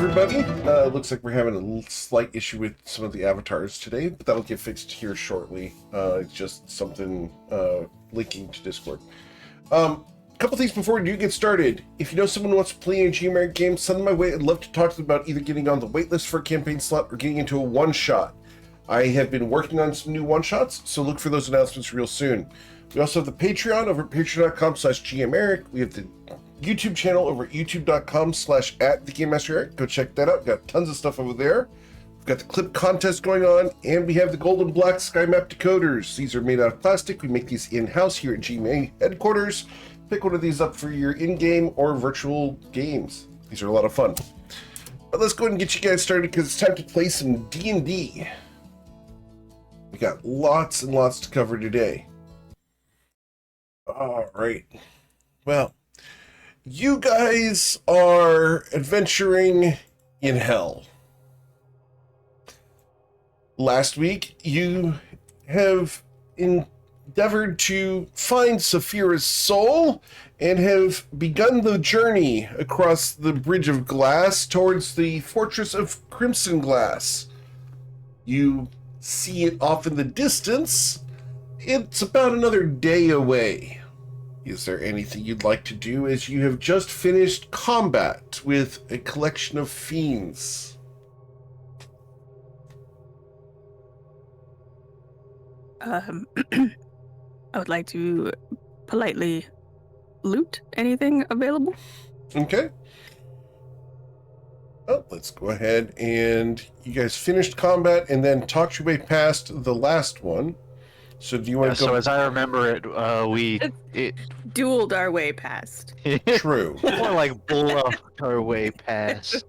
everybody. Looks like we're having a slight issue with some of the avatars today, but that'll get fixed here shortly. It's just something linking to Discord. Couple things before we do get started. If you know someone who wants to play a GMR game, send them my way. I'd love to talk to them about either getting on the waitlist for a campaign slot or getting into a one-shot. I have been working on some new one-shots, so look for those announcements real soon. We also have the Patreon over at patreon.com/GMEric. We have the YouTube channel over at youtube.com/@TheGameMasterEric. Go check that out. Got tons of stuff over there. We've got the clip contest going on, and we have the gold and black sky map decoders. These are made out of plastic. We make these in-house here at GMA headquarters. Pick one of these up for your in-game or virtual games. These are a lot of fun. But let's go ahead and get you guys started because it's time to play some D&D. We got lots and lots to cover today. All right. Well, you guys are adventuring in hell. Last week, you have endeavored to find Saphira's soul and have begun the journey across the Bridge of Glass towards the Fortress of Crimson Glass. You see it off in the distance. It's about another day away. Is there anything you'd like to do as you have just finished combat with a collection of fiends? I would like to politely loot anything available. Okay. Well, let's go ahead and you guys finished combat and then talked your way past the last one. So do you want to go? So as I remember it, we Dueled our way past. True. More like bluffed our way past.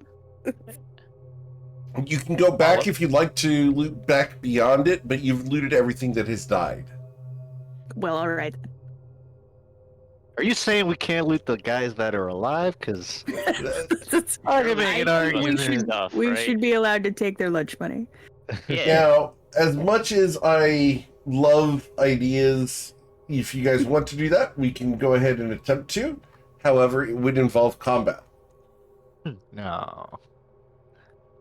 You can go back if you'd like to loot back beyond it, but you've looted everything that has died. Well, all right. Are you saying we can't loot the guys that are alive? Because we should be allowed to take their lunch money. Yeah. Now, as much as I love ideas, if you guys want to do that, we can go ahead and attempt to. However, it would involve combat. No.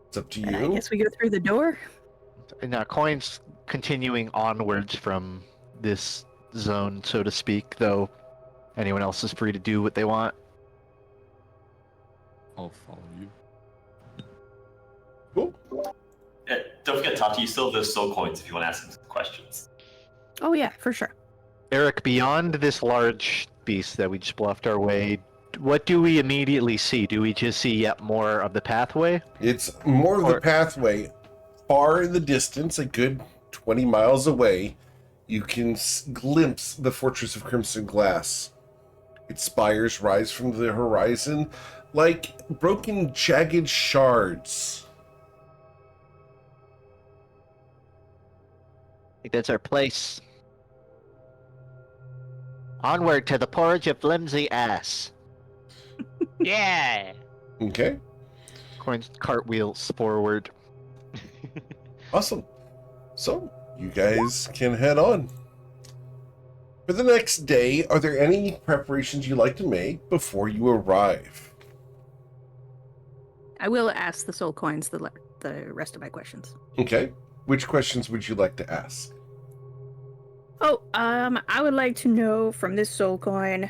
It's up to I you. guess we go through the door. Now, coins continuing onwards from this zone, so to speak, though anyone else is free to do what they want. I'll follow you. Cool. Yeah, don't forget, Tati, you still have those soul coins if you want to ask him some questions. Oh yeah, for sure. Eric, beyond this large beast that we just bluffed our way, what do we immediately see? Do we just see yet more of the pathway? It's more of the pathway. Far in the distance, a good 20 miles away, you can glimpse the Fortress of Crimson Glass. Its spires rise from the horizon like broken, jagged shards. I think that's our place. Onward to the porridge of flimsy ass. Yeah! Okay, Coins cartwheels forward. awesome. So, you guys can head on. For the next day, are there any preparations you'd like to make before you arrive? I will ask the soul coins the rest of my questions. Okay, which questions would you like to ask? Oh, I would like to know from this soul coin,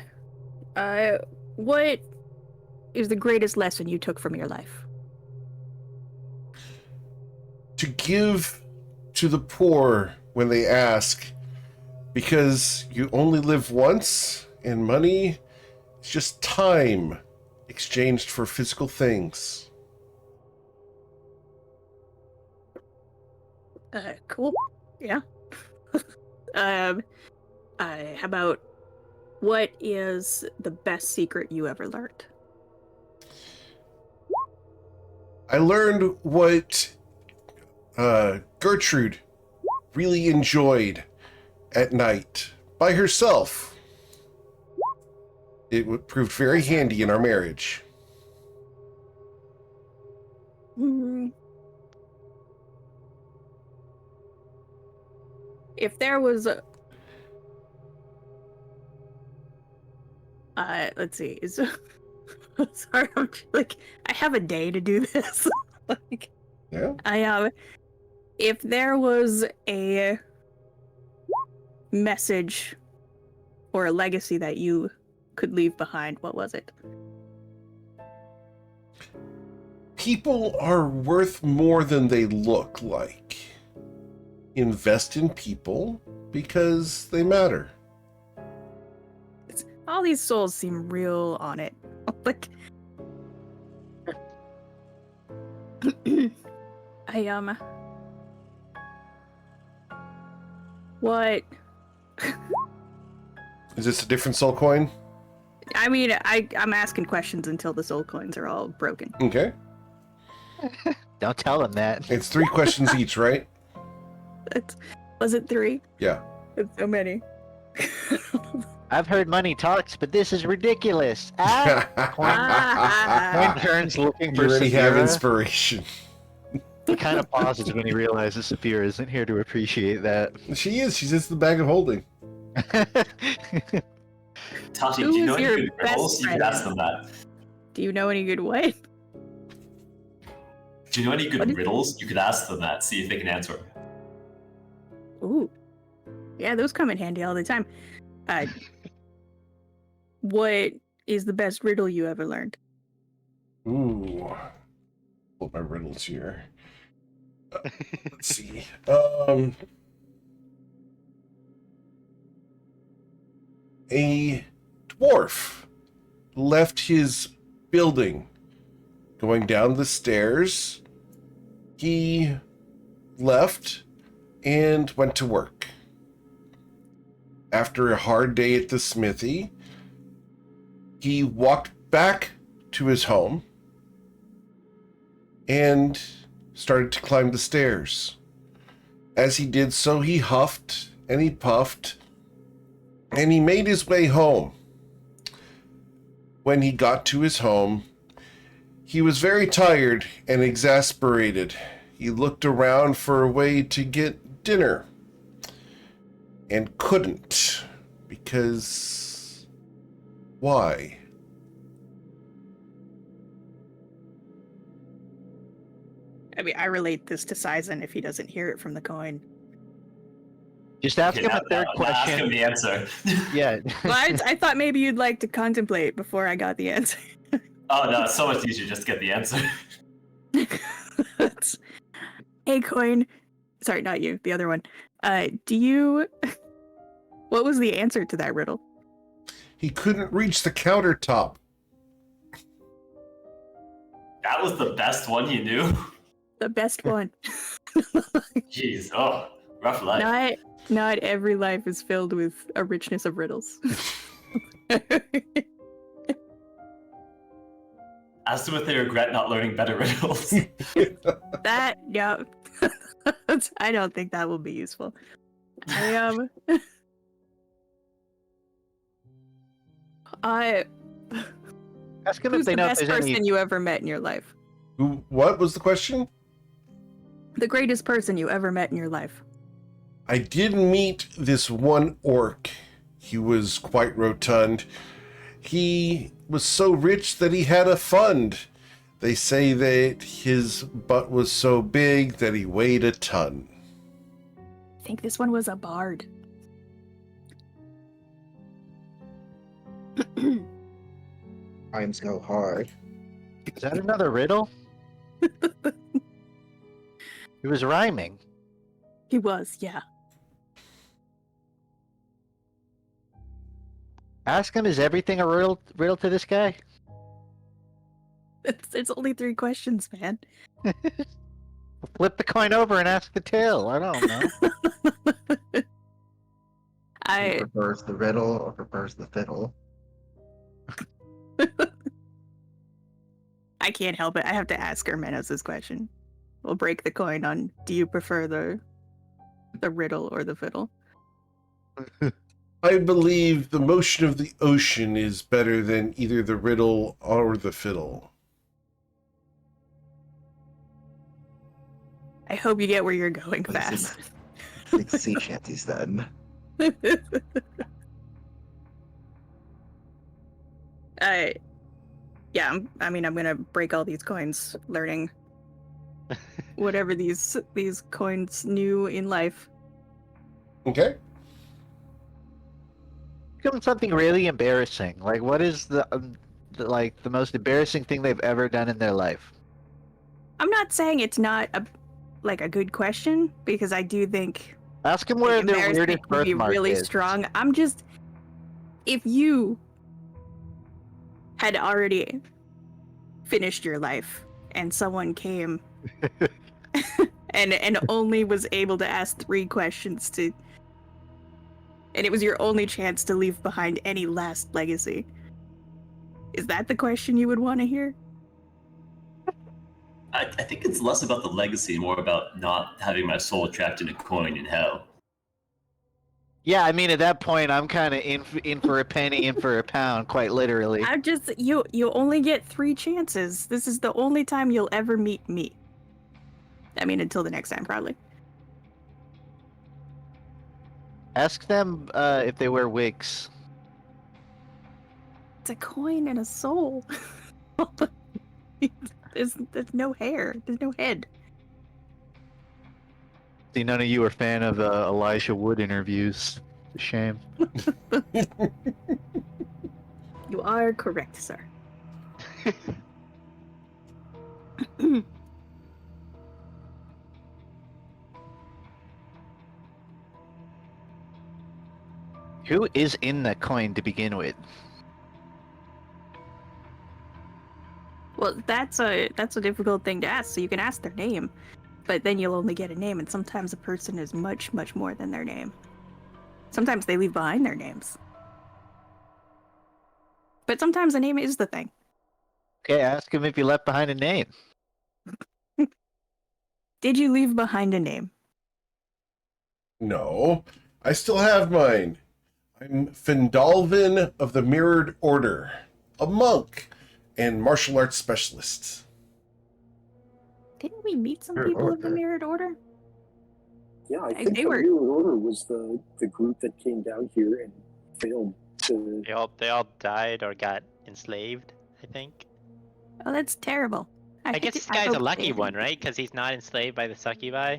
what is the greatest lesson you took from your life? To give to the poor when they ask, because you only live once, and money is just time exchanged for physical things. Cool. Yeah. How about, what is the best secret you ever learned? I learned what Gertrude really enjoyed at night by herself. It proved very handy in our marriage. If there was a... let's see, is Sorry, I'm like, I have a day to do this. Like, Yeah. If there was a message or a legacy that you could leave behind, what was it? People are worth more than they look like. Invest in people because they matter. All these souls seem real on it. Like, what? Is this a different soul coin? I mean, I'm asking questions until the soul coins are all broken. Okay. Don't tell him that. It's 3 questions each, right? Was it 3? Yeah. It's so many. I've heard money talks, but this is ridiculous. Coin turns looking You for already have Saphira. inspiration. He kind of pauses when he realizes Saphira isn't here to appreciate that. She is. She's just the bag of holding. Tati, Who do you is know any your good best riddles? You could friend? ask them that. Do you know any good way? Do you know any What good is- riddles? You could ask them that. See if they can answer. Ooh. Yeah, those come in handy all the time. What is the best riddle you ever learned? Ooh. Pull my riddles here. Let's see. A dwarf left his building. Going down the stairs, he left and went to work. After a hard day at the smithy, he walked back to his home and started to climb the stairs. As he did so, he huffed and he puffed and he made his way home. When he got to his home, he was very tired and exasperated. He looked around for a way to get dinner and couldn't, because why? I mean, I relate this to Sizen if he doesn't hear it from the coin. Just ask him a third Ask him question. the answer. Yeah. Well, I thought maybe you'd like to contemplate before I got the answer. Oh no, it's so much easier just to get the answer. Hey, coin. Sorry, not you. The other one. Do you? What was the answer to that riddle? He couldn't reach the countertop. That was the best one you knew. The best one. Jeez, oh, rough life. Not every life is filled with a richness of riddles. As to if they regret not learning better riddles. That, yeah. I don't think that will be useful. I Ask him if who's they the know if best there's person any. you ever met in your life? What was the question? The greatest person you ever met in your life. I did meet this one orc. He was quite rotund. He was so rich that he had a fund. They say that his butt was so big that he weighed a ton. I think this one was a bard. I'm so hard. Is that another riddle? It was rhyming. He was, yeah. Ask him, is everything a riddle to this guy? It's only 3 questions, man. Flip the coin over and ask the tail. I don't know. He I prefers the riddle or prefers the fiddle. I can't help it. I have to ask Hermenos this question. We'll break the coin on, do you prefer the riddle or the fiddle? I believe the motion of the ocean is better than either the riddle or the fiddle. I hope you get where you're going What is fast. Like sea shanties then. I Yeah, I'm gonna break all these coins, learning whatever these coins knew in life. Okay. Give them something really embarrassing. Like, what is the most embarrassing thing they've ever done in their life? I'm not saying it's not a good question, because I do think Ask them where their embarrassment weirdest can be birthmark really is. strong. I'm just, if you had already finished your life and someone came and only was able to ask 3 questions and it was your only chance to leave behind any last legacy, is that the question you would want to hear? I think it's less about the legacy, more about not having my soul trapped in a coin in hell. Yeah, I mean, at that point, I'm kind of in for a penny, in for a pound, quite literally. I just, you only get 3 chances. This is the only time you'll ever meet me. I mean, until the next time, probably. Ask them if they wear wigs. It's a coin and a soul. There's no hair. There's no head. See, none of you are fan of Elijah Wood interviews. It's a shame. You are correct, sir. Who is in that coin to begin with? Well, that's a difficult thing to ask. So you can ask their name, but then you'll only get a name, and sometimes a person is much, much more than their name. Sometimes they leave behind their names. But sometimes a name is the thing. Okay, ask him if he left behind a name. Did you leave behind a name? No, I still have mine. I'm Findalvin of the Mirrored Order, a monk and martial arts specialist. Didn't we meet some Mirrored people of the Order? Mirrored Order? Yeah, I They think the were- Mirror Order was the group that came down here and failed to. They all died or got enslaved, I think. Oh, that's terrible. I guess this guy's a lucky one, right? Because he's not enslaved by the succubi.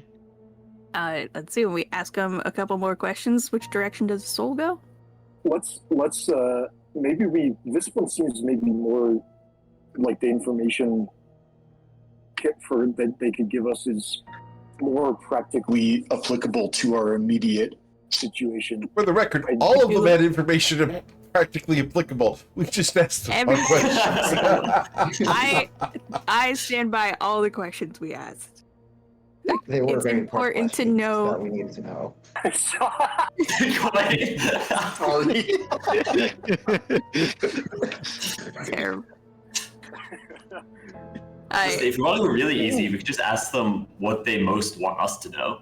Let's see. When we ask him a couple more questions, which direction does the soul go? Let's maybe this one seems maybe more like the information kit for that they could give us is more practically applicable to our immediate situation. For the record, I all of feel them had information practically applicable. We just asked them Every- questions. I stand by all the questions we asked. They were It's very important to questions know- that we needed to know. Terrible. If you want to go really easy, we could just ask them what they most want us to know.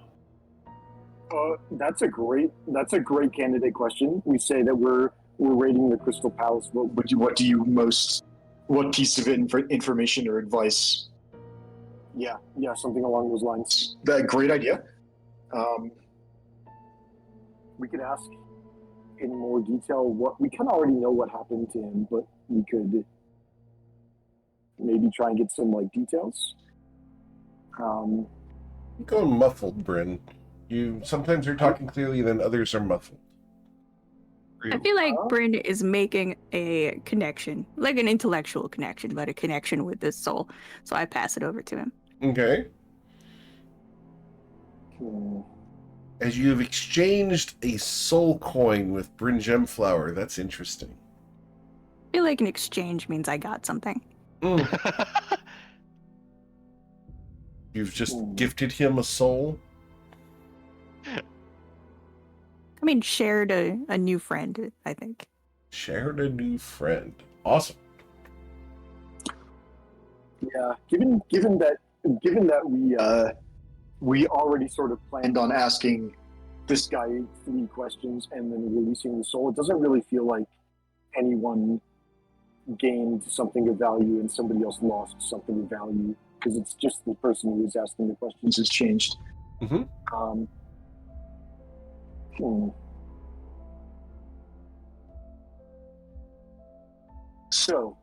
That's a great candidate question. We say that we're raiding the Crystal Palace. What piece of information or advice? Yeah, something along those lines. That great idea. We could ask in more detail what we kind of already know what happened to him, but we could maybe try and get some details. You're going muffled, Bryn. You sometimes are talking clearly, then others are muffled. I feel like Bryn is making a connection, like an intellectual connection, but a connection with this soul. So I pass it over to him. Okay. Hmm. As you have exchanged a soul coin with Bryn Gemflower, that's interesting. I feel like an exchange means I got something. You've just gifted him a soul? I mean, shared a new friend, I think. Shared a new friend. Awesome. Yeah, given that we already sort of planned on asking this guy 3 questions and then releasing the soul, it doesn't really feel like anyone gained something of value and somebody else lost something of value, because it's just the person who was asking the questions has changed. Mhm. So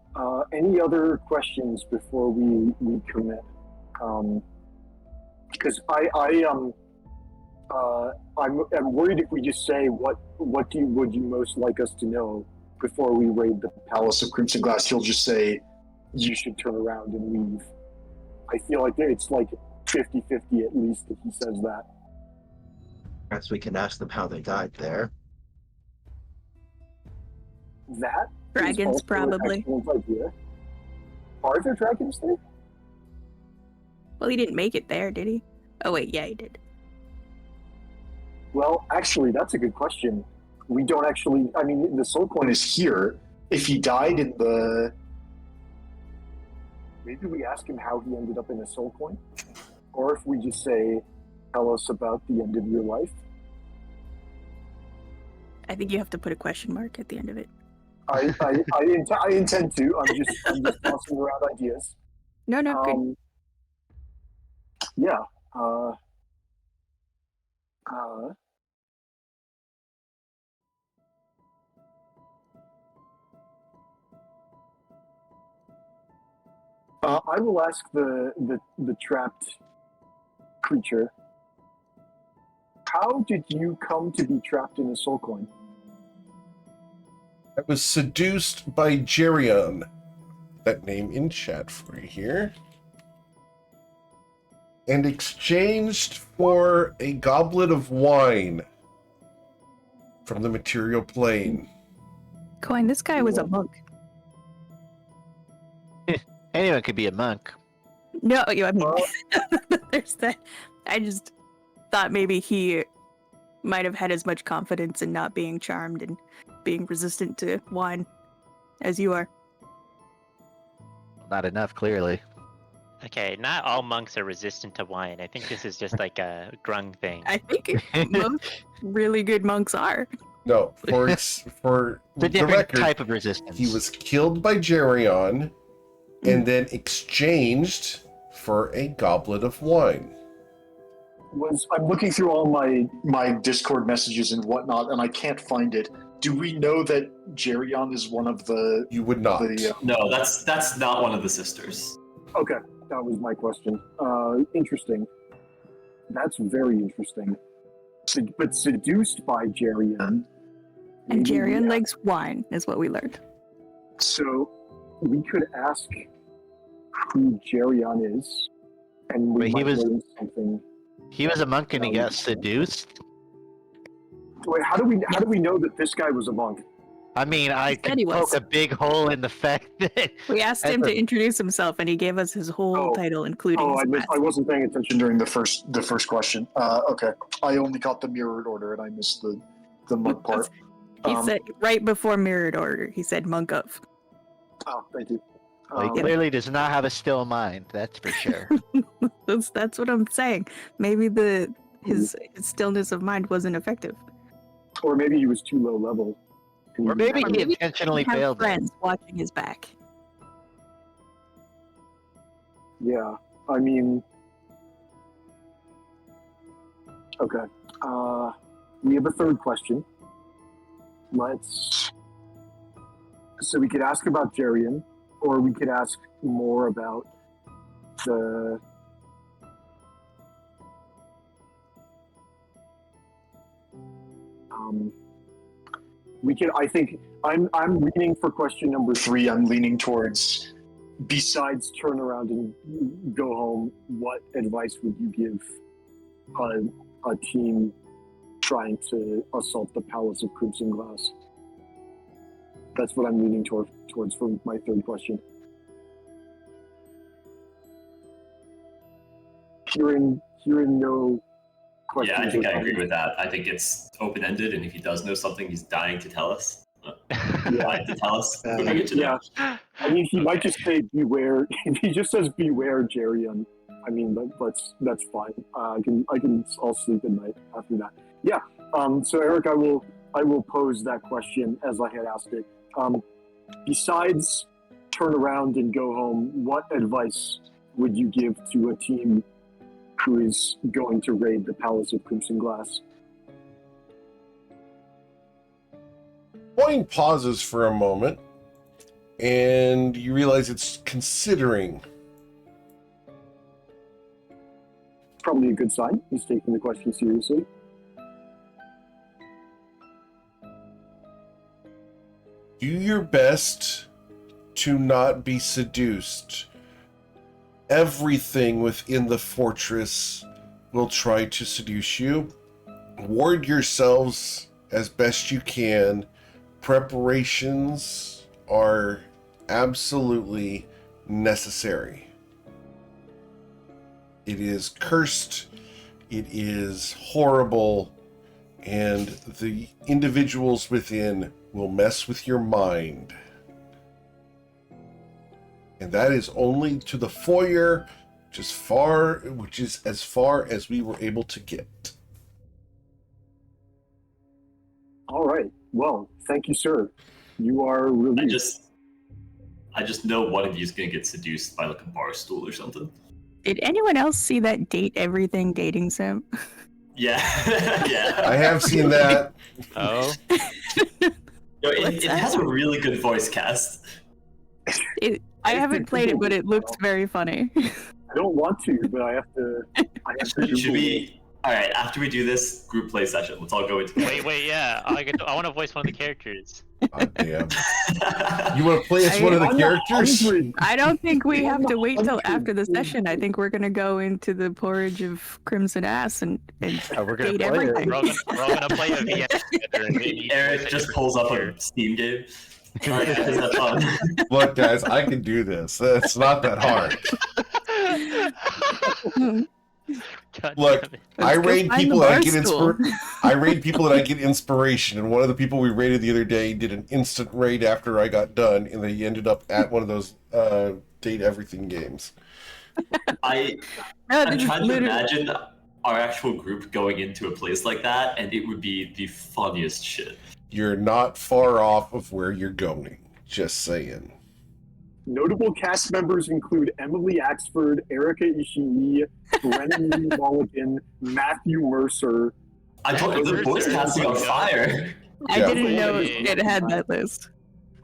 Any other questions before we commit? Because I'm worried if we just say would you most like us to know before we raid the Palace of Crimson Glass, he'll just say you should turn around and leave. I feel like it's like 50-50 at least if he says that. Perhaps we can ask them how they died there. That is Dragons, also an probably. excellent idea. Are there dragons there? Well, he didn't make it there, did he? Oh wait, yeah, he did. Well, actually, that's a good question. We don't actually. I mean, the soul coin is here. If he died in the, maybe we ask him how he ended up in a soul coin, or if we just say, "Tell us about the end of your life." I think you have to put a question mark at the end of it. I intend to. I'm just tossing around ideas. No, good. Yeah. I will ask the trapped creature. How did you come to be trapped in a soul coin? I was seduced by Geryon. That name in chat for you here. And exchanged for a goblet of wine from the material plane. Coin, this guy was a monk. Anyone could be a monk. No, I mean, there's that. I just thought maybe he might have had as much confidence in not being charmed and being resistant to wine as you are. Not enough, clearly. Okay, not all monks are resistant to wine. I think this is just like a grung thing. I think most really good monks are. No, for It's a the different record, type of resistance. he was killed by Geryon and then exchanged for a goblet of wine. I'm looking through all my Discord messages and whatnot, and I can't find it. Do we know that Geryon is one of the? You would not. No, that's not one of the sisters. Okay, that was my question. Interesting. That's very interesting. But seduced by Geryon. And maybe Geryon we- likes wine, is what we learned. So we could ask who Geryon is, and we Wait, he might was- learn something. He was a monk and he got seduced? Wait, how do we know that this guy was a monk? I mean, I said he could poke was. a big hole in the fact that... We asked him to Ever. introduce himself, and he gave us his whole Oh. title, including Oh, his I wasn't paying attention during the first question. Okay, I only got the mirrored order and I missed the monk part. He Um, said right before mirrored order, he said monk of. Oh, thank you. Well, he Um, clearly does not have a still mind, that's for sure. That's what I'm saying. Maybe his stillness of mind wasn't effective. Or maybe he was too low level. Or maybe Or he maybe intentionally He had failed it. friends watching his back. Yeah, I mean, okay. We have a third question. So we could ask about Geryon, or we could ask more about the. We can. I think I'm leaning for question number 3. I'm leaning towards. Besides turn around and go home, what advice would you give a team trying to assault the Palace of Crimson Glass? That's what I'm leaning towards for my third question. Hearing no questions. Yeah, I think or I agree comments. with that. I think it's open-ended, and if he does know something, he's dying to tell us. Dying to tell us. What do we get to know? Yeah, I mean, he might just say beware. If he just says beware, Geryon, I mean, that's fine. I'll sleep at night after that. Yeah. So Eric, I will pose that question as I had asked it. Besides turn around and go home, what advice would you give to a team who is going to raid the Palace of Crimson Glass? Coin pauses for a moment and you realize it's considering. Probably a good sign. He's taking the question seriously. Do your best to not be seduced. Everything within the fortress will try to seduce you. Ward yourselves as best you can. Preparations are absolutely necessary. It is cursed, it is horrible, and the individuals within will mess with your mind. And that is only to the foyer, which is as far as we were able to get. All right. Well, thank you, sir. You are released. I just know one of you is going to get seduced by like a bar stool or something. Did anyone else see that Date Everything dating sim? Yeah. Yeah. I have seen that. Oh. No, it has a really good voice cast. I haven't played it, but it looks very funny. I don't want to, but I have to. Should we? All right. After we do this group play session, let's all go into. Wait, yeah. I want to voice one of the characters. God damn. You want to play as one of the characters? I don't think we have to wait till after the session. I think we're gonna go into the porridge of Crimson Ass and we're gonna date play everything. We're all gonna play a VS together. And maybe Eric just pulls up a Steam game. All right, guys, have fun. Look, guys, I can do this. It's not that hard. God Look, damn it. I Let's go raid find people the and I bar get stool. I raid people and I get inspiration. And one of the people we raided the other day did an instant raid after I got done, and they ended up at one of those date everything games. I'm trying to imagine our actual group going into a place like that, and it would be the funniest shit. You're not far off of where you're going. Just saying. Notable cast members include Emily Axford, Erica Ishii, Brennan Lee Mulligan, Matthew Mercer. I told you the voice casting on fire. I Yeah. didn't know it had that list.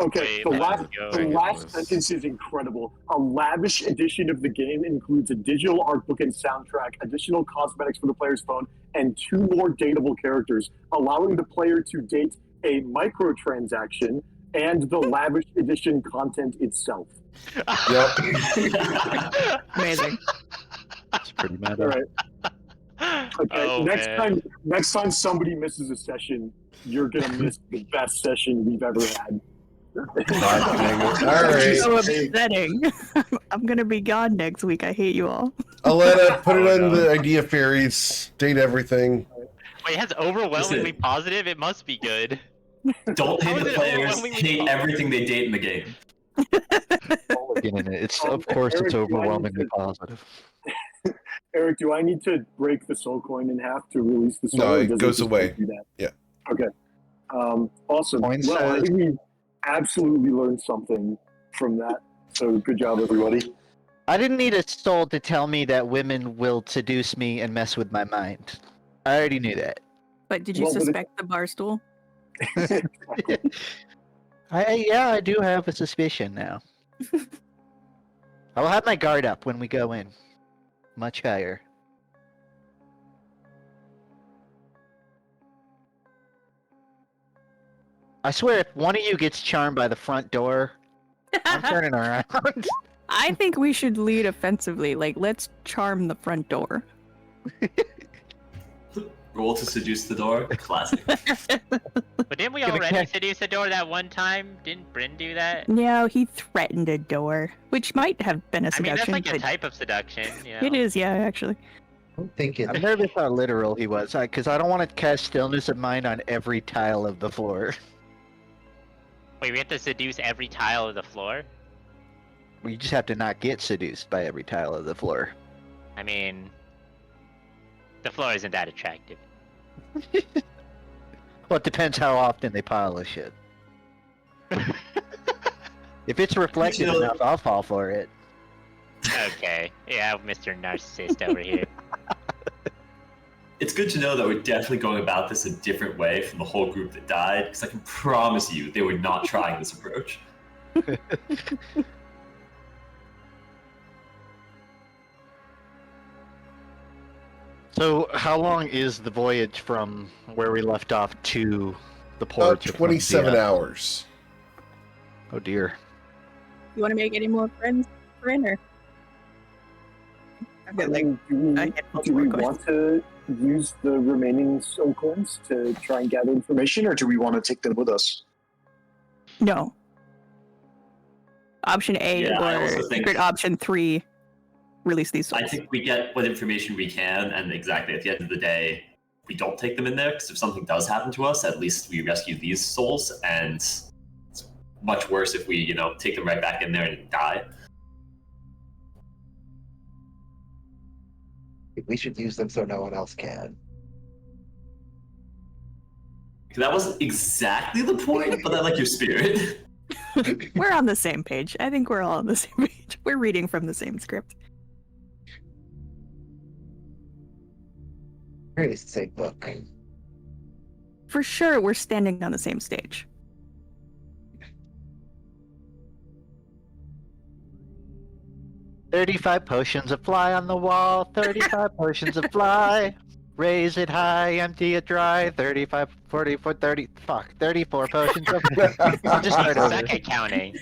Okay, Wait, the let's last sentence is incredible. A lavish edition of the game includes a digital art book and soundtrack, additional cosmetics for the player's phone, and 2 more dateable characters, allowing the player to date a microtransaction and the lavish edition content itself. Yep. Amazing. It's pretty mad. All right. Okay. Oh, next time somebody misses a session, you're gonna miss the best session we've ever had. God dang it. All right. So upsetting. I'm gonna be gone next week. I hate you all. Aletta, put it Oh, on no. the idea fairies. Date everything. Wait, it has overwhelmingly Listen. positive? It must be good. Don't How hate is the it players. overwhelmingly Hate positive? everything they date in the game. In it. It's of course Eric, it's do I need overwhelmingly to- positive. Eric, do I need to break the soul coin in half to release the soul? No, or it does goes just away. Do that? Yeah. Okay. Awesome. Coin Well, I says- think we absolutely learned something from that. So good job, everybody. I didn't need a soul to tell me that women will seduce me and mess with my mind. I already knew that. But did you Well, but it- suspect the bar stool? I do have a suspicion now. I will have my guard up when we go in. Much higher. I swear, if one of you gets charmed by the front door, I'm turning around. I think we should lead offensively. Like, let's charm the front door. Roll to seduce the door. Classic. But didn't we Gonna already catch- seduce the door that one time? Didn't Bryn do that? No, he threatened a door, which might have been a I mean, that's seduction. like a but type of seduction, you know? it is, yeah, actually. I'm thinking. I'm nervous how literal he was, because I don't want to cast stillness of mind on every tile of the floor. Wait, we have to seduce every tile of the floor? You just have to not get seduced by every tile of the floor. I mean, the floor isn't that attractive. Well, it depends how often they polish it. If it's reflective know- enough, I'll fall for it. Okay, yeah, Mr. Narcissist over here. It's good to know that we're definitely going about this a different way from the whole group that died, because I can promise you they were not trying this approach. So, how long is the voyage from where we left off to the About port? of 27 Valencia? hours. Oh dear. You want to make any more friends, Ren, or? I've got like Do we want to use the remaining soul coins to try and gather information, or do we want to take them with us? no. Option A Yeah, I or also think- secret option 3. Release these souls. I think we get what information we can, and exactly at the end of the day, we don't take them in there, because if something does happen to us, at least we rescue these souls, and it's much worse if we, take them right back in there and die. We should use them so no one else can. That wasn't exactly the point, but I like your spirit. We're on the same page. I think we're all on the same page. We're reading from the same script. Pretty safe book. For sure, we're standing on the same stage. "35 potions of fly on the wall, 35 potions of fly. Raise it high, empty it dry, 35, 44, 30, 34 potions of I'll just start over. suck at counting.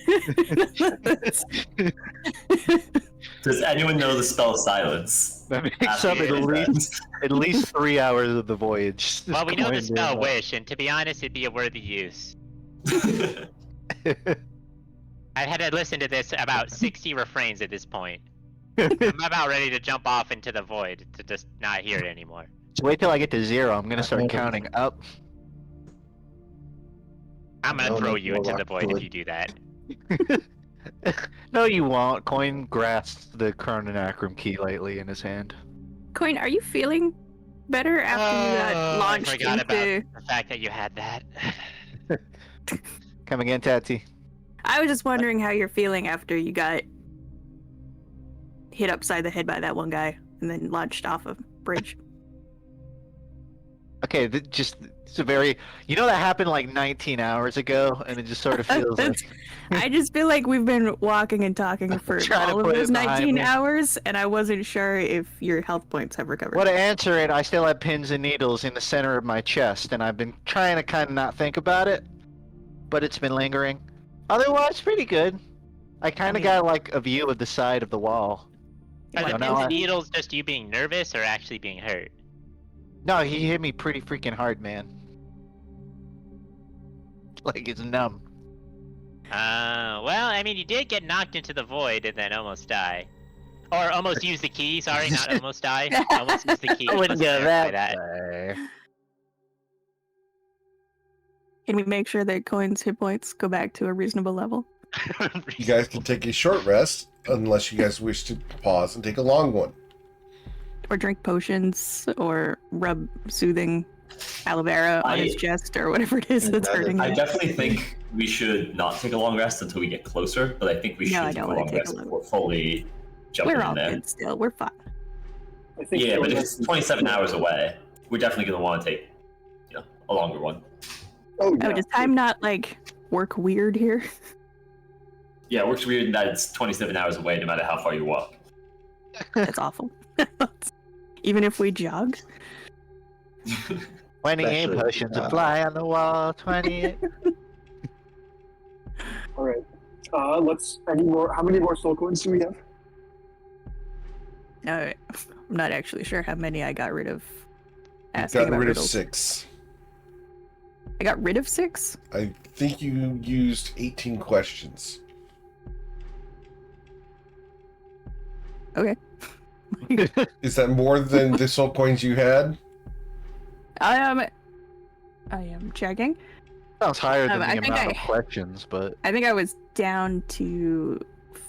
Does anyone know the spell silence? That makes Asking up at least 3 hours of the voyage. Well, we know the Just spell going Wish, and to be honest, it'd be a worthy use. down. I've had to listen to this about 60 refrains at this point. I'm about ready to jump off into the void to just not hear it anymore. Just wait till I get to 0. I'm gonna start counting up. I'm gonna No, throw no, you into the Warlock void if would. you do that. No, you won't. Coin grasps the chrononacrum key lightly in his hand. Coin, are you feeling better after you got launched I forgot into... about the fact that you had that. Come again, Tati. I was just wondering how you're feeling after you got hit upside the head by that one guy and then launched off a bridge. Okay, it's a very... You know that happened like 19 hours ago, and it just sort of feels like... I just feel like we've been walking and talking for Trying to all of put it those behind 19 me. hours, and I wasn't sure if your health points have recovered. Well, to answer it, I still have pins and needles in the center of my chest, and I've been trying to kind of not think about it, but it's been lingering. Otherwise, pretty good. I kind of got like a view of the side of the wall. Are the Yeah, no, pins I- and needles just you being nervous or actually being hurt? No, he hit me pretty freaking hard, man. Like it's numb. Well, I mean, you did get knocked into the void and then almost die. Or almost use the key, sorry, not almost die. Almost use the key. I wouldn't go Let's that clarify way. Can we make sure that Coin's hit points go back to a reasonable level? You guys can take a short rest, unless you guys wish to pause and take a long one. Or drink potions, or rub soothing aloe vera on his chest, or whatever it is that's hurting I him. definitely think we should not take a long rest until we get closer, but I think we should No, I take a don't wanna long take a rest long- before fully jumping We're in all there. good still. We're fine. I think Yeah, short but if rest it's is- 27 hours away, we're definitely going to want to take, a longer one. Oh, Oh, yeah. does time not, like, work weird here? Yeah, it works weird in that it's 27 hours away no matter how far you walk. That's awful. Even if we jog? 28 Especially, potions of fly on the wall. 28. All right. Let's. Any more? How many more soul coins do we have? No, I'm not actually sure how many I got rid of. You Asking got about rid of riddles. 6. I got rid of 6? I think you used 18 questions. Okay. Is that more than the soul coins you had? I am checking. Sounds higher than I the think amount of I- questions, but I think I was down to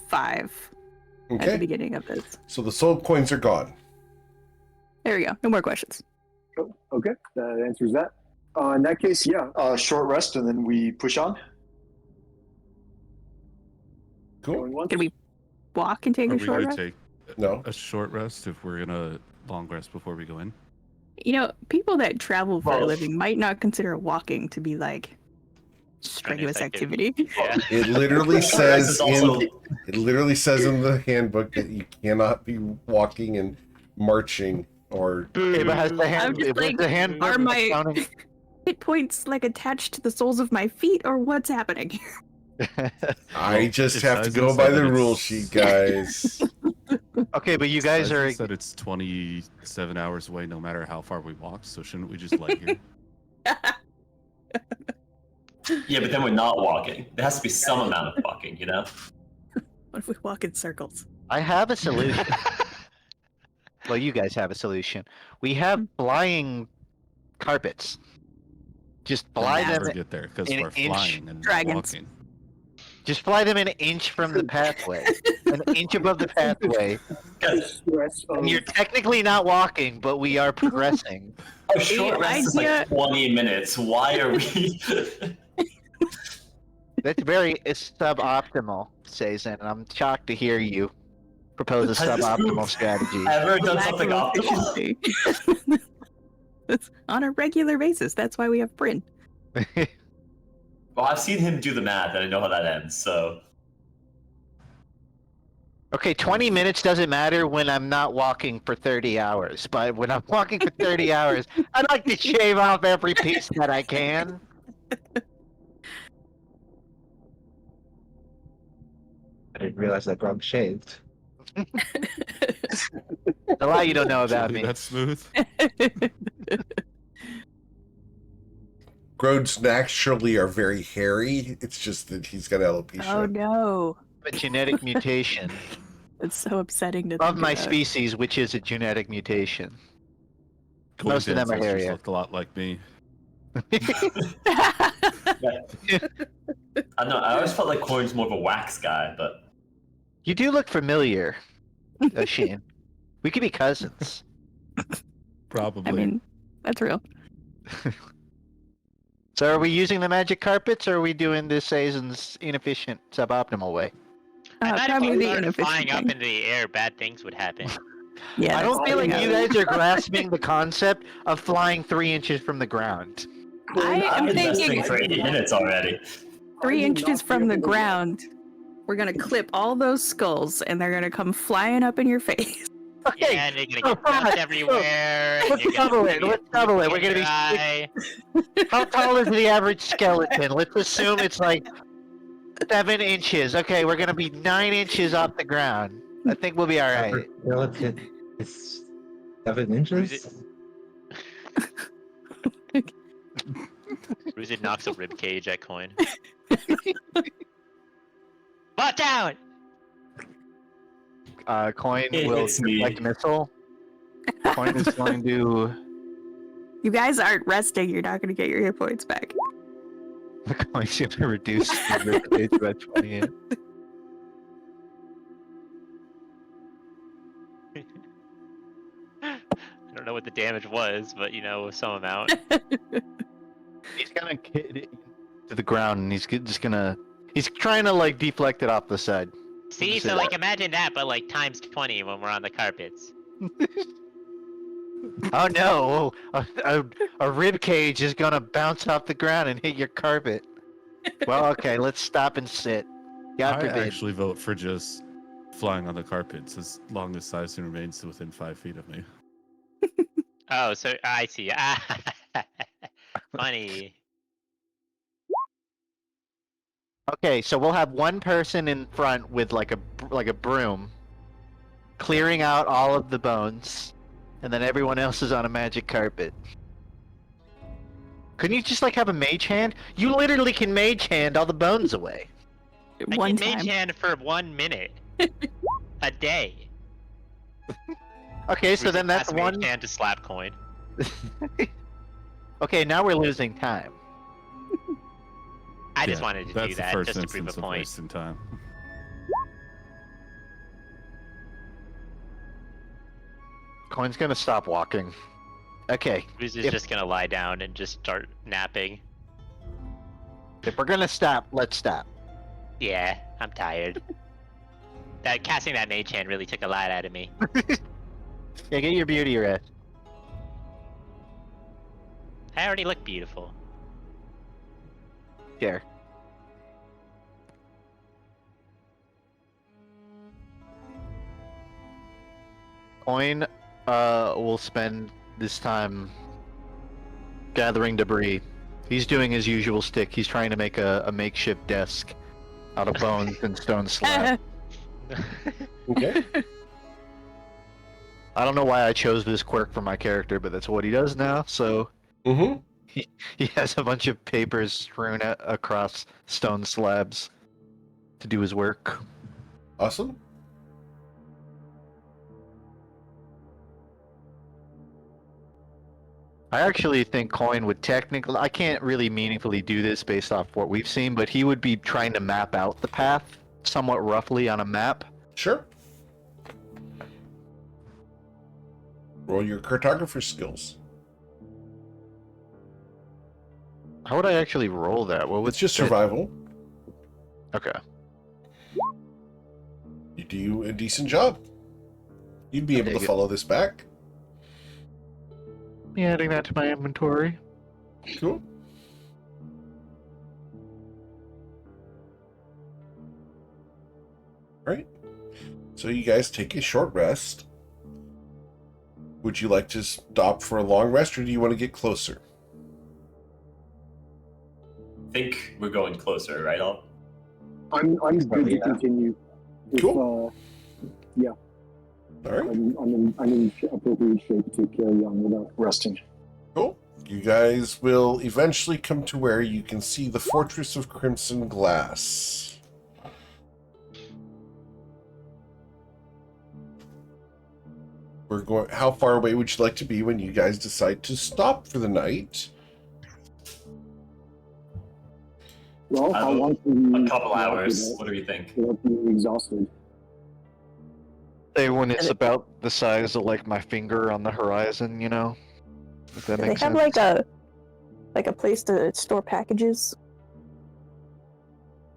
5 at the Okay, beginning of this. so the soul coins are gone. There we go. No more questions. Oh, okay, that answers that. In that case, yeah. Short rest, and then we push on. Cool. Going once. Can we walk and take Are a we short gonna rest? take No. a short rest if we're gonna long rest before we go in? You know, people that travel for a Well- living might not consider walking to be like Strenuous activity. activity. Yeah. It literally It's says also- it literally says in the handbook that you cannot be walking and marching or Okay, but has the I'm just like, the handbook are my accounting? hit points like attached to the soles of my feet, or what's happening? I Well, just it have to says go it by so the that rule it's- sheet, guys. Okay, but you guys are. said it's 27 hours away, no matter how far we walk. So shouldn't we just lie here? Yeah, but then we're not walking. There has to be some amount of walking, you know? What if we walk in circles? I have a solution. Well, you guys have a solution. We have flying carpets. Just fly Yeah. them. Never get there because an we're inch flying and not dragons. walking. Just fly them an inch from the pathway, an inch above the pathway, Guys, Stress of and you're technically not walking, but we are progressing. a short rest is like idea- 20 minutes. Why are we... That's very suboptimal, Sazin, and I'm shocked to hear you propose a Has this suboptimal group strategy. Ever done Lack something of optimal? efficiency. It's on a regular basis. That's why we have Bryn. Well, I've seen him do the math, and I know how that ends, so... Okay, 20 minutes doesn't matter when I'm not walking for 30 hours, but when I'm walking for 30 hours, I'd like to shave off every piece that I can. I didn't realize that Grump shaved. A lot you don't know about Really me. that smooth? Grodes naturally are very hairy. It's just that he's got alopecia. Oh no. A genetic mutation It's so upsetting to of think my about. species, which is a genetic mutation. Coin's Most of them are ancestors hairier. look a lot like me. I don't know, I always felt like Corn's more of a wax guy, but... You do look familiar, Oshin. We could be cousins. Probably. I mean, that's real. So are we using the magic carpets, or are we doing this Sazon's inefficient, suboptimal way? I thought if Probably you the started inefficient flying up thing. into the air, bad things would happen. Yeah, I don't that's feel like probably you how- guys are grasping the concept of flying 3 inches from the ground. I I've am been thinking testing for 8 minutes already. 3 inches from the ground. We're gonna clip all those skulls, and they're gonna come flying up in your face. Okay, Yeah, and you're gonna Oh, get dust God. everywhere. and Let's you're gonna double it, be let's double it, we're gonna be dry. how tall is the average skeleton? Let's assume it's like 7 inches. Okay, we're gonna be 9 inches off the ground. I think we'll be alright. Skeleton is 7 inches? Ruzid knocks a rib cage at Coin. Watch out! Coin It will hits me. deflect missile. Coin is going to You guys aren't resting. You're not gonna get your hit points back. Coin's gonna reduce the rib cage by 20. I don't know what the damage was, but you know, some amount. He's gonna hit it to the ground, and just gonna. He's trying to like deflect it off the side. See, so like imagine that, but like times 20 when we're on the carpets. Oh no! A rib cage is gonna bounce off the ground and hit your carpet. Well, okay, let's stop and sit. God I forbid. actually vote for just flying on the carpets as long as Sison remains within 5 feet of me. Oh, so I see. Funny. Okay, so we'll have one person in front with like a broom, clearing out all of the bones, and then everyone else is on a magic carpet. Couldn't you just like have a mage hand? You literally can mage hand all the bones away. I One can mage time. hand for 1 minute. A day. Okay, so then that's Mage one. hand to slap Coin. Okay, now we're losing time. I just Yeah, wanted to that's do the that first just to prove a instance of point. wasting time. Coin's gonna stop walking. Okay, Who's is If- just gonna lie down and just start napping. if we're gonna stop, let's stop. Yeah, I'm tired. That casting that mage hand really took a lot out of me. Yeah, get your beauty rest. I already look beautiful. Here. Coin will spend this time gathering debris. He's doing his usual stick. He's trying to make a makeshift desk out of bones and stone slab. Okay. I don't know why I chose this quirk for my character, but that's what he does now. So Mm-hmm. he has a bunch of papers strewn across stone slabs to do his work. Awesome. I actually think Coin would technically... I can't really meaningfully do this based off what we've seen, but he would be trying to map out the path somewhat roughly on a map. Sure. Roll your cartographer skills. How would I actually roll that? What would It's just survival. Okay. You do a decent job. You'd be able to dig it. follow this back. Yeah, adding that to my inventory. Cool. Right. So you guys take a short rest. Would you like to stop for a long rest, or do you want to get closer? I think we're going closer, right? I'm good to yeah. continue. If, Cool. All right. I'm in appropriate shape to carry on without resting. Cool. You guys will eventually come to where you can see the Fortress of Crimson Glass. We're going. How far away would you like to be when you guys decide to stop for the night? Well, I how will- long can you? A couple hours. What do you think? Without being exhausted. Say when it's about the size of like my finger on the horizon, you know? If that Do they makes have sense. like a place to store packages?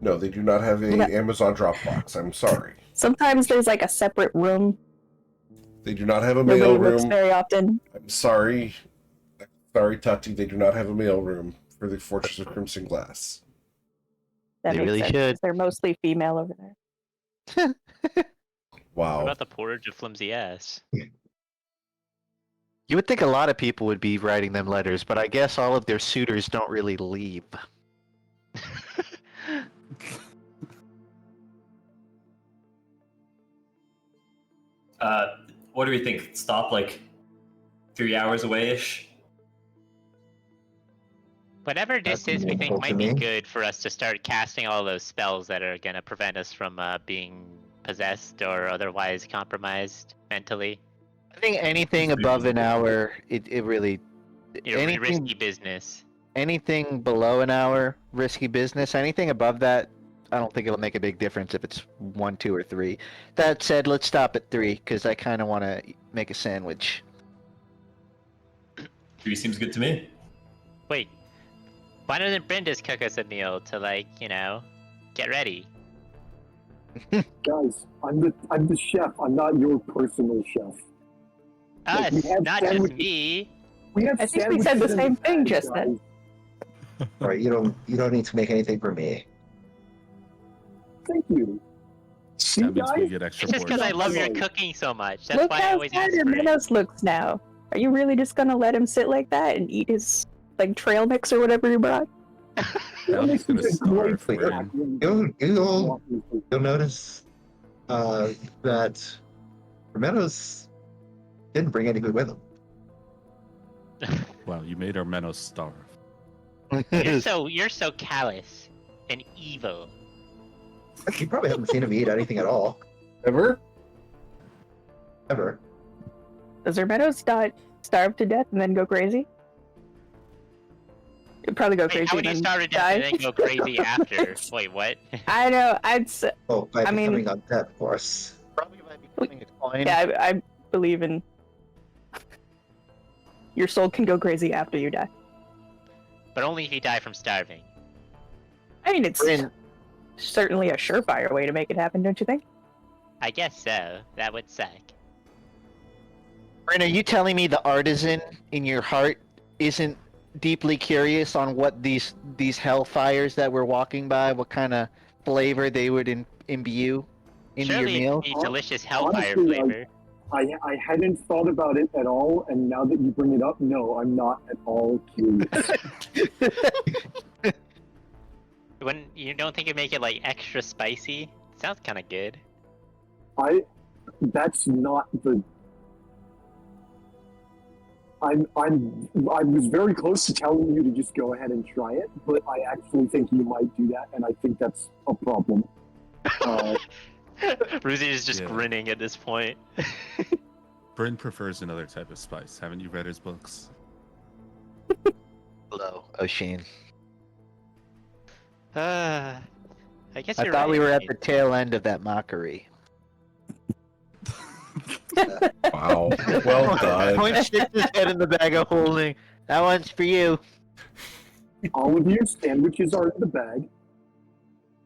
No, they do not have a No. Amazon Dropbox. I'm sorry. Sometimes there's like a separate room. They do not have a Nobody mail looks room. very often. I'm sorry. Sorry, Tati. They do not have a mail room for the Fortress of Crimson Glass. That They makes really sense, should. 'cause they're mostly female over there. What Wow. about the porridge of flimsy ass? You would think a lot of people would be writing them letters, but I guess all of their suitors don't really leave. What do we think? Stop like 3 hours away-ish? Whatever this That's is, we think meaningful might to be me. good for us to start casting all those spells that are gonna prevent us from being possessed or otherwise compromised mentally. I think anything above an hour, it really... Your risky business. Anything below an hour, risky business. Anything above that, I don't think it'll make a big difference if it's 1, 2, or 3. That said, let's stop at 3, because I kind of want to make a sandwich. 3 seems good to me. Wait, why doesn't Brenda's cook us a meal to like, you know, get ready? Guys, I'm the chef. I'm not your personal chef. Like, we Us, have not just sandwiches. me. We have I think we said the sandwiches in same the thing bag, just then. guys. All right, you don't need to make anything for me. Thank you. See, That means we guys? get extra It's just because I portions. love your Right. cooking so much. That's Look why I how always ask sad for it. Menos looks now. Are you really just gonna let him sit like that and eat his like trail mix or whatever you brought? Now he's gonna This is a great starve. Wait, snack. You'll notice that Meadows didn't bring any food with him. Wow, you made our Menos starve. You're so callous and evil. You probably haven't seen him eat anything at all, Ever? ever. Does Meadows not starve to death and then go crazy? He'd probably go Wait, crazy how would and you then start a death die. and then go crazy after? Wait, what? I know. Oh, by I mean- becoming undead, of course. Probably by becoming a coin. Yeah, I believe in. Your soul can go crazy after you die. But only if you die from starving. I mean, it's Bryn, certainly a surefire way to make it happen, don't you think? I guess so. That would suck. Bryn, are you telling me the artisan in your heart isn't deeply curious on what these hellfires that we're walking by, what kind of flavor they would imbue into Surely your meal? it's a delicious hellfire Honestly, flavor. I hadn't thought about it at all, and now that you bring it up, no, I'm not at all curious. When you don't think it'd make it like extra spicy? Sounds kind of good. That's not the. I was very close to telling you to just go ahead and try it, but I actually think you might do that, and I think that's a problem. Ruzi is just Yeah. grinning at this point. Bryn prefers another type of spice. Haven't you read his books? Hello, Oshin. I guess I you're thought right. we were at the tail end of that mockery. Wow. Well done. Point sticks his head in the bag of holding. That one's for you. All of your sandwiches are in the bag.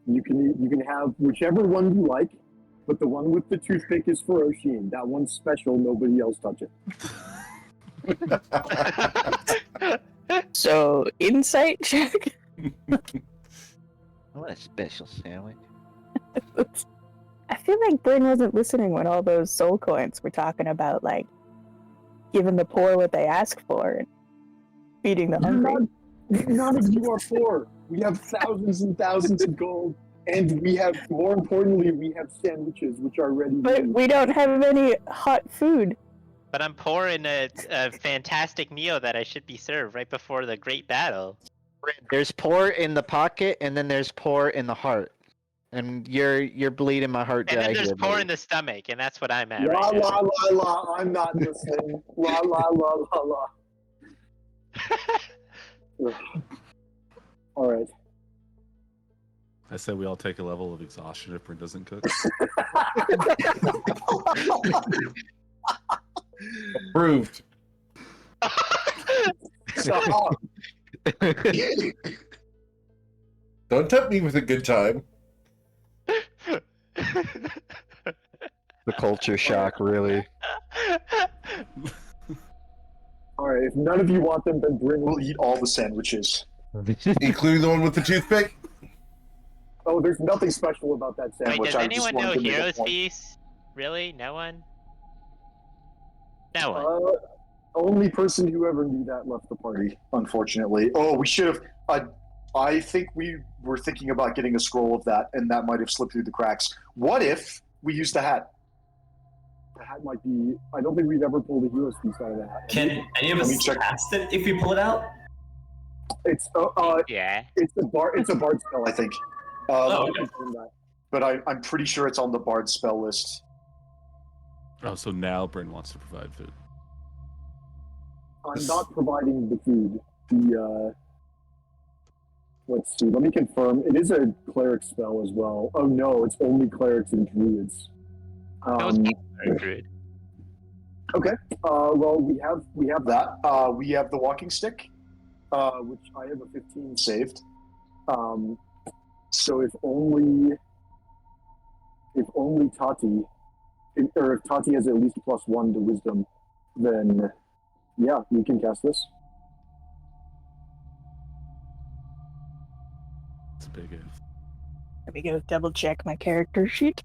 You can have whichever one you like, but the one with the toothpick is for Oshin. That one's special. Nobody else touch it. So, insight check? What a special sandwich. I feel like Bryn wasn't listening when all those soul coins were talking about, like, giving the poor what they ask for and feeding the hungry. None of you are poor. We have thousands and thousands of gold, and we have, more importantly, we have sandwiches which are ready to But eat. we don't have any hot food. But I'm poor in a fantastic meal that I should be served right before the great battle. There's pour in the pocket, and then there's pour in the heart. And you're bleeding my heart And dry then there's here, pour buddy. in the stomach, and that's what I'm at La right la now. la la. I'm not listening. La la la la la. Ugh. All right. I said we all take a level of exhaustion if Bryn doesn't cook. Approved. Stop. Don't tempt me with a good time. The culture shock, really. All right. If none of you want them, then Bryn will eat all the sandwiches. Including the one with the toothpick? Oh, there's nothing special about that Wait, sandwich. does I just anyone wanted know to make a Heroes point. Feast? Really? No one? No one. Only person who ever knew that left the party, unfortunately. Oh, we should have. I think we were thinking about getting a scroll of that, and that might have slipped through the cracks. What if we used the hat? The hat might be. I don't think we've ever pulled a hero's feast out of the hat. Can any of Let me us check. cast it if we pull it out? It's Yeah. it's a bard spell, I think. Oh, Let me okay. confirm that. But I'm pretty sure it's on the bard spell list. Oh, so now Bryn wants to provide food. I'm not providing the food. The let's see. Let me confirm. It is a cleric spell as well. Oh no, it's only clerics and druids. Druid. Okay. Well, we have that. We have the walking stick, which I have a 15 saved. So if only Tati, or if Tati has at least +1 to wisdom, then yeah, we can cast this. It's a big if. Let me go double check my character sheet.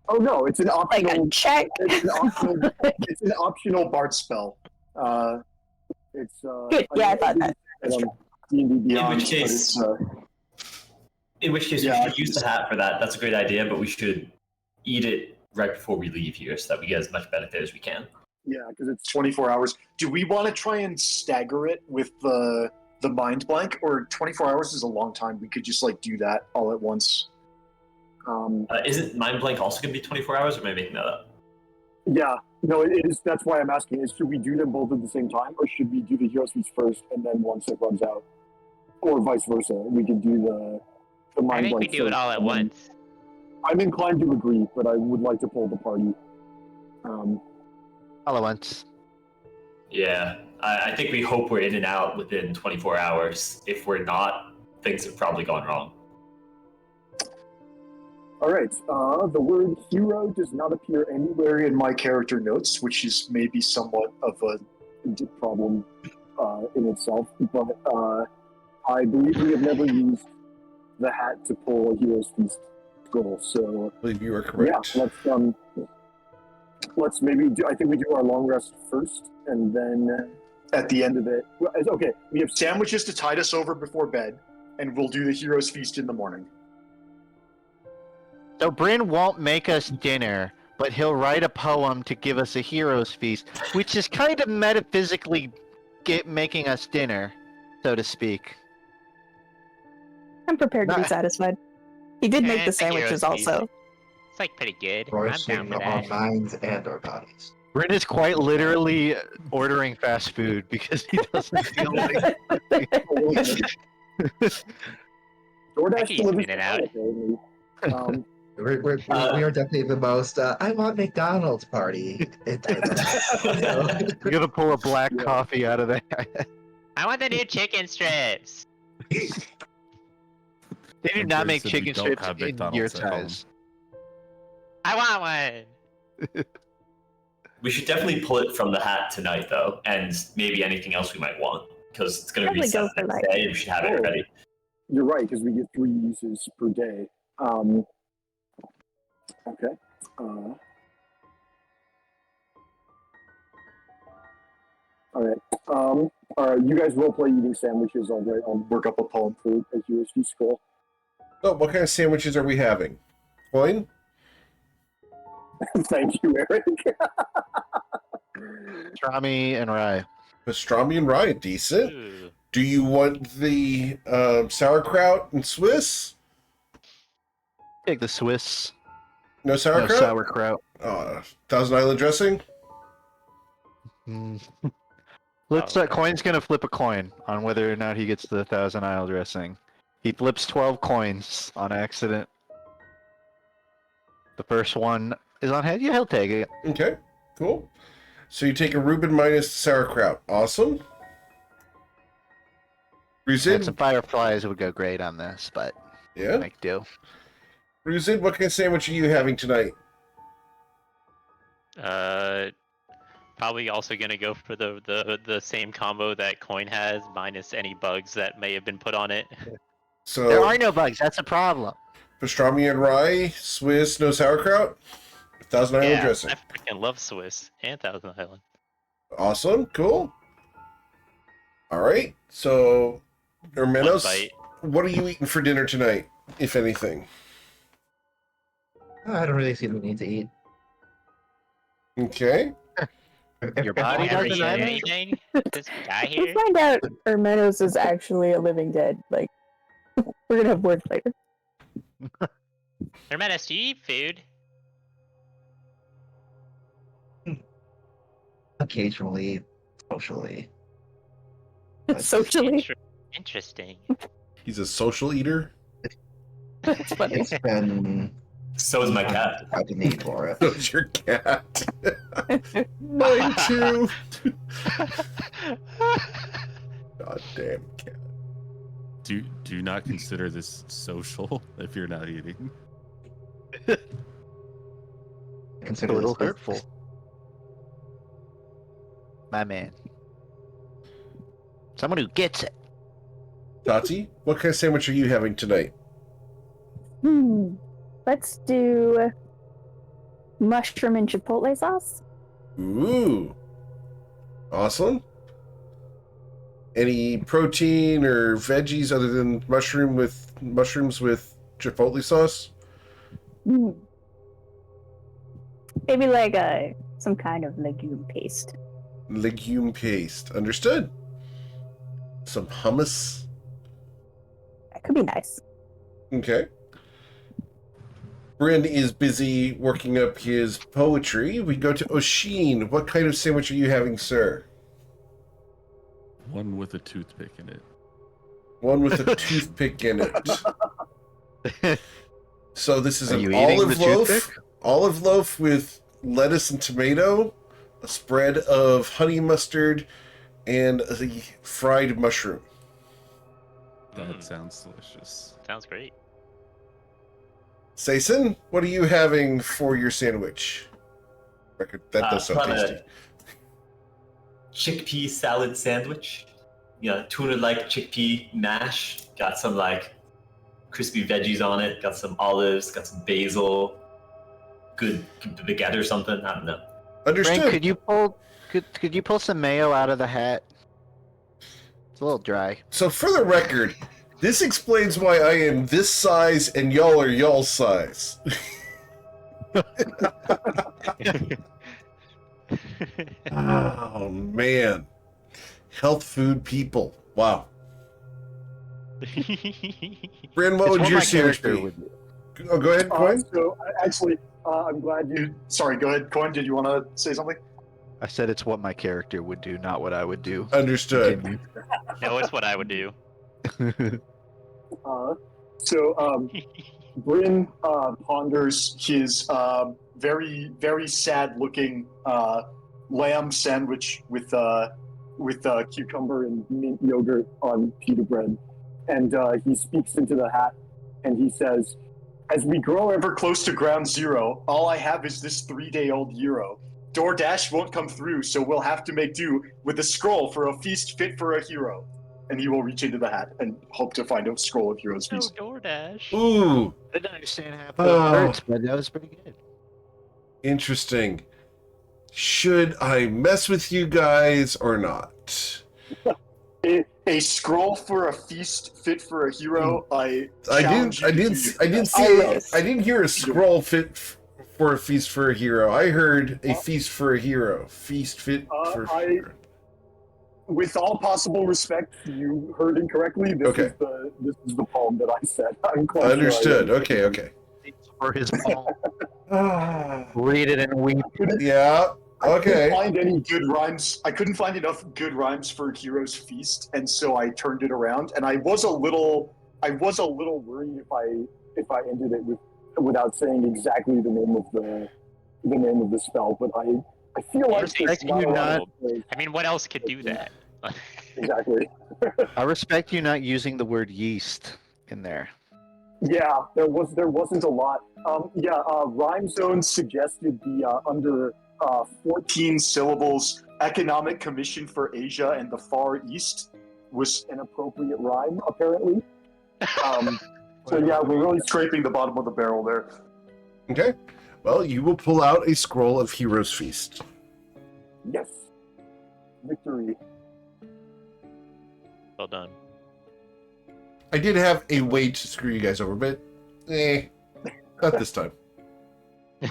Oh no, it's an Like optional. a check. It's an optional. It's an optional bard spell. It's Good. Yeah, I thought that. It's on D&D Beyond. which case- In which case, Yeah, we should use the hat for that. That's a great idea, but we should eat it right before we leave here so that we get as much benefit as we can. Yeah, because it's 24 hours. Do we want to try and stagger it with the mind blank, or 24 hours is a long time? We could just like do that all at once. Isn't Mind Blank also going to be 24 hours, or am I making that up? Yeah, no, it is. That's why I'm asking: is should we do them both at the same time, or should we do the hero speech first and then once it runs out, or vice versa? We could do the mind I think we blank do it first all at and then- once. I'm inclined to agree, but I would like to pull the party. All at once. Yeah, I think we hope we're in and out within 24 hours. If we're not, things have probably gone wrong. All right. The word hero does not appear anywhere in my character notes, which is maybe somewhat of a problem in itself. But I believe we have never used the hat to pull a Hero's Feast goal. So I believe you are correct. yeah, let's maybe do. I think we do our long rest first, and then at the end of it, okay, we have sandwiches to tide us over before bed, and we'll do the Hero's Feast in the morning. So Bryn won't make us dinner, but he'll write a poem to give us a hero's feast, which is kind of metaphysically making us dinner, so to speak. I'm prepared to be Not- satisfied. He did make Yeah, the it's a hero's sandwiches also. It's like pretty good. I'm Nourishing down for our that. minds and our bodies. Bryn is quite literally ordering fast food because he doesn't feel like DoorDash He's delivers in and out. apparently. We are definitely the most. I want McDonald's party. We're gonna pull a black Yeah. coffee out of there. I want the new chicken strips. They do And not Bryn make said we chicken don't strips have in your McDonald's at home. size. I want one. We should definitely pull it from the hat tonight, though, and maybe anything else we might want, because it's going to Probably reset go the for next that. day, and we should have it Oh. ready. You're right, because we get 3 uses per day. Okay. All right. All right. You guys will play eating sandwiches. I'll work up a poem for a Hero's Feast School. Oh, what kind of sandwiches are we having? Coin? Thank you, Eric. Pastrami and rye. Pastrami and rye, decent. Ooh. Do you want the sauerkraut and Swiss? Take the Swiss. No No sauerkraut? sauerkraut. Thousand Island dressing? Mm. Let's. Oh, Coin's gonna flip a coin on whether or not he gets the Thousand Isle dressing. He flips 12 coins on accident. The first one is on head. Yeah, he'll take it. Okay, cool. So you take a Reuben minus sauerkraut. Awesome. And some Ruzid? Fireflies would go great on this, but Yeah? make do. Ruzid, what kind of sandwich are you having tonight? Probably also gonna go for the same combo that Coin has, minus any bugs that may have been put on it. So There are no bugs. That's a problem. pastrami and rye, Swiss, no sauerkraut, Thousand Island Yeah, dressing. I freaking love Swiss and Thousand Island. Awesome, cool. All right, so One Hermanos, bite. what are you eating for dinner tonight, if anything? I don't really see the need to eat. Okay. Your body Ever doesn't eat either? anything? This guy We'll here? find out Hermanos is actually a living dead. Like, we're gonna have words later. Hermetis, do you eat food? Occasionally, socially. Socially. Interesting. He's a social eater. That's funny. It's been. So is my cat. I've the need for it. That's your cat. Mine too. God damn cat. Do you not consider this social if you're not eating? Consider A little this hurtful. My man. Someone who gets it. Tati, what kind of sandwich are you having tonight? Let's do mushroom and chipotle sauce. Ooh. Awesome. Any protein or veggies other than mushrooms with chipotle sauce? Mm. Maybe like some kind of legume paste. Legume paste. Understood. Some hummus. That could be nice. Okay. Bryn is busy working up his poetry. We go to Oshin. What kind of sandwich are you having, sir? One with a toothpick in it. One with a toothpick in it. So this is Are an you eating olive the loaf. toothpick? Olive loaf with lettuce and tomato, a spread of honey mustard, and a fried mushroom. That sounds delicious. Sounds great. Saison, what are you having for your sandwich? That does sound On a tasty. chickpea salad sandwich. You know, tuna-like chickpea mash. Got some like crispy veggies on it. Got some olives. Got some basil. Good baguette or something. I don't know. Understood. Frank, could you pull some mayo out of the hat? It's a little dry. So for the record, this explains why I am this size and y'all are y'all's size. Oh man, health food people. Wow. Bryn, what It's would what your my sandwich character be? would do. Oh, go ahead, Coin. So actually, I'm glad you. Sorry, go ahead, Coin. Did you want to say something? I said it's what my character would do, not what I would do. Understood. Continue. No, it's what I would do. Bryn ponders his very, very sad-looking lamb sandwich with cucumber and mint yogurt on pita bread, and he speaks into the hat, and he says, "As we grow ever close to ground zero, all I have is this 3-day-old gyro. DoorDash won't come through, so we'll have to make do with a scroll for a feast fit for a hero." And he will reach into the hat and hope to find a scroll of hero's No feast. DoorDash. Ooh, I didn't understand half those words, but that was pretty good. interesting. Should I mess with you guys or not? A scroll for a feast fit for a hero. I didn't hear a scroll fit for a feast for a hero. I heard a feast for a hero. Feast fit for a hero. With all possible respect, you heard incorrectly. This is the poem that I said. I'm quite Understood. Sure Okay. For his ball. Read it and weep. Yeah. I couldn't Okay. find any good rhymes. I couldn't find enough good rhymes for Hero's Feast, and so I turned it around. And I was a little worried if I ended it without saying exactly the name of the spell. But I feel like Respect you not. I mean, what else could do that? Exactly. I respect you not using the word yeast in there. Yeah, there wasn't a lot. Rhyme Zone suggested the under 14 syllables Economic Commission for Asia and the Far East was an appropriate rhyme, apparently. So yeah, we're really scraping the bottom of the barrel there. Okay. Well, you will pull out a scroll of Hero's Feast. Yes. Victory. Well done. I did have a way to screw you guys over, but not this time.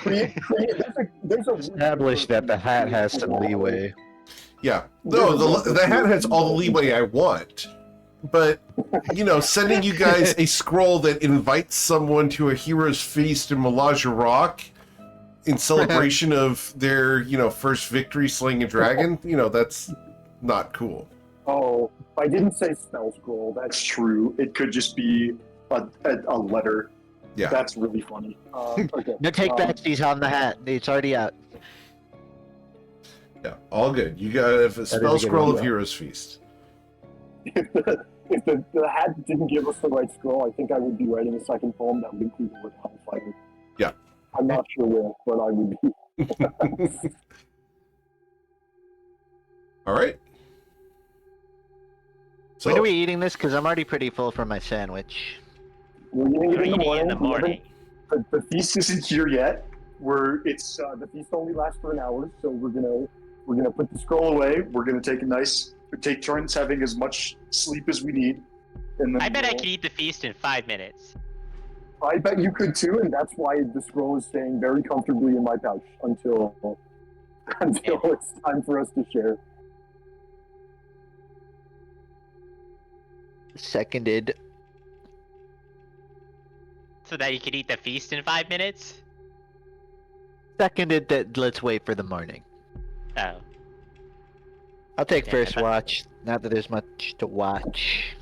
There's a Establish that the hat has some leeway. Yeah. No, the hat has all the leeway I want. But, sending you guys a scroll that invites someone to a Hero's Feast in Malajarac in celebration of their, first victory slaying a dragon, that's not cool. Oh, I didn't say spell scroll. That's true. It could just be a letter. Yeah. That's really funny. Okay. No take backsies on the hat. It's already out. Yeah, all good. You got a spell scroll of Hero's Feast. If the hat didn't give us the right scroll, I think I would be writing a second poem that would include the word hellfire. Yeah. I'm not sure where, but I would be. All right. So, When are we eating this? Because I'm already pretty full from my sandwich. We're eating it In the morning. The feast isn't here yet. The feast only lasts for an hour, so we're gonna put the scroll away. We're gonna take turns having as much sleep as we need. And then I bet I could eat the feast in 5 minutes. I bet you could too, and that's why the scroll is staying very comfortably in my pouch until it's time for us to share. Seconded. So that you could eat the feast in 5 minutes? Seconded that let's wait for the morning. Oh. I'll take Yeah, first I thought- watch. Not that there's much to watch.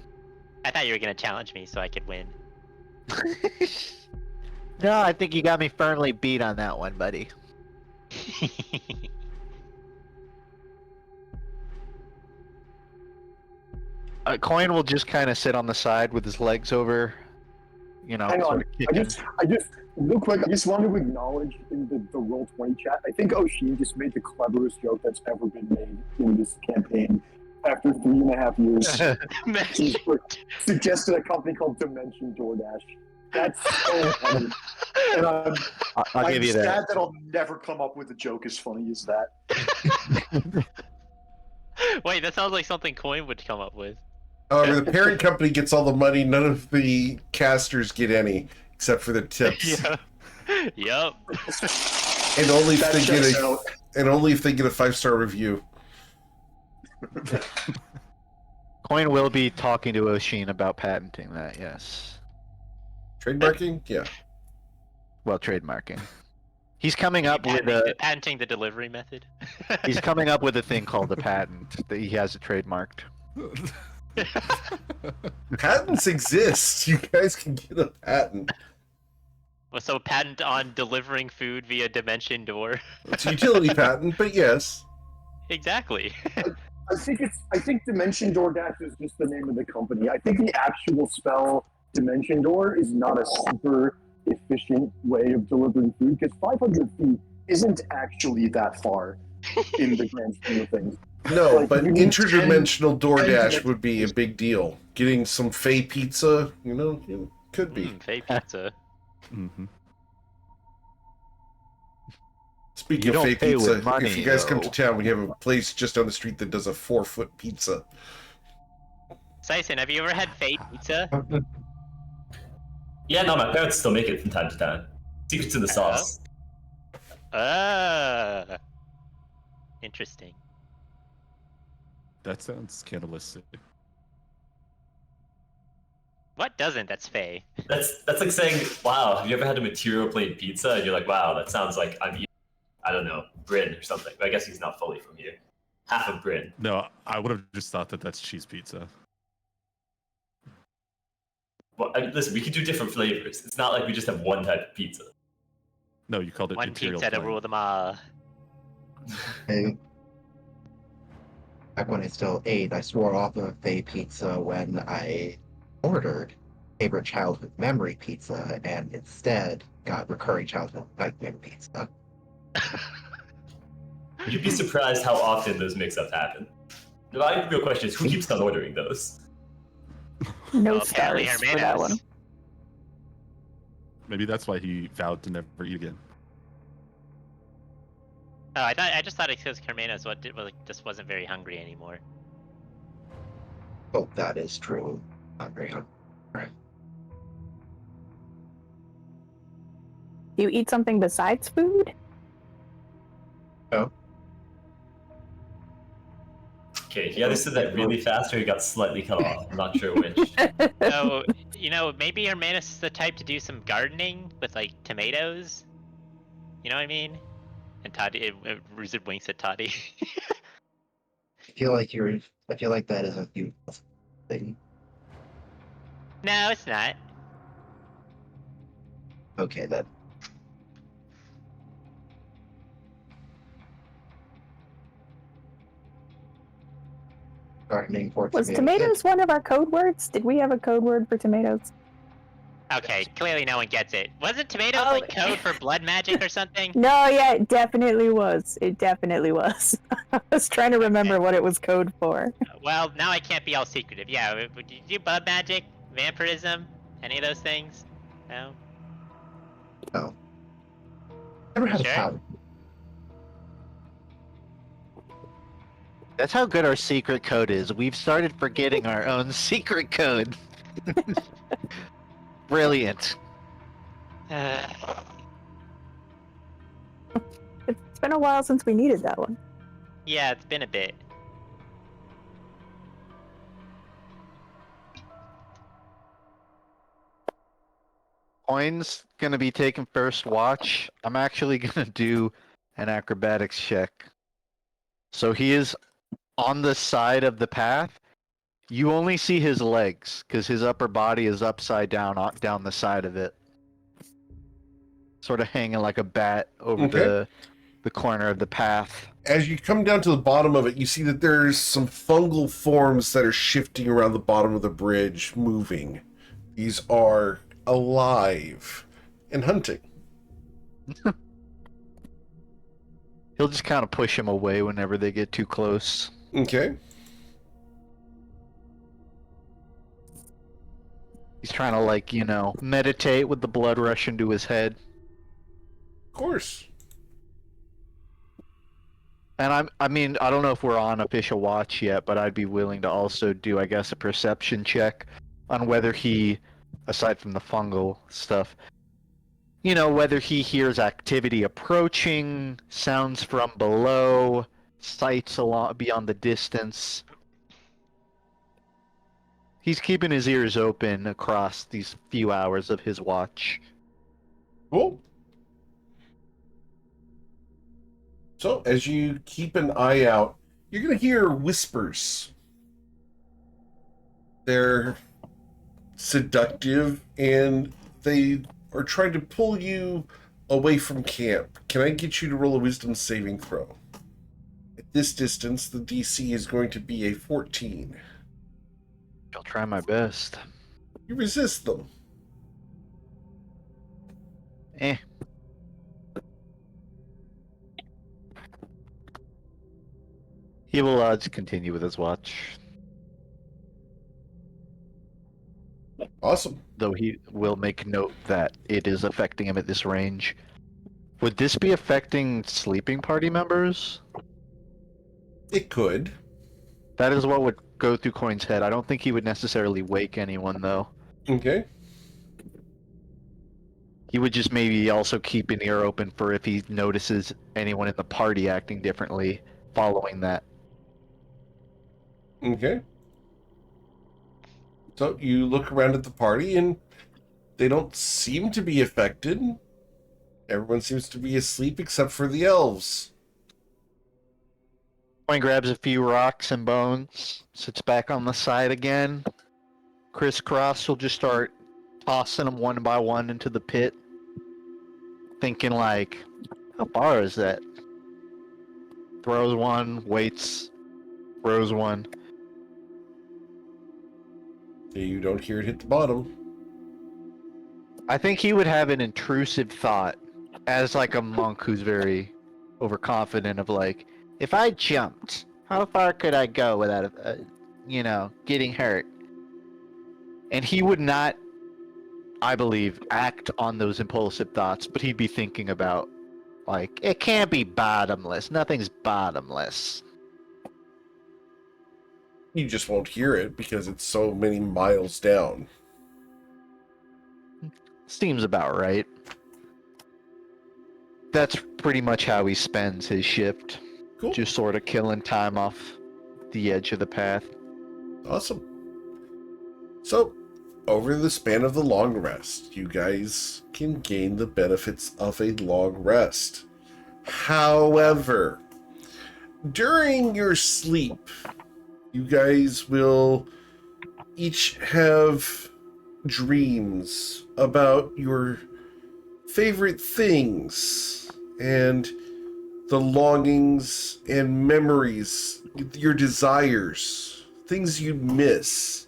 I thought you were gonna challenge me so I could win. No, I think you got me firmly beat on that one, buddy. Coin will just kind of sit on the side with his legs over, Hang sort on, of kicking. I just real quick. I just want to acknowledge in the Roll20 chat. I think Oshin just made the cleverest joke that's ever been made in this campaign. after 3.5 years, he's suggested a company called Dimension DoorDash. That's so funny. And I'll I'm give you sad that. that I'll never come up with a joke as funny as that. Wait, that sounds like something Coin would come up with. However, the parent company gets all the money. None of the casters get any, except for the tips. Yeah. Yup. And only if That they get checks a out. and only if they get a 5-star review. Coin will be talking to Oshin about patenting that, yes. Trademarking? Yeah. Well, trademarking. He's coming up with a Patenting the delivery method. he's coming up with a thing called a patent that he has it trademarked. Patents exist. You guys can get a patent. So patent on delivering food via dimension door. It's a utility patent, but yes. Exactly. I think Dimension DoorDash is just the name of the company. I think the actual spell Dimension Door is not a super efficient way of delivering food because 500 feet isn't actually that far in the grand scheme of things. No, Like, but you need interdimensional 10 DoorDash dimensions. would be a big deal. Getting some Fey pizza, could be. Fake pizza. Mm-hmm. Speaking You of don't Fey pay with pizza, money, if you guys come to though. town, we have a place just down the street that does a 4-foot pizza. Sison, have you ever had fake pizza? Yeah, no, my parents still make it from time to time. Secret to the sauce. Interesting. That sounds cannibalistic. What doesn't? That's Faye. That's like saying, wow, have you ever had a material plane pizza? And you're like, wow, that sounds like I'm eating, I don't know, Bryn or something. But I guess he's not fully from here. Half of Bryn. No, I would have just thought that that's cheese pizza. Well, I mean, listen, we could do different flavors. It's not like we just have one type of pizza. No, you called it One imperial pizza to plain. rule them all. Hey, back when I still ate, I swore off of Fey pizza when I ordered favorite childhood memory pizza and instead got recurring childhood nightmare pizza. You'd be surprised how often those mix-ups happen. The real question is, who keeps on ordering those? No Well, apparently stars for that one. Hermanos. Maybe that's why he vowed to never eat again. Oh, I just thought it was Hermanos just wasn't very hungry anymore. Oh, that is true. I'm very hungry. Do you eat something besides food? Okay, he either said that really fast or he got slightly cut off. I'm not sure which. So, maybe Hermanos is the type to do some gardening with, like, tomatoes. You know what I mean? And Toddy, Ruzid winks at Toddy. I feel like that is a huge thing. No, it's not. Okay, then. Gardening for Was tomatoes. tomatoes one of our code words? Did we have a code word for tomatoes? Okay, clearly no one gets it. Wasn't tomatoes Oh. like code for blood magic or something? No, yeah, it definitely was. It definitely was. I was trying to remember what it was code for. Well, now I can't be all secretive. Yeah, would you do blood magic, vampirism, any of those things? No? No. Never had Sure. a power. That's how good our secret code is. We've started forgetting our own secret code. Brilliant. It's been a while since we needed that one. Yeah, it's been a bit. Coin's gonna be taking first watch. I'm actually gonna do an acrobatics check. So he is on the side of the path. You only see his legs because his upper body is upside down down the side of it, sort of hanging like a bat over Okay. the corner of the path. As you come down to the bottom of it, you see that there's some fungal forms that are shifting around the bottom of the bridge, moving. These are alive and hunting. He'll just kind of push him away whenever they get too close. Okay. He's trying to, like, meditate with the blood rushing to his head. Of course. And I mean, I don't know if we're on official watch yet, but I'd be willing to also do, I guess, a perception check on whether he, aside from the fungal stuff, whether he hears activity approaching, sounds from below, sights a lot beyond the distance. He's keeping his ears open across these few hours of his watch. Cool. So, as you keep an eye out, you're going to hear whispers. They're seductive, and they are trying to pull you away from camp. Can I get you to roll a wisdom saving throw? At this distance, the DC is going to be a 14. I'll try my best. You resist them. Eh. He will just continue with his watch. Awesome. Though he will make note that it is affecting him at this range. Would this be affecting sleeping party members? It could. That is what would go through Coin's head. I don't think he would necessarily wake anyone, though. Okay. He would just maybe also keep an ear open for if he notices anyone in the party acting differently following that. Okay. So you look around at the party, and they don't seem to be affected. Everyone seems to be asleep except for the elves. Coin grabs a few rocks and bones, sits back on the side again. Crisscross will just start tossing them one by one into the pit. Thinking like, how far is that? Throws one, waits, throws one. You don't hear it hit the bottom. I think he would have an intrusive thought as like a monk who's very overconfident of like, if I jumped, how far could I go without, getting hurt? And he would not, I believe, act on those impulsive thoughts, but he'd be thinking about, like, it can't be bottomless. Nothing's bottomless. You just won't hear it because it's so many miles down. Seems about right. That's pretty much how he spends his shift. Cool. Just sort of killing time off the edge of the path. Awesome. So, over the span of the long rest, you guys can gain the benefits of a long rest. However, during your sleep, you guys will each have dreams about your favorite things and the longings and memories, your desires, things you miss.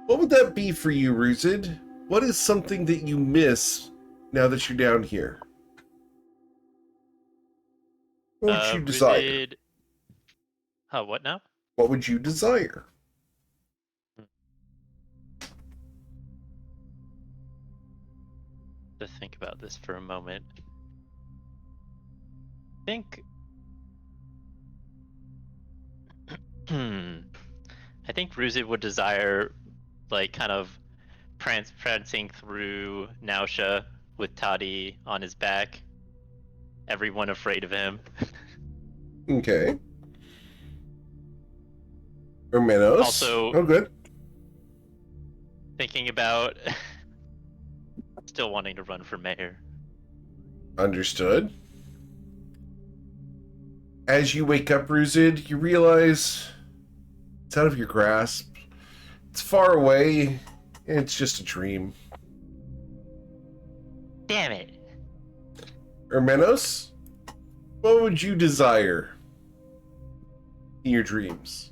What would that be for you, Ruzid? What is something that you miss now that you're down here? What would you desire? What now? What would you desire? To think about this for a moment. I think I think Ruzid would desire, like, kind of prancing through Nausea with Toddy on his back. Everyone afraid of him. Okay. Hermanos. Also- Oh, good. Thinking about still wanting to run for mayor. Understood. As you wake up, Ruzid, you realize it's out of your grasp. It's far away, and it's just a dream. Damn it. Hermanos, what would you desire in your dreams?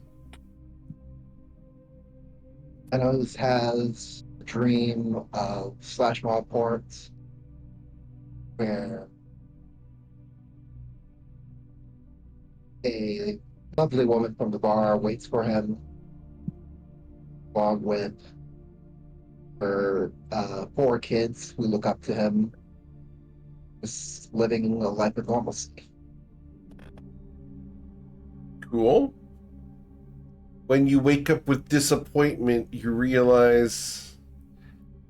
Thanos has a dream of slash mob ports where a lovely woman from the bar waits for him along with for 4 kids who look up to him, just living a life of normalcy. Cool. When you wake up with disappointment, you realize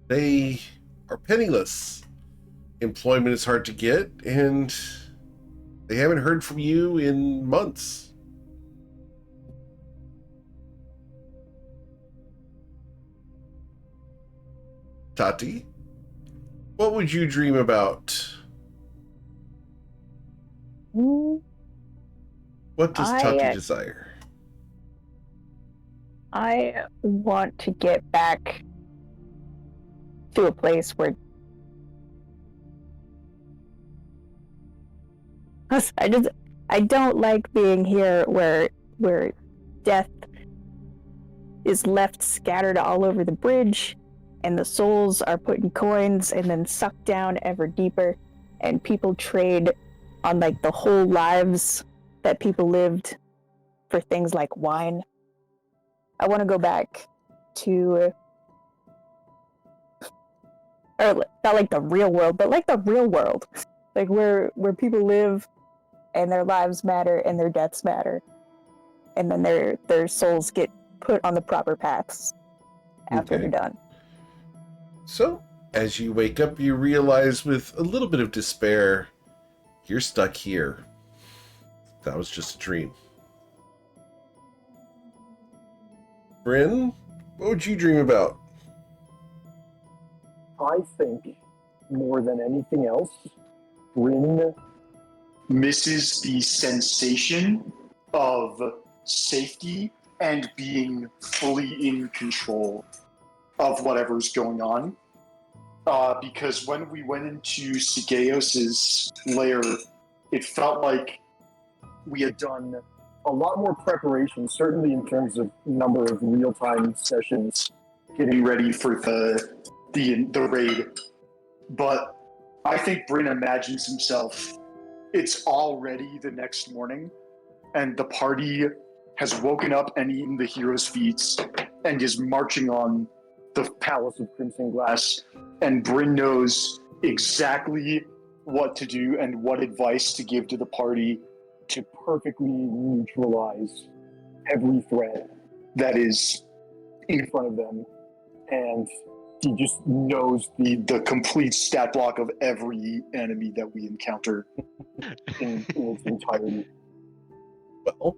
they are penniless. Employment is hard to get, and they haven't heard from you in months. Tati, what would you dream about? What does Tati desire? I want to get back to a place where I don't like being here where death is left scattered all over the bridge and the souls are put in coins and then sucked down ever deeper, and people trade on like the whole lives that people lived for things like wine. I want to go back to, or not like the real world, but like the real world, like where people live and their lives matter and their deaths matter, and then their souls get put on the proper paths after they're done. So, as you wake up, you realize with a little bit of despair, you're stuck here. That was just a dream. Bryn, what would you dream about? I think, more than anything else, Bryn misses the sensation of safety and being fully in control of whatever's going on. Because when we went into Sigeos's lair, it felt like we had done a lot more preparation, certainly in terms of number of real-time sessions getting ready for the raid. But I think Bryn imagines himself, it's already the next morning, and the party has woken up and eaten the hero's feats and is marching on the Palace of Crimson Glass, and Bryn knows exactly what to do and what advice to give to the party to perfectly neutralize every threat that is in front of them. And he just knows the complete stat block of every enemy that we encounter in its entirety. Well,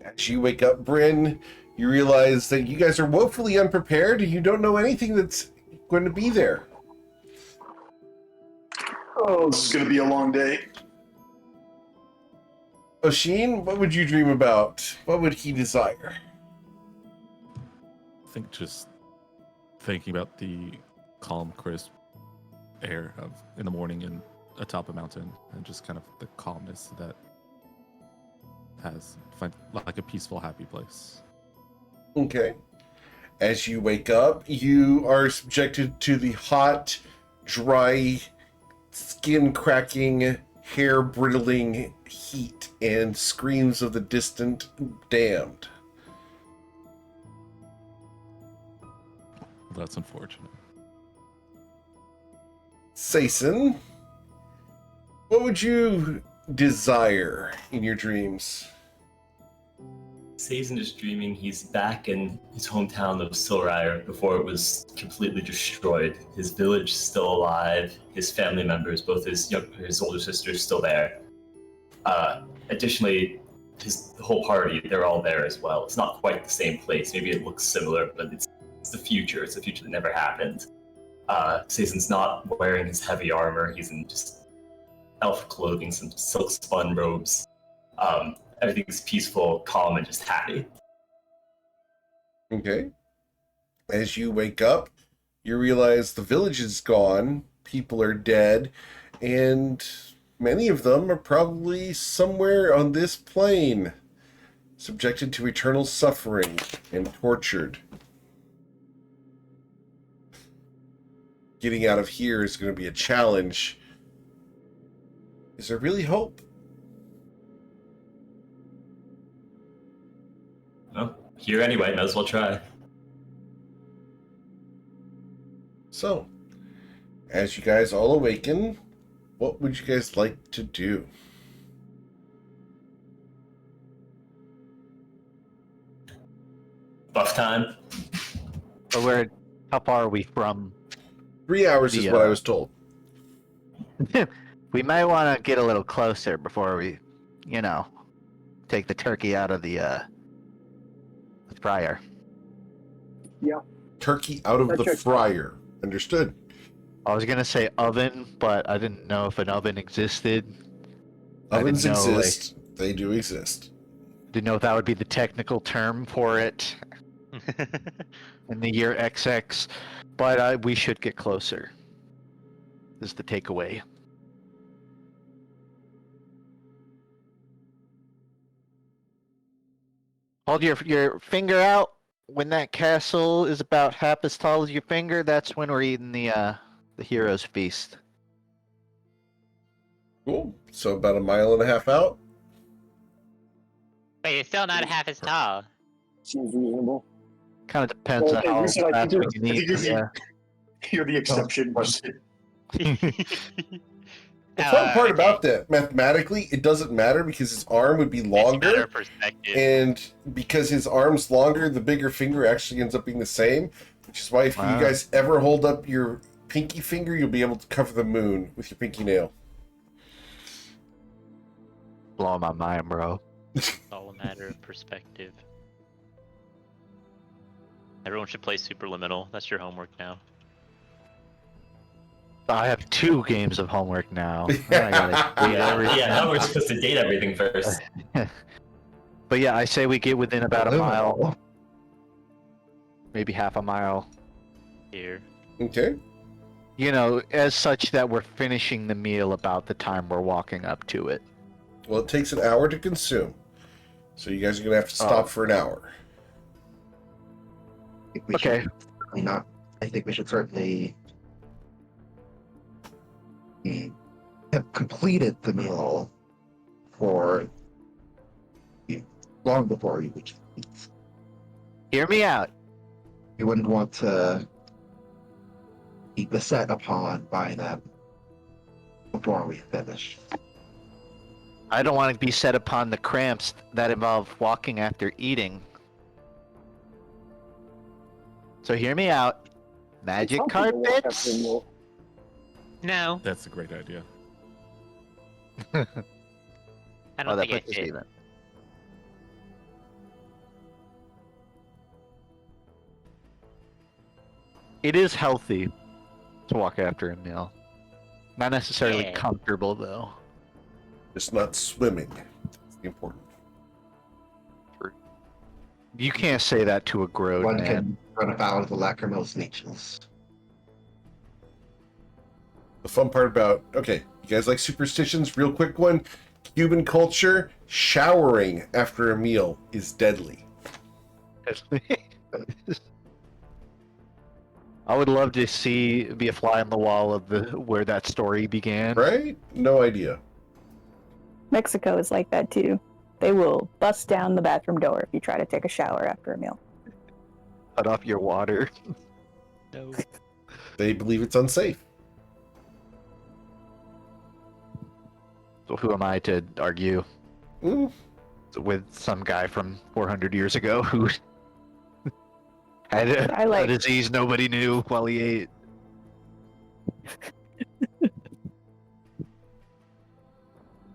as you wake up, Bryn, you realize that you guys are woefully unprepared and you don't know anything that's going to be there. Oh, this is going to be a long day. Oshin, what would you dream about? What would he desire? I think just thinking about the calm, crisp air of in the morning and atop a mountain, and just kind of the calmness that has find like a peaceful, happy place. Okay. As you wake up, you are subjected to the hot, dry, skin-cracking, hair-brittling heat and screams of the distant damned. That's unfortunate. Saison, what would you desire in your dreams? Sazen is dreaming he's back in his hometown of Silrire before it was completely destroyed. His village is still alive. His family members, both his older sister, is still there. Additionally, his whole party, they're all there as well. It's not quite the same place. Maybe it looks similar, but it's the future. It's the future that never happened. Sazen's not wearing his heavy armor. He's in just elf clothing, some silk spun robes. Everything's peaceful, calm, and just happy. Okay. As you wake up, you realize the village is gone, people are dead, and many of them are probably somewhere on this plane, subjected to eternal suffering and tortured. Getting out of here is going to be a challenge. Is there really hope? Well, here anyway, might as well try. So, as you guys all awaken, what would you guys like to do? Buff time. But how far are we from? 3 hours is The, what I was told. We might want to get a little closer before we, take the turkey out of the fryer. Turkey out of That the checks out. fryer. Understood. I was gonna say oven, but I didn't know if an oven existed. Ovens I didn't know, exist. They do exist. Didn't know if that would be the technical term for it in the year XX, but we should get closer. Is the takeaway. Hold your finger out. When that castle is about half as tall as your finger, that's when we're eating the hero's feast. Cool. So about 1.5 miles out. Wait, it's still not half as tall. Seems reasonable. Kind of depends Well, on how Richard, I fast think we can eat. You're the exception. The fun part okay. about that, mathematically, it doesn't matter because his arm would be It's a matter longer, of perspective. and because his arm's longer, the bigger finger actually ends up being the same. Which is why if Wow. you guys ever hold up your pinky finger, you'll be able to cover the moon with your pinky nail. Blowing my mind, bro. It's all a matter of perspective. Everyone should play Superliminal. That's your homework now. I have 2 games of homework now. I gotta date everything. Yeah, now we're supposed to date everything first. But yeah, I say we get within about a Hello. mile, maybe half a mile. Here. Okay. As such that we're finishing the meal about the time we're walking up to it. Well, it takes an hour to consume, so you guys are gonna have to stop for an hour. Okay. I think we should certainly have completed the meal for long before we reach the meat. Hear me out. We wouldn't want to be beset upon by them before we finish. I don't want to be set upon the cramps that involve walking after eating. So hear me out. Magic It's something to walk after a carpets? meal. No, That's a great idea. I Oh, don't that think puts us it. even. It is healthy to walk after a meal. Not necessarily Yeah. comfortable, though. Just not swimming. That's the important. You can't say that to a grown One man. can run afoul of the lacrimose leeches. The fun part about, okay, you guys like superstitions? Real quick one. Cuban culture, showering after a meal is deadly. I would love to be a fly on the wall of where that story began. Right? No idea. Mexico is like that too. They will bust down the bathroom door if you try to take a shower after a meal. Cut off your water. No. They believe it's unsafe. So who am I to argue Mm, with some guy from 400 years ago who had I a like- disease nobody knew while he ate?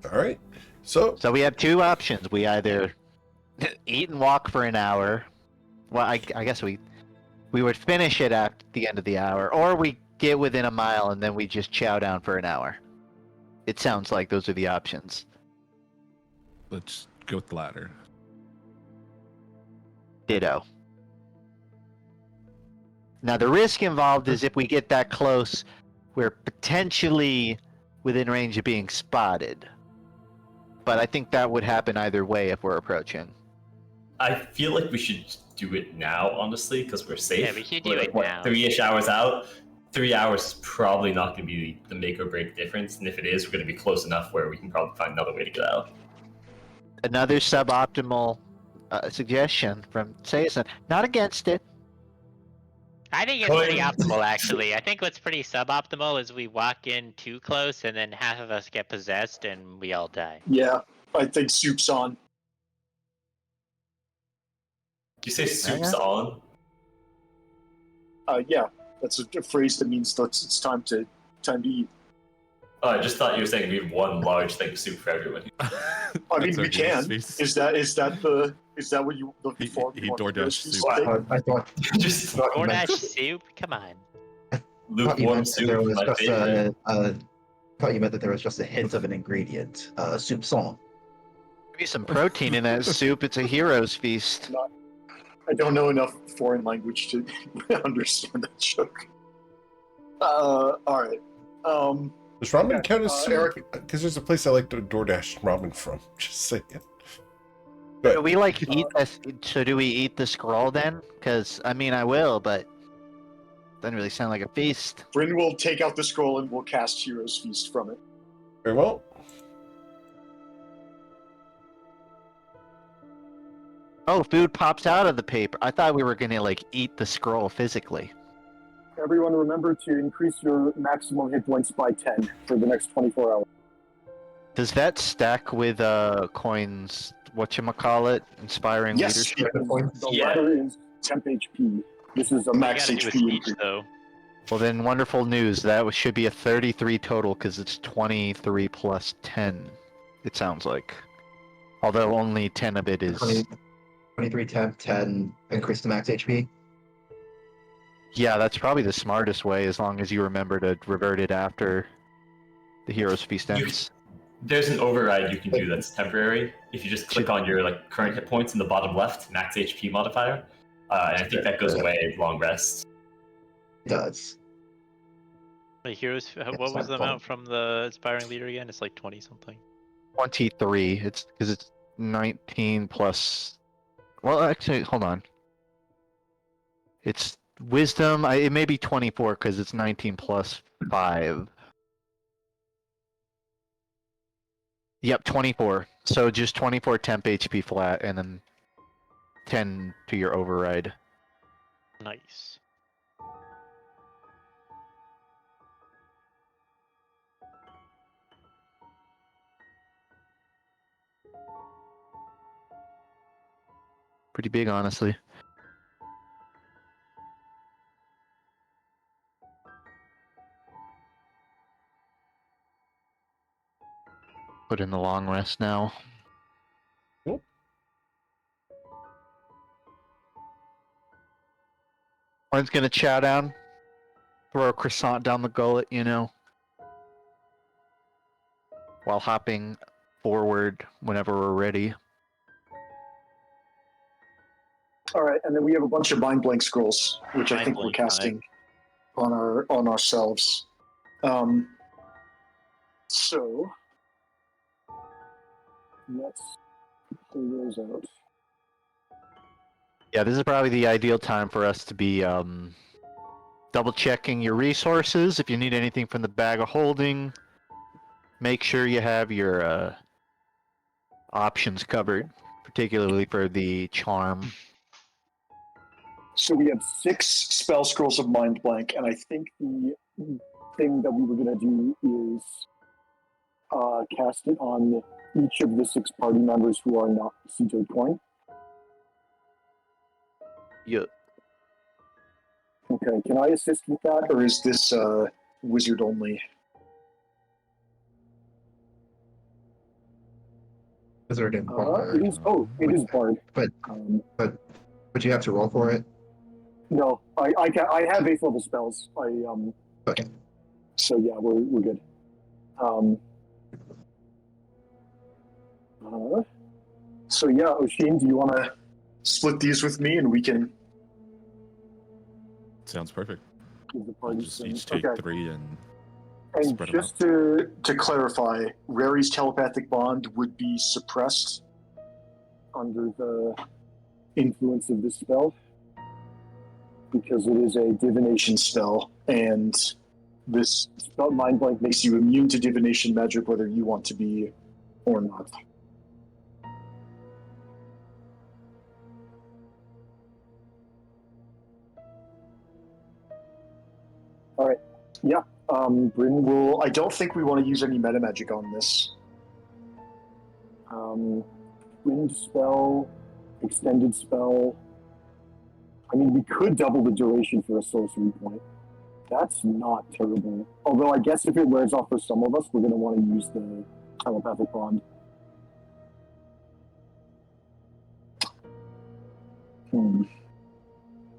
all right. So, So we have 2 options. We either eat and walk for an hour. Well, I guess we would finish it at the end of the hour, or we get within a mile and then we just chow down for an hour. It sounds like those are the options. Let's go with the latter. Ditto. Now the risk involved is if we get that close, we're potentially within range of being spotted. But I think that would happen either way if we're approaching. I feel like we should do it now, honestly, because we're safe. Yeah, we should do We're, it like, now. 3-ish hours out. 3 hours is probably not going to be the make or break difference, and if it is, we're going to be close enough where we can probably find another way to get out. Another suboptimal suggestion from Saison. Not against it. I think it's pretty optimal, actually. I think what's pretty suboptimal is we walk in too close and then half of us get possessed and we all die. Yeah, I think soup's on. Do you say soup's on? Yeah, that's a phrase that means that it's time to eat. Oh, I just thought you were saying we have one large thing of soup for everyone. I mean, we can. Is that what you looking for? He DoorDash soup. I thought Just thought you meant- DoorDash soup? Come on. thought you lukewarm meant that soup there is was my just favorite. thought you meant that there was just a hint of an ingredient, soupçon. Maybe some protein in that soup. It's a hero's feast. I don't know enough foreign language to understand that joke. All right. Does ramen count as soup? Eric- Because there's a place I like to DoorDash ramen from. Just saying. Do we like eat this? So do we eat the scroll then? Because I mean, I will, but doesn't really sound like a feast. Bryn will take out the scroll and we'll cast Hero's Feast from it. Very well. Oh, food pops out of the paper. I thought we were gonna like eat the scroll physically. Everyone remember to increase your maximum hit points by 10 for the next 24 hours. Does that stack with coins? Whatchamacallit? Inspiring Yes, leadership. because the Yeah. latter is temp HP. This is a We max gotta do a HP. speech, though. Well, then, wonderful news. That should be a 33 total because it's 23 plus 10. It sounds like, although only 10 of it is. 23 temp, 10 increase the max HP. Yeah, that's probably the smartest way, as long as you remember to revert it after the hero's feast ends. There's an override you can do that's temporary. If you just click on your current hit points in the bottom left, max HP modifier, and I think that goes away long rest. It does. The heroes. What was not the fun. amount from the inspiring leader again? It's like 20 something. 23. It's because it's 19 plus. Well, actually, hold on. It's wisdom. It may be 24 because it's 19 plus 5. Yep, 24. So just 24 temp HP flat, and then 10 to your override. Nice. Pretty big, honestly. Put in the long rest now. Cool. One's gonna chow down, throw a croissant down the gullet, you know, while hopping forward whenever we're ready. All right, and then we have a bunch of mind blank scrolls, which I Mind think we're blank, casting on ourselves. So let's pull those out. Yeah, this is probably the ideal time for us to be double checking your resources. If you need anything from the bag of holding, make sure you have your options covered, particularly for the charm. So we have 6 spell scrolls of mind blank, and I think the thing that we were going to do is cast it on each of the 6 party members who are not Ceto Coin. Yeah. Okay, can I assist with that, or is this wizard only? Wizard and bard. It is. Oh, it is bard. But would you have to roll for it? No, I have 8th level spells. Okay. So yeah, we're good. So yeah, Oshin, do you want to split these with me, and we can Sounds perfect. give the We'll party just some- each take okay. 3 and And spread 'em just to clarify, Rary's telepathic bond would be suppressed under the influence of this spell because it is a divination spell, and this spell mind blank makes you immune to divination magic whether you want to be or not. All right. Yeah. Bryn will. I don't think we want to use any meta magic on this. Wind spell, extended spell. I mean, we could double the duration for a sorcery point. That's not terrible. Although I guess if it wears off for some of us, we're going to want to use the telepathic bond.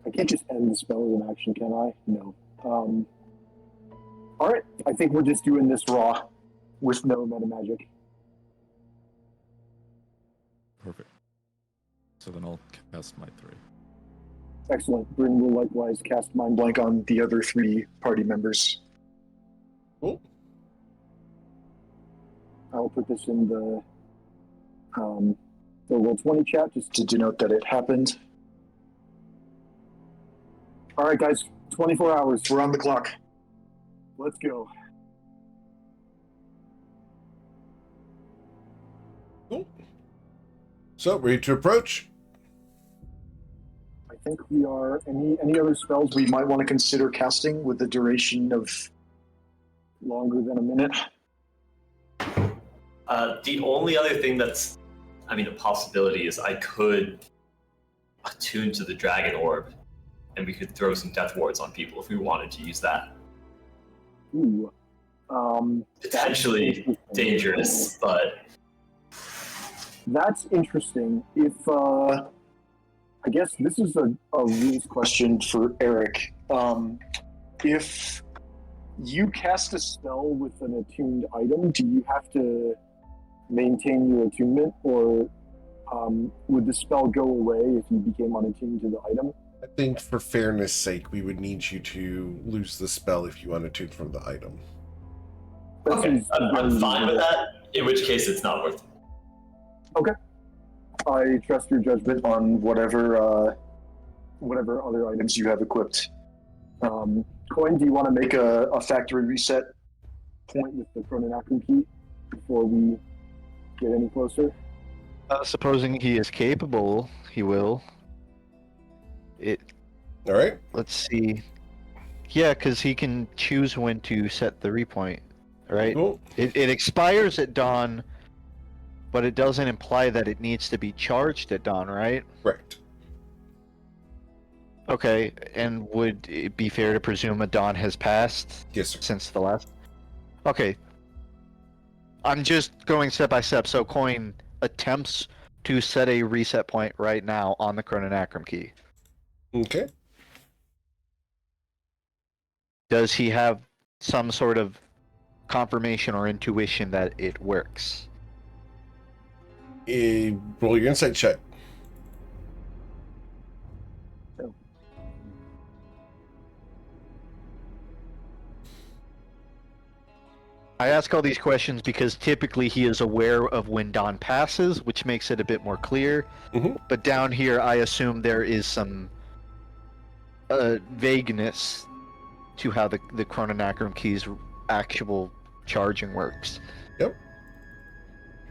I can't just end the spell as an action, can I? No. Alright, I think we're just doing this raw with no meta magic. Perfect. So then I'll cast my 3. Excellent. Bryn will likewise cast Mind Blank on the other 3 party members. Cool. I'll put this in the Roll20 chat just to denote that it happened. Alright guys, 24 hours. We're on the clock. Let's go. Cool. So, ready to approach? I think we are. Any other spells we might want to consider casting with the duration of longer than a minute? The only other thing that's, a possibility is I could attune to the dragon orb, and we could throw some death wards on people if we wanted to use that. Ooh. Potentially dangerous, but that's interesting. If I guess this is a rules question for Eric. If you cast a spell with an attuned item, do you have to maintain your attunement, or would the spell go away if you became unattuned to the item? I think for fairness sake, we would need you to lose the spell if you unattune from the item. Okay, I'm fine with that, in which case it's not worth it. Okay. I trust your judgment on whatever other items you have equipped. Coin, do you want to make a factory reset point with the Chrononacrum key before we get any closer? Supposing he is capable, he will. All right. Let's see. Yeah, because he can choose when to set the repoint, right? Cool. It expires at dawn, but it doesn't imply that it needs to be charged at dawn, right? Correct. Okay, and would it be fair to presume a dawn has passed? Yes, sir. Since the last? Okay. I'm just going step by step. So Coin attempts to set a reset point right now on the Chrononacrum key. Okay. Does he have some sort of confirmation or intuition that it works? Roll your insight check. I ask all these questions because typically he is aware of when dawn passes, which makes it a bit more clear. Mm-hmm. But down here, I assume there is some vagueness to how the Chrononacrum key's actual charging works. Yep.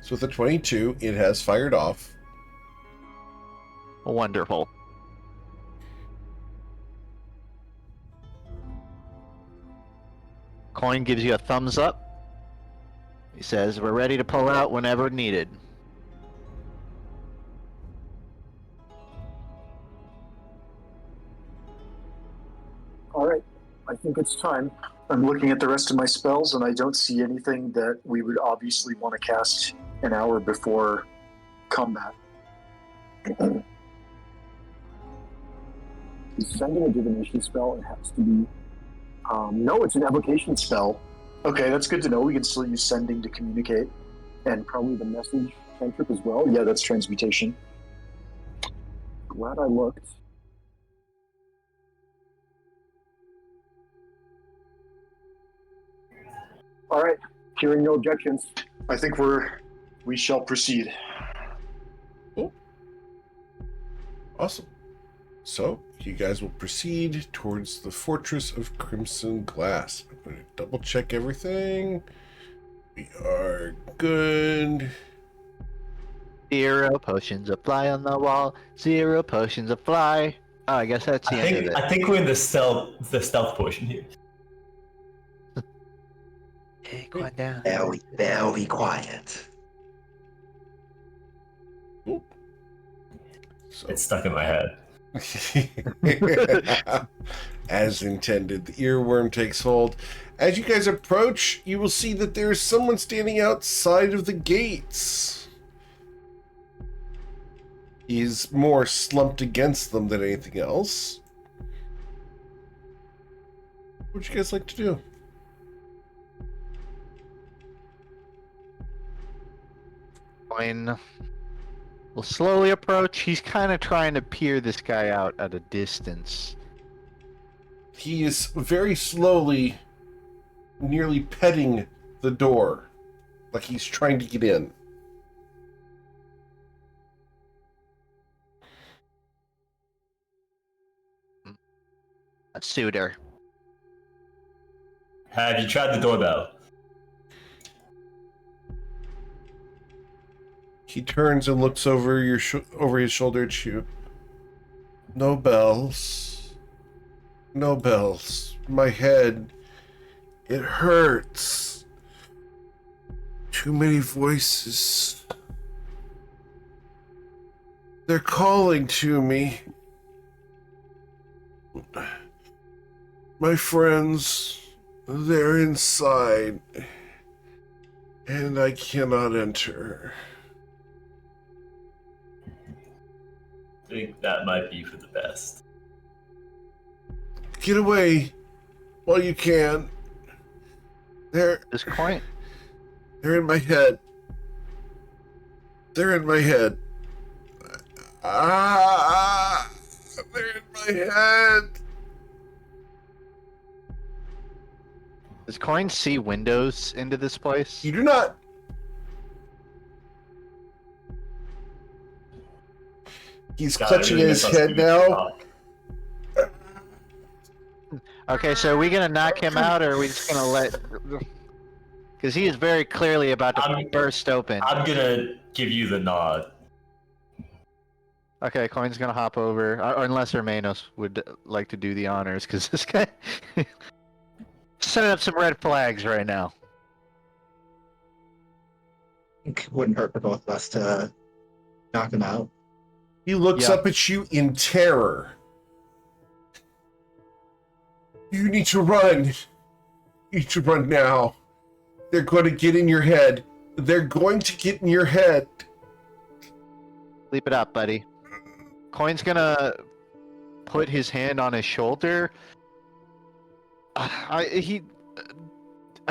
So with the 22, it has fired off. Wonderful. Coin gives you a thumbs up. He says, "We're ready to pull out whenever needed." All right, I think it's time. I'm looking at the rest of my spells, and I don't see anything that we would obviously want to cast an hour before combat. Sending a divination spell, it has to be... no, it's an evocation spell. Okay, that's good to know. We can still use sending to communicate. And probably the message cantrip as well. Yeah, that's transmutation. Glad I looked. All right, hearing no objections, I think we shall proceed. Cool. Awesome. So, you guys will proceed towards the Fortress of Crimson Glass. I'm going to double check everything. We are good. 0 potions of fly on the wall. 0 potions of fly. Oh, I guess that's the end of it. I think we're in the stealth portion here. Hey, quiet down. They'll be quiet. So, It's stuck in my head. as intended, the earworm takes hold. As you guys approach, you will see that there is someone standing outside of the gates. He's more slumped against them than anything else. What would you guys like to do? Coin will slowly approach. He's kind of trying to peer this guy out at a distance. He is very slowly, nearly petting the door, like he's trying to get in. A suitor. Have you tried the doorbell? He turns and looks over over his shoulder at you. No bells. No bells. My head. It hurts. Too many voices. They're calling to me. My friends, they're inside. And I cannot enter. I think that might be for the best. Get away while you can. They're This coin. in my head. They're in my head. Ah, they're in my head. Does coin see windows into this place? You do not. He's God, I clutching really his miss us head doing now. TikTok. Okay, so are we gonna knock him out, or are we just gonna let? Because he is very clearly about to I'm- burst open. I'm gonna give you the nod. Okay, coin's gonna hop over, or unless Hermanos would like to do the honors, because this guy setting up some red flags right now. It wouldn't hurt for both of us to knock him out. He looks Yeah. up at you in terror. You need to run. You need to run now. They're going to get in your head. They're going to get in your head. Sleep it up, buddy. Coin's gonna put his hand on his shoulder. I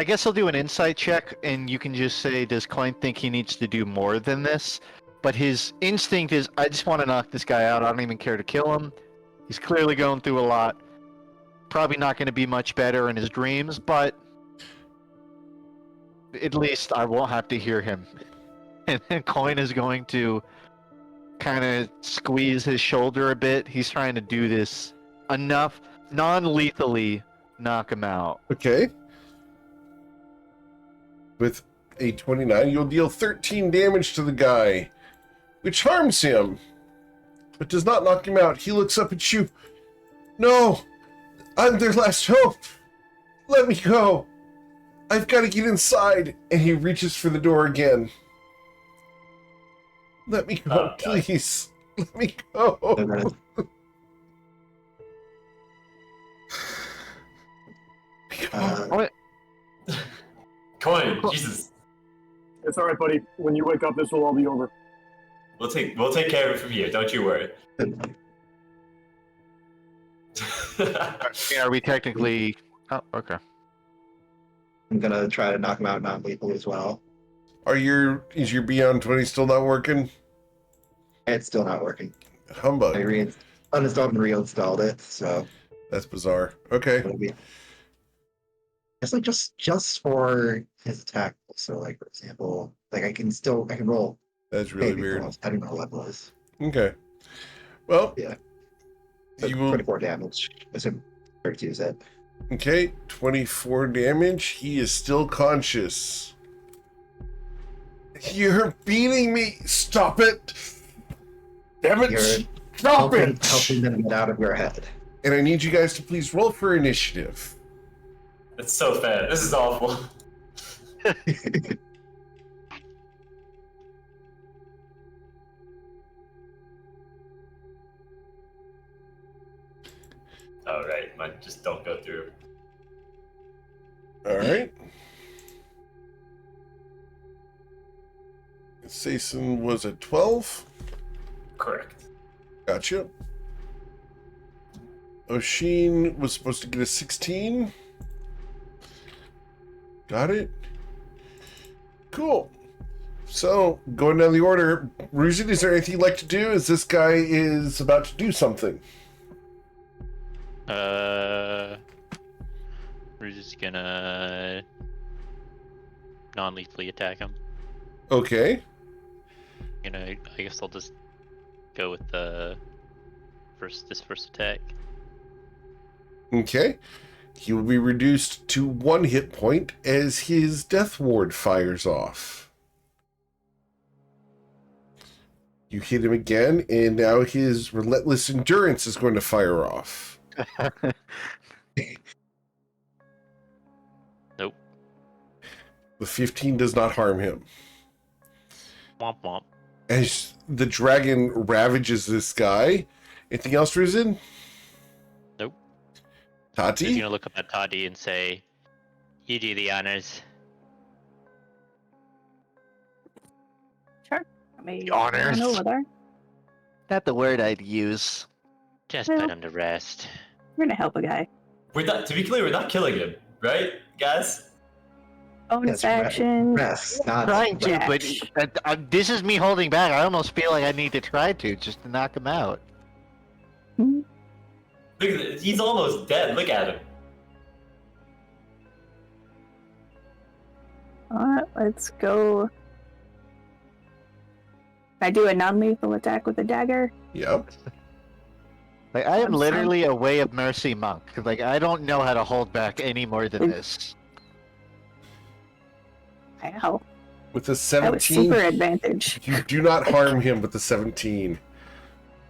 guess he'll do an insight check, and you can just say, does Coin think he needs to do more than this? But his instinct is, I just want to knock this guy out. I don't even care to kill him. He's clearly going through a lot. Probably not going to be much better in his dreams, but at least I won't have to hear him. And then Coin is going to kind of squeeze his shoulder a bit. He's trying to do this enough, non-lethally knock him out. Okay. With a 29, you'll deal 13 damage to the guy, which harms him, but does not knock him out. He looks up at you. No! I'm their last hope! Let me go! I've got to get inside! And he reaches for the door again. Let me go, Oh, God. please. Let me go. They're gonna- What? Coin, Jesus. It's all right, buddy. When you wake up, this will all be over. We'll take care of it from here. Don't you worry. Are we technically... Oh, okay. I'm gonna try to knock him out non-lethal as well. Is your Beyond 20 still not working? It's still not working. I Humbug. uninstalled and reinstalled it, so That's bizarre. Okay. it'll be. It's like just for his attack. So, like for example, like I can roll. That's really Maybe weird. I don't know what that was. Okay. Well, Yeah. you will. 24 damage. Assume 32 is it. Okay, 24 damage. He is still conscious. You're beating me. Stop it. Damn it. You're Stop it. helping them get out of your head. And I need you guys to please roll for initiative. It's so fair. This is awful. Oh, right. Mine just don't go through. All right. Sason was at 12. Correct. Gotcha. Oshin was supposed to get a 16. Got it. Cool. So, going down the order, Ruzin, is there anything you'd like to do as this guy is about to do something? We're just gonna non-lethally attack him. Okay. I guess I'll just go with the first attack. Okay. He will be reduced to 1 hit point as his death ward fires off. You hit him again, and now his relentless endurance is going to fire off. Nope. The 15 does not harm him. Womp womp. As the dragon ravages this guy. Anything else, Ruzin? Nope. Tati? He's gonna look up at Toddy and say, "You do the honors." Sure. I mean, Honors. over there. Not the word I'd use. Just Well- put him to rest. We're gonna help a guy. To be clear, we're not killing him, right, guys? Bonus Yes, action. Rest, not Trying to, Dash. but this is me holding back. I almost feel like I need to try to just to knock him out. Hmm. Look at it. He's almost dead. Look at him. Let's go. I do a non-lethal attack with a dagger. Yep. Like I am I'm literally a way of mercy monk. Like I don't know how to hold back any more than this. Wow. With a That was 17, super advantage. you do not harm him with the 17.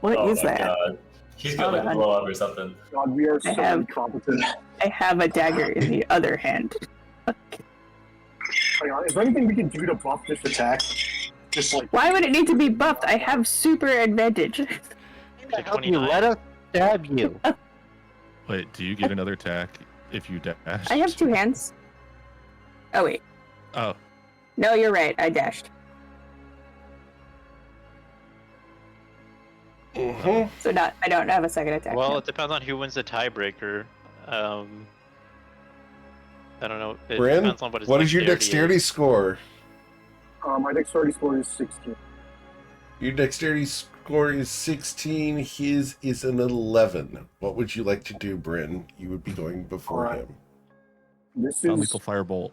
What Oh is my that? god. He's gonna Hold on. blow up or something. God, we are so have- incompetent. I have a dagger in the other hand. Hang on, is there anything we can do to buff this attack? Just like Why would it need to be buffed? I have super advantage. To Help you, 29. let us stab you. Wait, do you get another attack if you dash? I have 2 hands. Oh wait. Oh, No, you're right. I dashed. Mm-hmm. So I don't have a second attack. Well, now. it depends on who wins the tiebreaker. I don't know. It Bryn, depends on what his what is your dexterity dexterity score? my dexterity score is 16. Your dexterity score is 16. His is an 11. What would you like to do, Bryn? You would be going before Alright. him. This is non-lethal firebolt.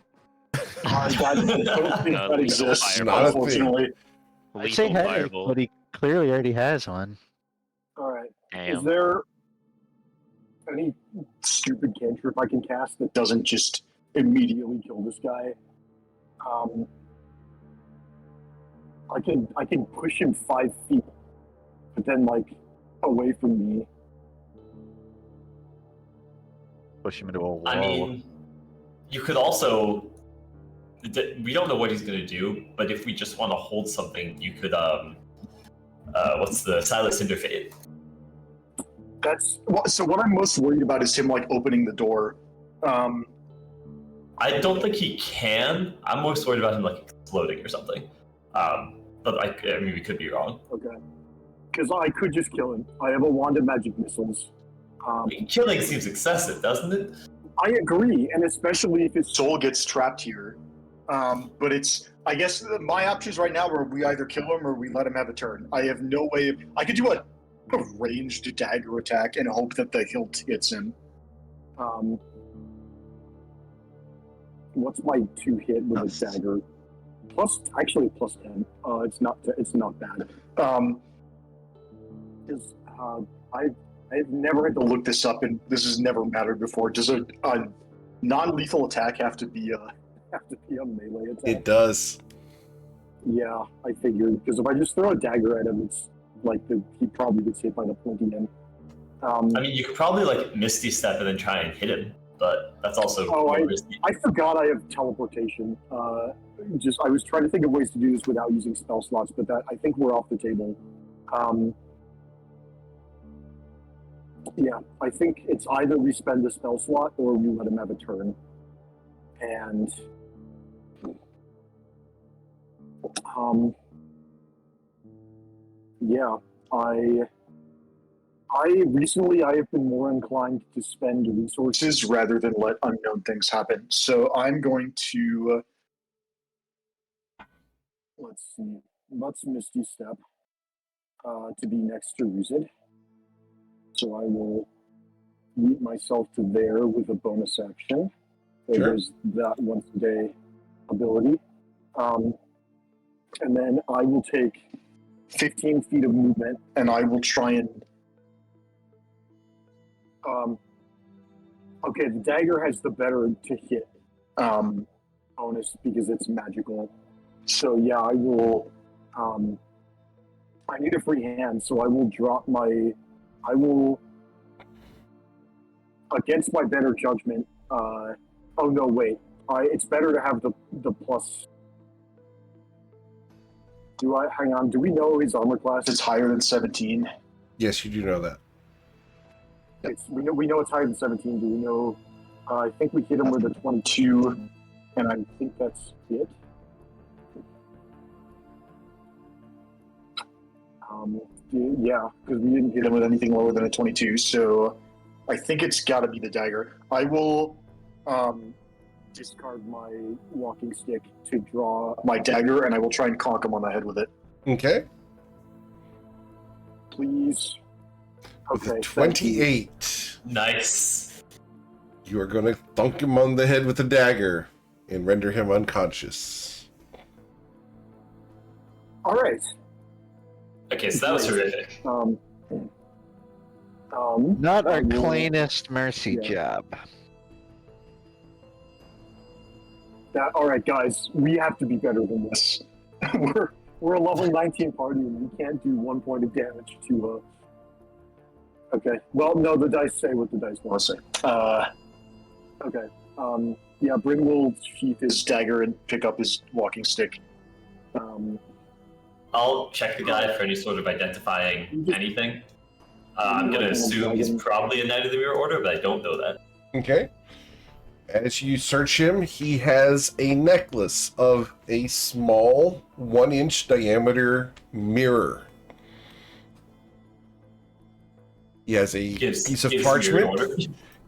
I don't think that lethal exists, fireball. Not a thing. unfortunately. I'd say Lethal hey, fireball. but he clearly already has one. Alright. Is Damn. there any stupid cantrip I can cast that doesn't just immediately kill this guy? I can push him 5 feet, but then like away from me. Push him into a wall. I mean, you could also. We don't know what he's gonna do, but if we just want to hold something, you could what's the Silas Interfade? So what I'm most worried about is him like opening the door. I don't think he can. I'm most worried about him like exploding or something. But I mean, we could be wrong. Okay. Because I could just kill him. I have a wand of magic missiles. I mean, killing seems excessive, doesn't it? I agree, and especially if his soul gets trapped here. But I guess my options right now are we either kill him or we let him have a turn. I have no way of, I could do a ranged dagger attack and hope that the hilt hits him. What's my 2 hit with a dagger? Plus 10. It's not bad. I've never had to look this up, and this has never mattered before. Does a non-lethal attack have to be a melee attack? It does. Yeah, I figured, because if I just throw a dagger at him, it's like he probably gets hit by the pointy end. I mean, you could probably like Misty Step and then try and hit him. but that's also Oh, more risky. I forgot I have teleportation. I was trying to think of ways to do this without using spell slots, but I think we're off the table. Yeah, I think it's either we spend a spell slot or we let him have a turn. And yeah, I recently I have been more inclined to spend resources rather than let unknown things happen. So I'm going to let's see, let's Misty Step to be next to Ruzid. So I will mute myself to there with a bonus action. So Sure. there's that once a day ability. And then I will take 15 feet of movement and I will try and okay, the dagger has the better to hit bonus because it's magical. So yeah, I will I need a free hand, so I will drop I will against my better judgment, oh no, wait. It's better to have the plus. Hang on, do we know his armor class is higher than 17? Yes, you do know that. We know it's higher than 17. Do we know? I think we hit him with a 22, and I think that's it. Yeah, because we didn't hit him with anything lower than a 22, so I think it's got to be the dagger. I will discard my walking stick to draw my dagger, and I will try and conk him on the head with it. Okay. Please. With Okay. a 28, Nice. you are going to thunk him on the head with a dagger and render him unconscious. All right. Okay, so that was horrific. Not I our will- cleanest mercy yeah. job. All right, guys, we have to be better than this. we're a level 19 party, and we can't do 1 point of damage to. Okay. Well, no, the dice say what the dice want to say. Okay. Yeah, Bryn will sheath his dagger and pick up his walking stick. I'll check the guy for any sort of identifying anything. I'm going to assume he's probably a Knight of the Mirror Order, but I don't know that. Okay. As you search him, he has a necklace of a small 1-inch diameter mirror. He has a piece of Gives parchment. Mirror Order.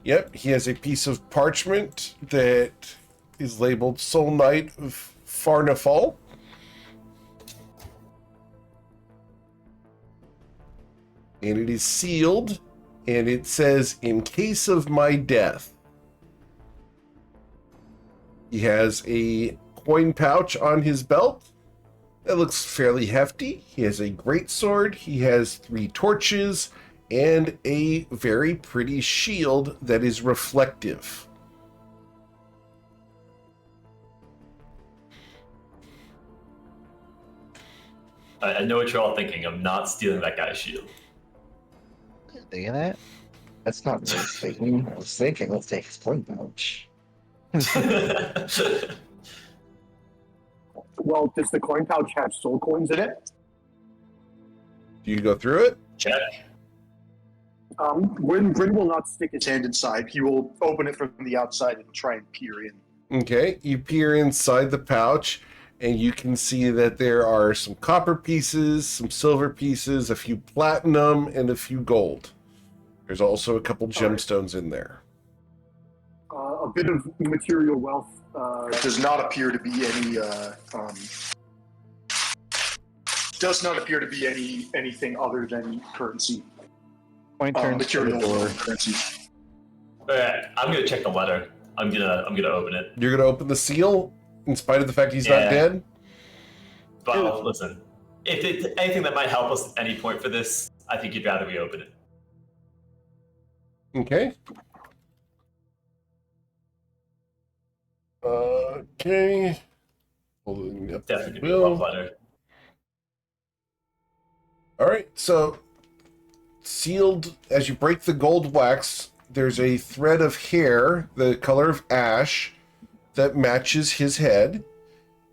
Yep, he has a piece of parchment that is labeled Soul Knight of Farnafal. And it is sealed, and it says, "In case of my death." He has a coin pouch on his belt that looks fairly hefty. He has a greatsword. He has 3 torches and a very pretty shield that is reflective. I know what you're all thinking. I'm not stealing that guy's shield. Thinking that? That's not what I was thinking. I was thinking, let's take his coin pouch. Well, does the coin pouch have soul coins in it? Do you go through it? Check. Bryn will not stick his hand inside. He will open it from the outside and try and peer in. Okay, you peer inside the pouch, and you can see that there are some copper pieces, some silver pieces, a few platinum, and a few gold. There's also a couple gemstones in there. A bit of material wealth. Does not appear to be any. Does not appear to be anything other than currency. Point turns to the Material door. wealth currency. Alright, I'm gonna check the letter. I'm gonna open it. You're going to open the seal, in spite of the fact he's Yeah. not dead? But listen, if it's anything that might help us at any point for this, I think you'd rather we open it. Okay. Okay. Holding up the Definitely gonna be a love will. letter. All right, so sealed, as you break the gold wax, there's a thread of hair, the color of ash, that matches his head.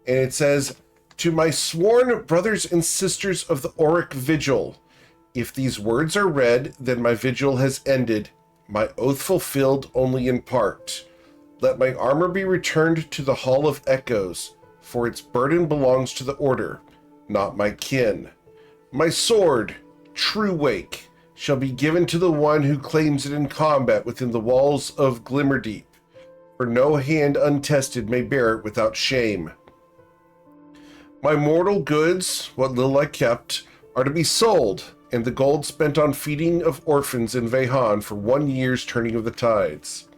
And it says, "To my sworn brothers and sisters of the Auric Vigil, if these words are read, then my vigil has ended, my oath fulfilled only in part. Let my armor be returned to the Hall of Echoes, for its burden belongs to the Order, not my kin. My sword, True Wake, shall be given to the one who claims it in combat within the walls of Glimmerdeep, for no hand untested may bear it without shame. My mortal goods, what little I kept, are to be sold, and the gold spent on feeding of orphans in Vehan for 1 year's turning of the tides.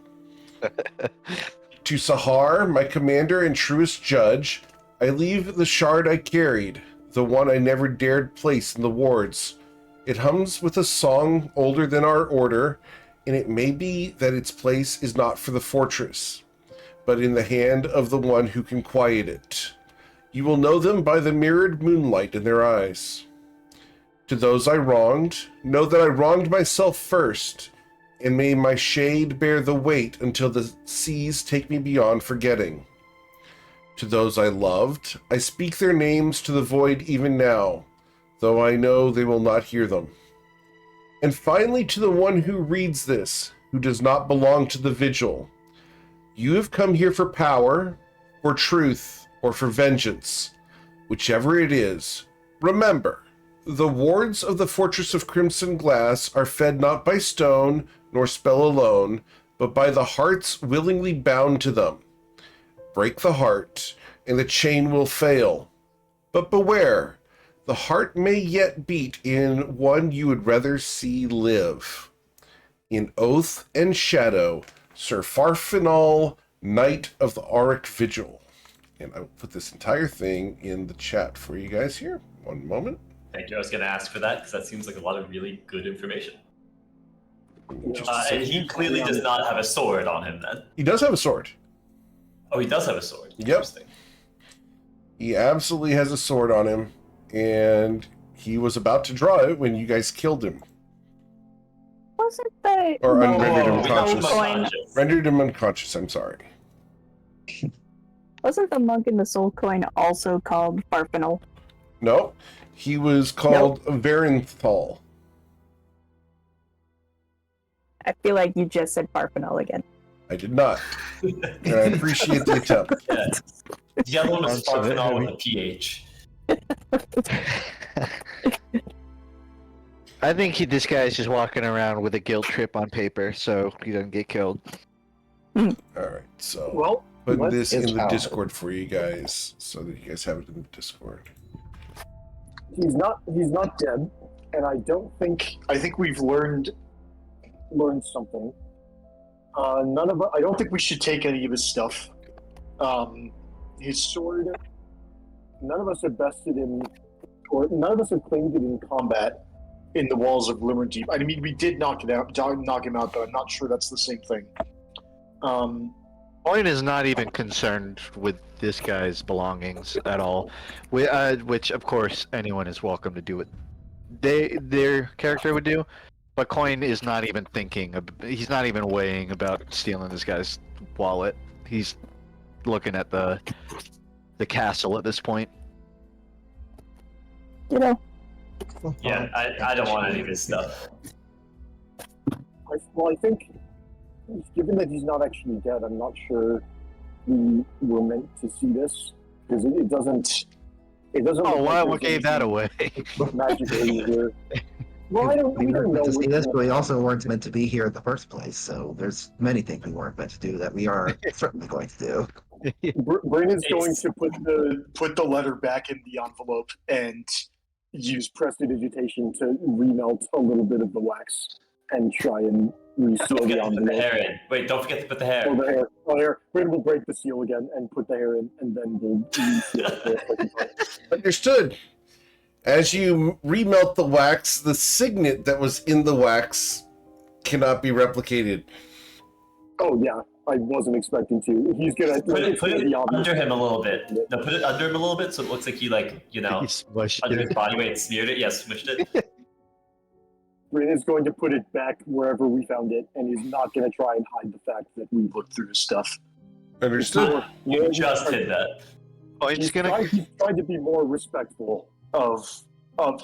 To Sahar, my commander and truest judge, I leave the shard I carried, the one I never dared place in the wards. It hums with a song older than our order, and it may be that its place is not for the fortress, but in the hand of the one who can quiet it. You will know them by the mirrored moonlight in their eyes. To those I wronged, know that I wronged myself first, and may my shade bear the weight until the seas take me beyond forgetting. To those I loved, I speak their names to the void even now, though I know they will not hear them. And finally to the one who reads this, who does not belong to the vigil. You have come here for power, for truth, or for vengeance. Whichever it is, remember, the wards of the Fortress of Crimson Glass are fed not by stone nor spell alone, but by the hearts willingly bound to them. Break the heart, and the chain will fail. But beware, the heart may yet beat in one you would rather see live. In oath and shadow, Sir Farfinal, Knight of the Auric Vigil." And I will put this entire thing in the chat for you guys here. One moment. Thank you. I was going to ask for that because that seems like a lot of really good information. Just a And he clearly does not have a sword on him then. He does have a sword. Oh, he does have a sword. Yep. Interesting. He absolutely has a sword on him, and he was about to draw it when you guys killed him. Wasn't the Or no, rendered him Oh, unconscious. coin- Rendered him unconscious, I'm sorry. Wasn't the monk in the soul coin also called Farfinal? No, he was called Varenthal. I feel like you just said Farfinal again. I did not. And I appreciate the attempt. Yeah. The other one was Sounds so Farfinal with heavy. a PH. I think this guy's just walking around with a guilt trip on paper, so he doesn't get killed. All right, so Well, put what this is in the childhood? Discord for you guys so that you guys have it in the Discord. he's not dead, and I think we've learned something. I don't think we should take any of his stuff. His sword, none of us have bested him, or none of us have claimed it in combat in the walls of Glimmerdeep. I mean, we did knock him out, but I'm not sure that's the same thing. Coin is not even concerned with this guy's belongings at all, which of course anyone is welcome to do what their character would do. But Coin is not even thinking. He's not even weighing about stealing this guy's wallet. He's looking at the castle at this point. You know, Yeah, I don't want any of his stuff. I think, given that he's not actually dead, I'm not sure we were meant to see this, because it doesn't. Oh, look wow! like What there's gave that anything away? magically here. Well, we We don't weren't know. meant to see this, but we which- also weren't meant to be here in the first place. So there's many things we weren't meant to do that we are certainly going to do. Brandon's going It's- to put the letter back in the envelope and use prestidigitation to remelt a little bit of the wax and try and reseal Don't the forget to put the envelope. hair in. Wait, don't forget to put the hair. Oh, the hair. Oh, hair. Brandon will break the seal again and put the hair in, and then we'll reseal it for a second time. Understood. As you remelt the wax, the signet that was in the wax cannot be replicated. Oh yeah, I wasn't expecting to. He's gonna Put it it's gonna be obvious. under him a little bit. No, put it under him a little bit so it looks like he He smushed under it. his body weight smeared it. Yes, smushed it. Bryn is going to put it back wherever we found it, and is not going to try and hide the fact that we looked through his stuff. Understood. You just hit that. Oh, he's gonna. He's tried to be more respectful of.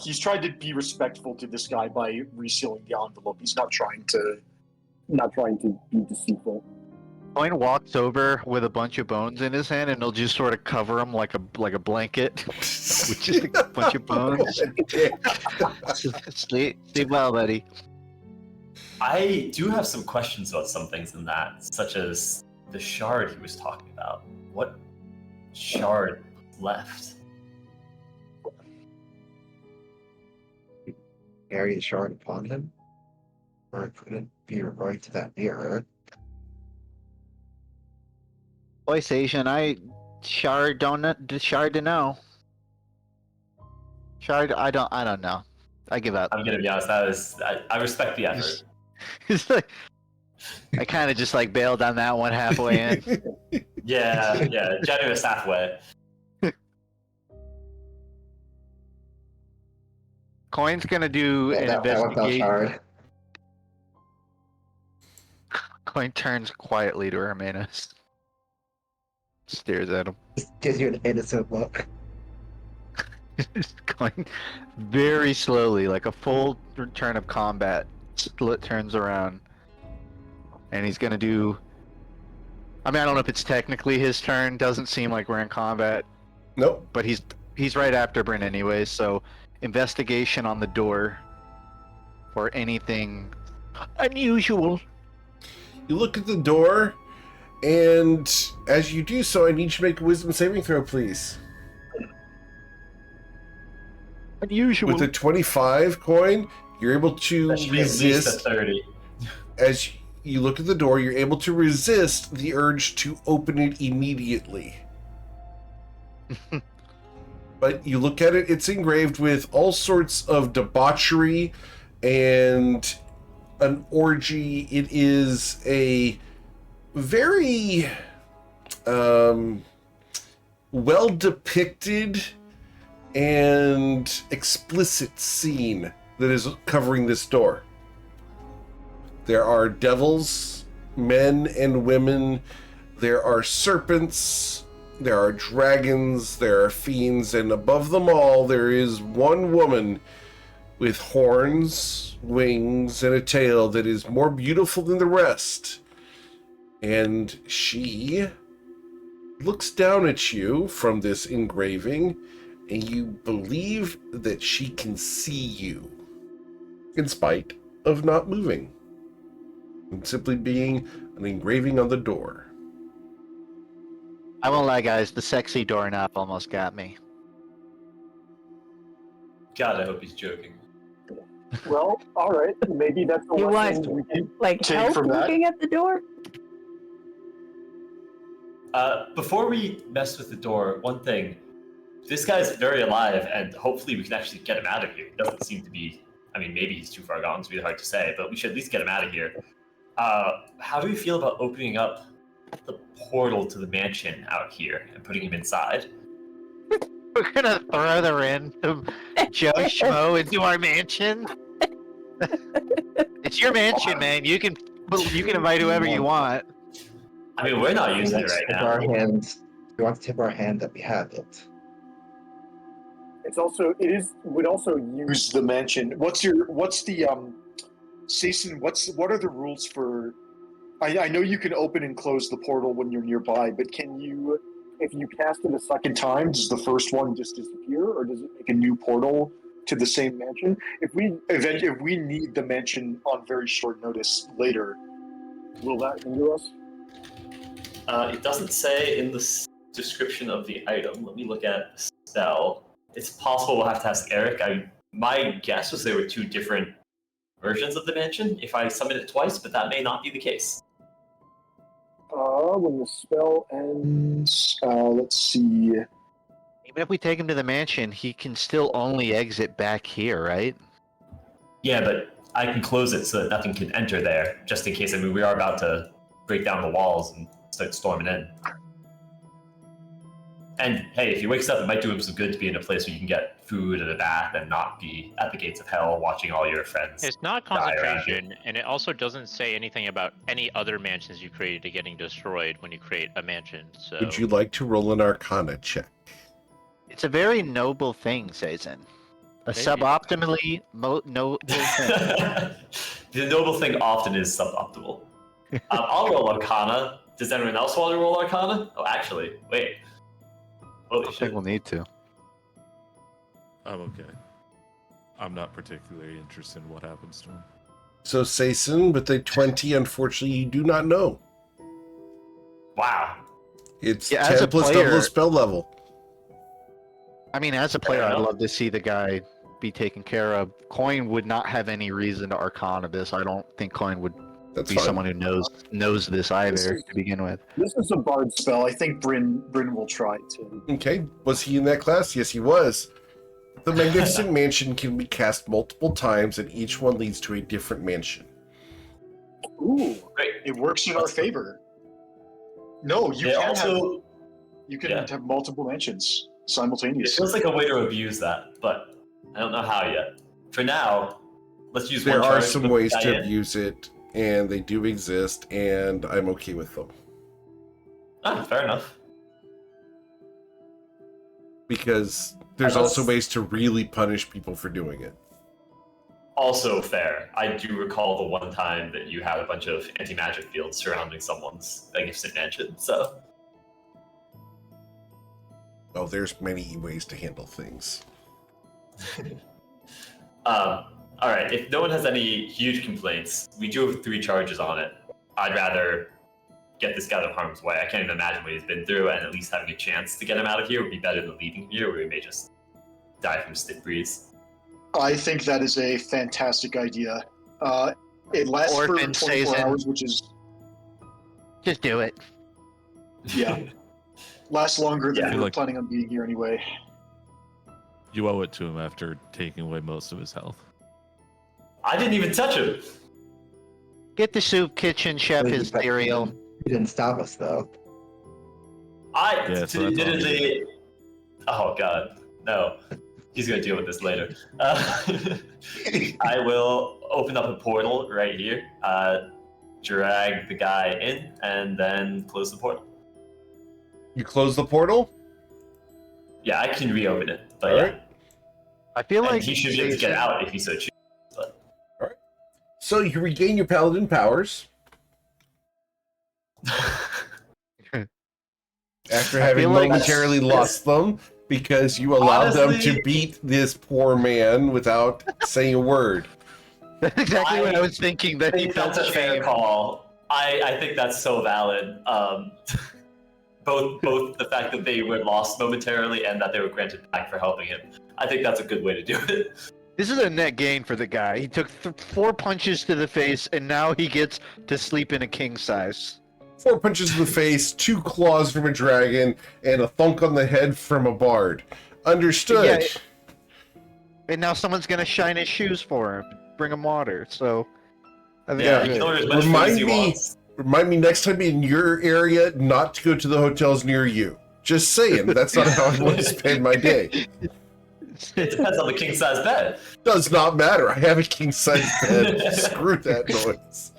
He's tried to be respectful to this guy by resealing the envelope. He's not trying to be deceitful. Coin walks over with a bunch of bones in his hand, and he'll just sort of cover him like a blanket, with just a bunch of bones. Sleep well, buddy. I do have some questions about some things in that, such as the shard he was talking about. What shard left? Carry the shard upon him? Or could it be referring to that mirror? Voice Asian, shard to know. Shard, I don't know. I give up. I'm gonna be honest. I respect the effort. It's like, I kind of just like bailed on that one halfway in. Yeah, generous halfway. Coin's gonna do an That one felt investigation. hard. Coin turns quietly to Hermanus. Stares at him. Just gives you an innocent look. Going very slowly, like a full return of combat. Split turns around, and he's gonna do. I mean, I don't know if it's technically his turn. Doesn't seem like we're in combat, Nope. but he's right after Bryn anyway. So, investigation on the door for anything unusual. You look at the door, and as you do so, I need you to make a wisdom saving throw, please. Unusual. With a 25 coin, you're able to That should be at least a resist. 30. As you look at the door, you're able to resist the urge to open it immediately. But you look at it, it's engraved with all sorts of debauchery and an orgy. It is a very well depicted and explicit scene that is covering this door. There are devils, men and women, there are serpents, there are dragons, there are fiends, and above them all there is one woman with horns, wings, and a tail that is more beautiful than the rest. And she looks down at you from this engraving, and you believe that she can see you, in spite of not moving, and simply being an engraving on the door. I won't lie, guys. The sexy doorknob almost got me. God, I hope he's joking. Well, all right. Maybe that's the You lesson want- we can Like take help from that. looking at the door? Before we mess with the door, one thing. This guy's very alive, and hopefully we can actually get him out of here. He doesn't seem to be... I mean, maybe he's too far gone, it's really hard to say, but we should at least get him out of here. How do we feel about opening up the portal to the mansion out here and putting him inside? We're gonna throw the random Joe Schmo into our mansion. It's your mansion, man. You can invite whoever you want. I mean, we're not using it right Tip now. our hand. We want to tip our hand that we have it. Would also use the mansion. What are the rules for? I know you can open and close the portal when you're nearby, but can you, if you cast it a second time, does the first one just disappear, or does it make a new portal to the same mansion? If we need the mansion on very short notice later, will that hinder us? It doesn't say in the description of the item. Let me look at the spell. It's possible we'll have to ask Eric. My guess was there were two different versions of the mansion if I summon it twice, but that may not be the case. When the spell ends, let's see. Even if we take him to the mansion, he can still only exit back here, right? Yeah, but I can close it so that nothing can enter there, just in case. I mean, we are about to break down the walls and start storming in. And hey, if he wakes up, it might do him some good to be in a place where you can get food and a bath and not be at the gates of hell watching all your friends. It's not die around you. concentration, and it also doesn't say anything about any other mansions you created getting destroyed when you create a mansion. So Would you like to roll an Arcana check? It's a very noble thing, Sazin. A Maybe. suboptimally noble thing. The noble thing often is suboptimal. I'll roll Arcana. Does anyone else want to roll Arcana? Oh, actually, wait. Holy I think shit. we'll need to. I'm okay. I'm not particularly interested in what happens to him. So, Sason, with a 20, unfortunately, you do not know. Wow. It's Yeah, as 10 a plus player- double the spell level. I mean, as a player, I'd enough. love to see the guy be taken care of. Coin would not have any reason to Arcana this. I don't think Coin would That's be fine. someone who knows this either to begin with. This is a bard spell. I think Bryn will try to. Okay, was he in that class? Yes, he was. The Magnificent Mansion can be cast multiple times, and each one leads to a different mansion. Ooh, Great. it works in our favor. No, you They can also, have multiple mansions it simultaneously. feels like a way to abuse that, but I don't know how yet. For now, let's use There one are charge some with ways to Diane. abuse it, and they do exist, and I'm okay with them. Ah, fair enough. Because there's Unless- also ways to really punish people for doing it. Also fair. I do recall the one time that you had a bunch of anti-magic fields surrounding someone's magnificent mansion, so... Oh, there's many ways to handle things. Alright, if no one has any huge complaints, we do have 3 charges on it. I'd rather get this guy out of harm's way. I can't even imagine what he's been through, and at least having a chance to get him out of here would be better than leaving him here, where he may just die from stiff breeze. I think that is a fantastic idea. It lasts for Orphan 24 Sazin. hours, which is Just do it. yeah, lasts longer than Yeah. we were Like- planning on being here anyway. You owe it to him after taking away most of his health. I didn't even touch him! Get the soup kitchen chef his cereal. He didn't stop us though. Yeah, so that's did all. they... Oh god, no. He's gonna deal with this later. I will open up a portal right here, drag the guy in, and then close the portal. You close the portal? Yeah, I can reopen it, but Alright. I feel and like he should be able to get out if he so chooses. So you regain your paladin powers after I having feel like momentarily lost them because you allowed them to Honestly- beat this poor man without saying a word. That's exactly what I was thinking. I That he think felt that's a fair shame. call. I think that's so valid. Both the fact that they were lost momentarily and that they were granted back for helping him. I think that's a good way to do it. This is a net gain for the guy. He took 4 punches to the face, and now he gets to sleep in a king size. 4 punches in the face, 2 claws from a dragon, and a thunk on the head from a bard. Understood. Yeah. And now someone's gonna shine his shoes for him, bring him water. So, I think Yeah, that's you can good. order as much food Remind as you me- want. Remind me next time in your area not to go to the hotels near you. Just saying, that's not how I want to spend my day. It depends on the king size bed. Does not matter. I have a king size bed. Screw that noise.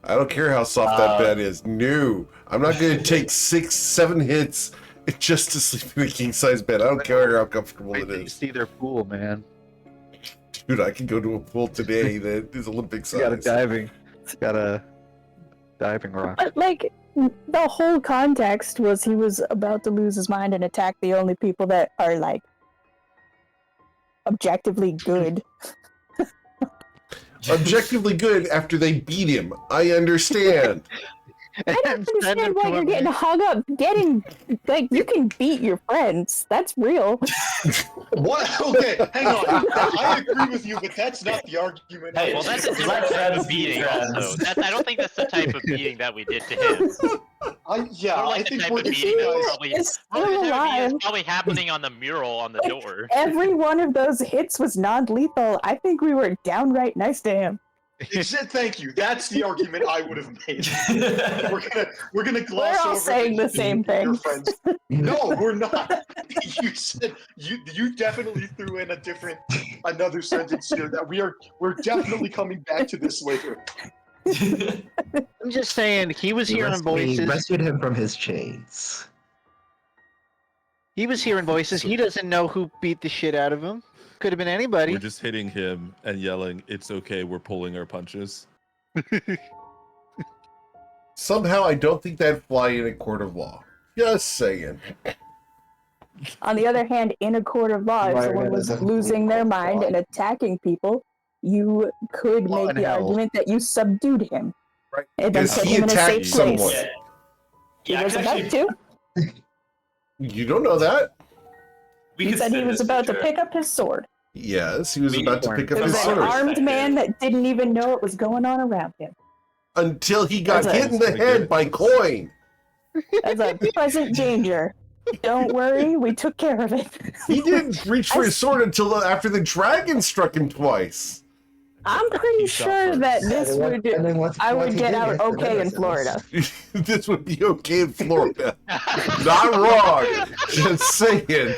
I don't care how soft that bed is. No, I'm not going to take 6, 7 hits just to sleep in a king size bed. I don't care how comfortable Wait it till you is. see their pool, man. Dude, I can go to a pool today that is Olympic You got a size. diving rock. But like the whole context was he was about to lose his mind and attack the only people that are like objectively good. Objectively good after they beat him. I understand. I don't understand why you're getting hung up. Like you can beat your friends. That's real. What? Okay, hang on. I agree with you, but that's not the argument. Hey, Well, that's a Let's different type have of beating. friends. Also, I don't think that's the type of beating that we did to him. I More I like the think type we're of the beating that guys. probably, It's more like the still type of beating alive. that's probably happening on the mural on the door. Every one of those hits was non-lethal. I think we were downright nice to him. Thank you. That's the argument I would have made. we're gonna gloss We're all over saying the same your thing. friends. No, we're not. You said you definitely threw in another sentence here that we're definitely coming back to this later. I'm just saying, he was hearing We voices. rescued him from his chains. He was hearing voices. He doesn't know who beat the shit out of him. Could have been anybody. We're just hitting him and yelling, "It's okay, we're pulling our punches." Somehow, I don't think that'd fly in a court of law. Just saying. On the other hand, in a court of law, if Right, someone that was is a losing their court of mind law. and attacking people, you could Law make in the hell. argument that you subdued him. Right. And then Because put he him in a attacked safe someone. place. Yeah. He Yeah, was actually, about to. You don't know that? we He could said he spin was this about to picture. pick up his sword. Yes, he was We- about to pick up It his was Sorry. an sword. armed man that didn't even know what was going on around him. Until he got That's hit it. in the head by coin. As a present danger. Don't worry, we took care of it. He didn't reach for his sword until after the dragon struck him twice. I'm pretty He shot sure first. that this And would then once I would he get did, out he hit the okay in nemesis. Florida. This would be okay in Florida. Not wrong. Just saying.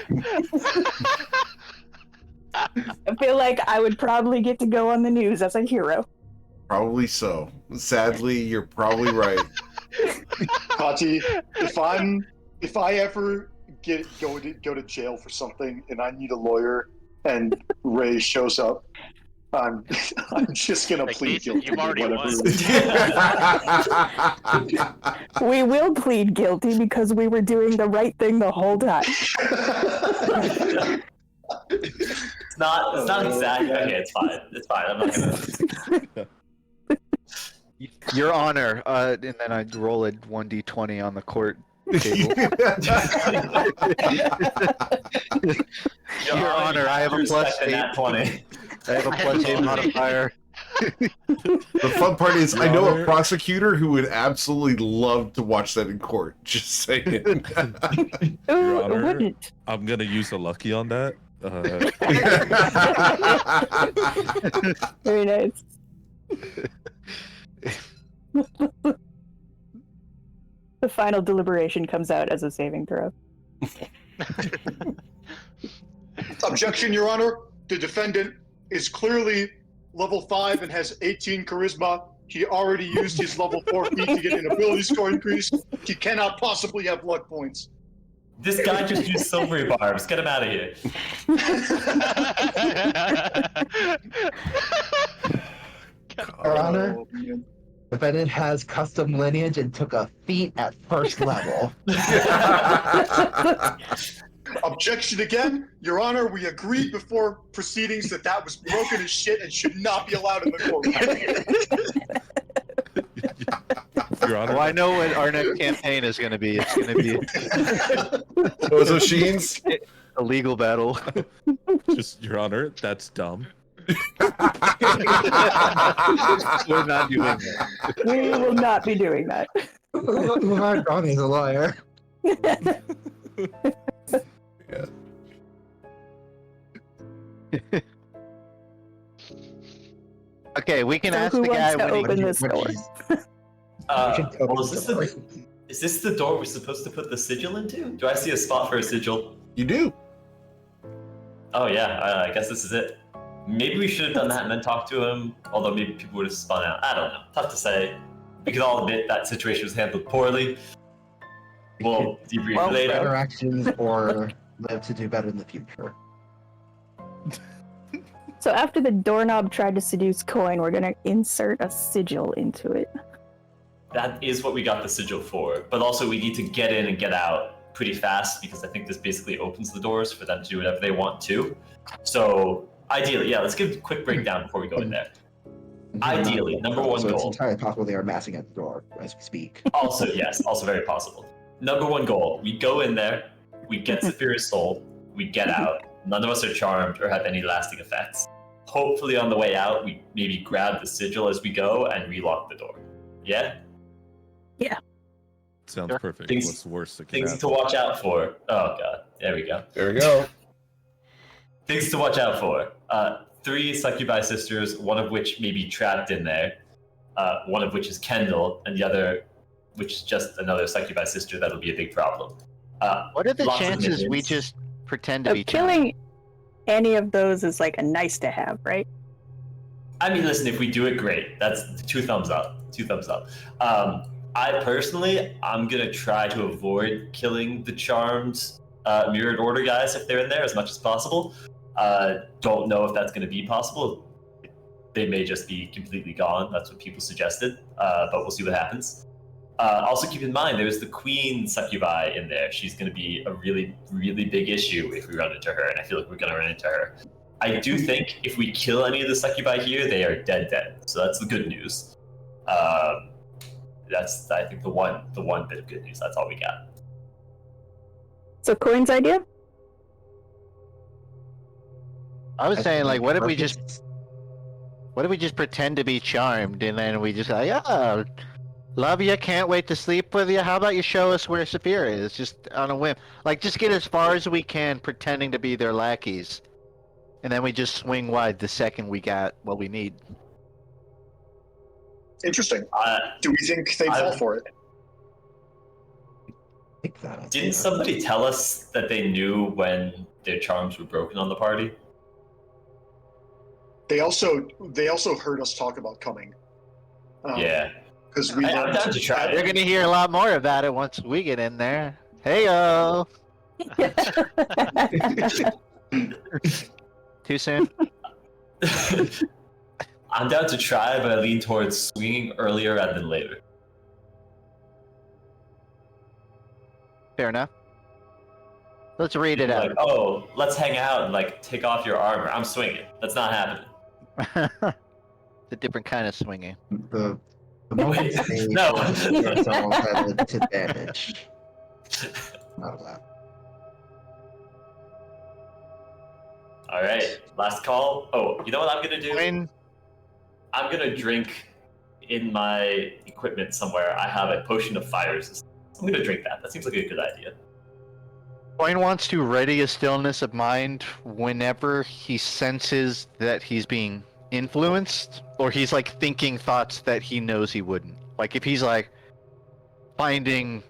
I feel like I would probably get to go on the news as a hero. Probably so. Sadly, you're probably right. Kati, if I ever go to jail for something and I need a lawyer and Ray shows up, I'm just gonna Like, plead Jason, guilty you've to already whatever. won. it is. We will plead guilty because we were doing the right thing the whole time. It's not exactly. Okay, it's fine. It's fine. I'm not gonna. Your Honor, and then I'd roll a 1d20 on the court table. Your Honor, I have a plus Respect in that 20. I have a plus 8 modifier. The fun part is, I know a Robert? prosecutor who would absolutely love to watch that in court. Just saying. Who Honor. wouldn't? I'm gonna use a lucky on that. Very nice. The final deliberation comes out as a saving throw. Objection, Your Honor. The defendant is clearly level 5 and has 18 charisma. He already used his level 4 feat to get an ability score increase. He cannot possibly have luck points. This guy just used silvery barbs. Get him out of here. Your Honor, Oh, man. defendant has custom lineage and took a feat at first level. Objection again. Your Honor, we agreed before proceedings that was broken as shit and should not be allowed in the courtroom. Your Honor, Well, I know what our next campaign is going to be. It's going to be Bozo Sheens? a legal battle. just Your Honor, that's dumb. We're not doing that. We will not be doing that. Mark Wrong is a lawyer. Okay, we can So ask who the guy wants to when open he, this door? Well, is this the door we're supposed to put the sigil into? Do I see a spot for a sigil? You do. Oh yeah, I guess this is it. Maybe we should have done that and then talked to him. Although maybe people would have spun out. I don't know. Tough to say. We can all admit that situation was handled poorly. We'll debrief Well, later. Better actions or live to do better in the future. So after the doorknob tried to seduce Coin, we're gonna insert a sigil into it. That is what we got the sigil for. But also we need to get in and get out pretty fast because I think this basically opens the doors for them to do whatever they want to. So ideally, yeah, let's give a quick breakdown before we go in there. Ideally, number one So it's goal. entirely possible they are massing at the door as we speak. Also, yes, also very possible. Number one goal, we go in there, we get Saphira's soul, we get out. None of us are charmed or have any lasting effects. Hopefully on the way out, we maybe grab the sigil as we go and relock the door. Yeah? Sounds Sure. perfect. Things- What's the worst that can Things happen? to watch out for. Oh god, there we go. There we go. Things to watch out for. three succubi sisters, one of which may be trapped in there, one of which is Kendall, and the other, which is just another succubi sister that'll be a big problem. What are the Lots of chances we minions. just pretend to be Killing any of those is like a nice to have, right? I mean, listen, if we do it, great. That's 2 thumbs up. 2 thumbs up. I personally, I'm gonna try to avoid killing the charmed mirrored order guys if they're in there as much as possible. Don't know if that's gonna be possible. They may just be completely gone. That's what people suggested, but we'll see what happens. Also keep in mind, there's the queen succubi in there. She's gonna be a really, really big issue if we run into her, and I feel like we're gonna run into her. I do think if we kill any of the succubi here, they are dead. So that's the good news. That's, I think, the one bit of good news. That's all we got. So Coin's idea? I was saying, like, what if we just Perfect. pretend to be charmed, and then we just like, yeah, love you, can't wait to sleep with you. How about you show us where Saphira is, just on a whim? Like, just get as far as we can, pretending to be their lackeys, and then we just swing wide the second we got what we need. Interesting. Do we think they'd fall for it? Like that. Didn't somebody tell us that they knew when their charms were broken on the party? They also heard us talk about coming. Yeah. Because we I'm down to try You're it. gonna hear a lot more about it once we get in there. Heyo! Too soon? I'm down to try, but I lean towards swinging earlier rather than later. Fair enough. Let's read it out. Like, oh, let's hang out and like take off your armor. I'm swinging. That's not happening. It's a different kind of swinging. The moment they No. it's all headed to damage. Not allowed. All right, last call. Oh, you know what I'm gonna do? When I'm gonna drink in my equipment somewhere. I have a potion of fire resistance. I'm gonna drink that. That seems like a good idea. Coin wants to ready a stillness of mind whenever he senses that he's being influenced, or he's like thinking thoughts that he knows he wouldn't. Like if he's like finding,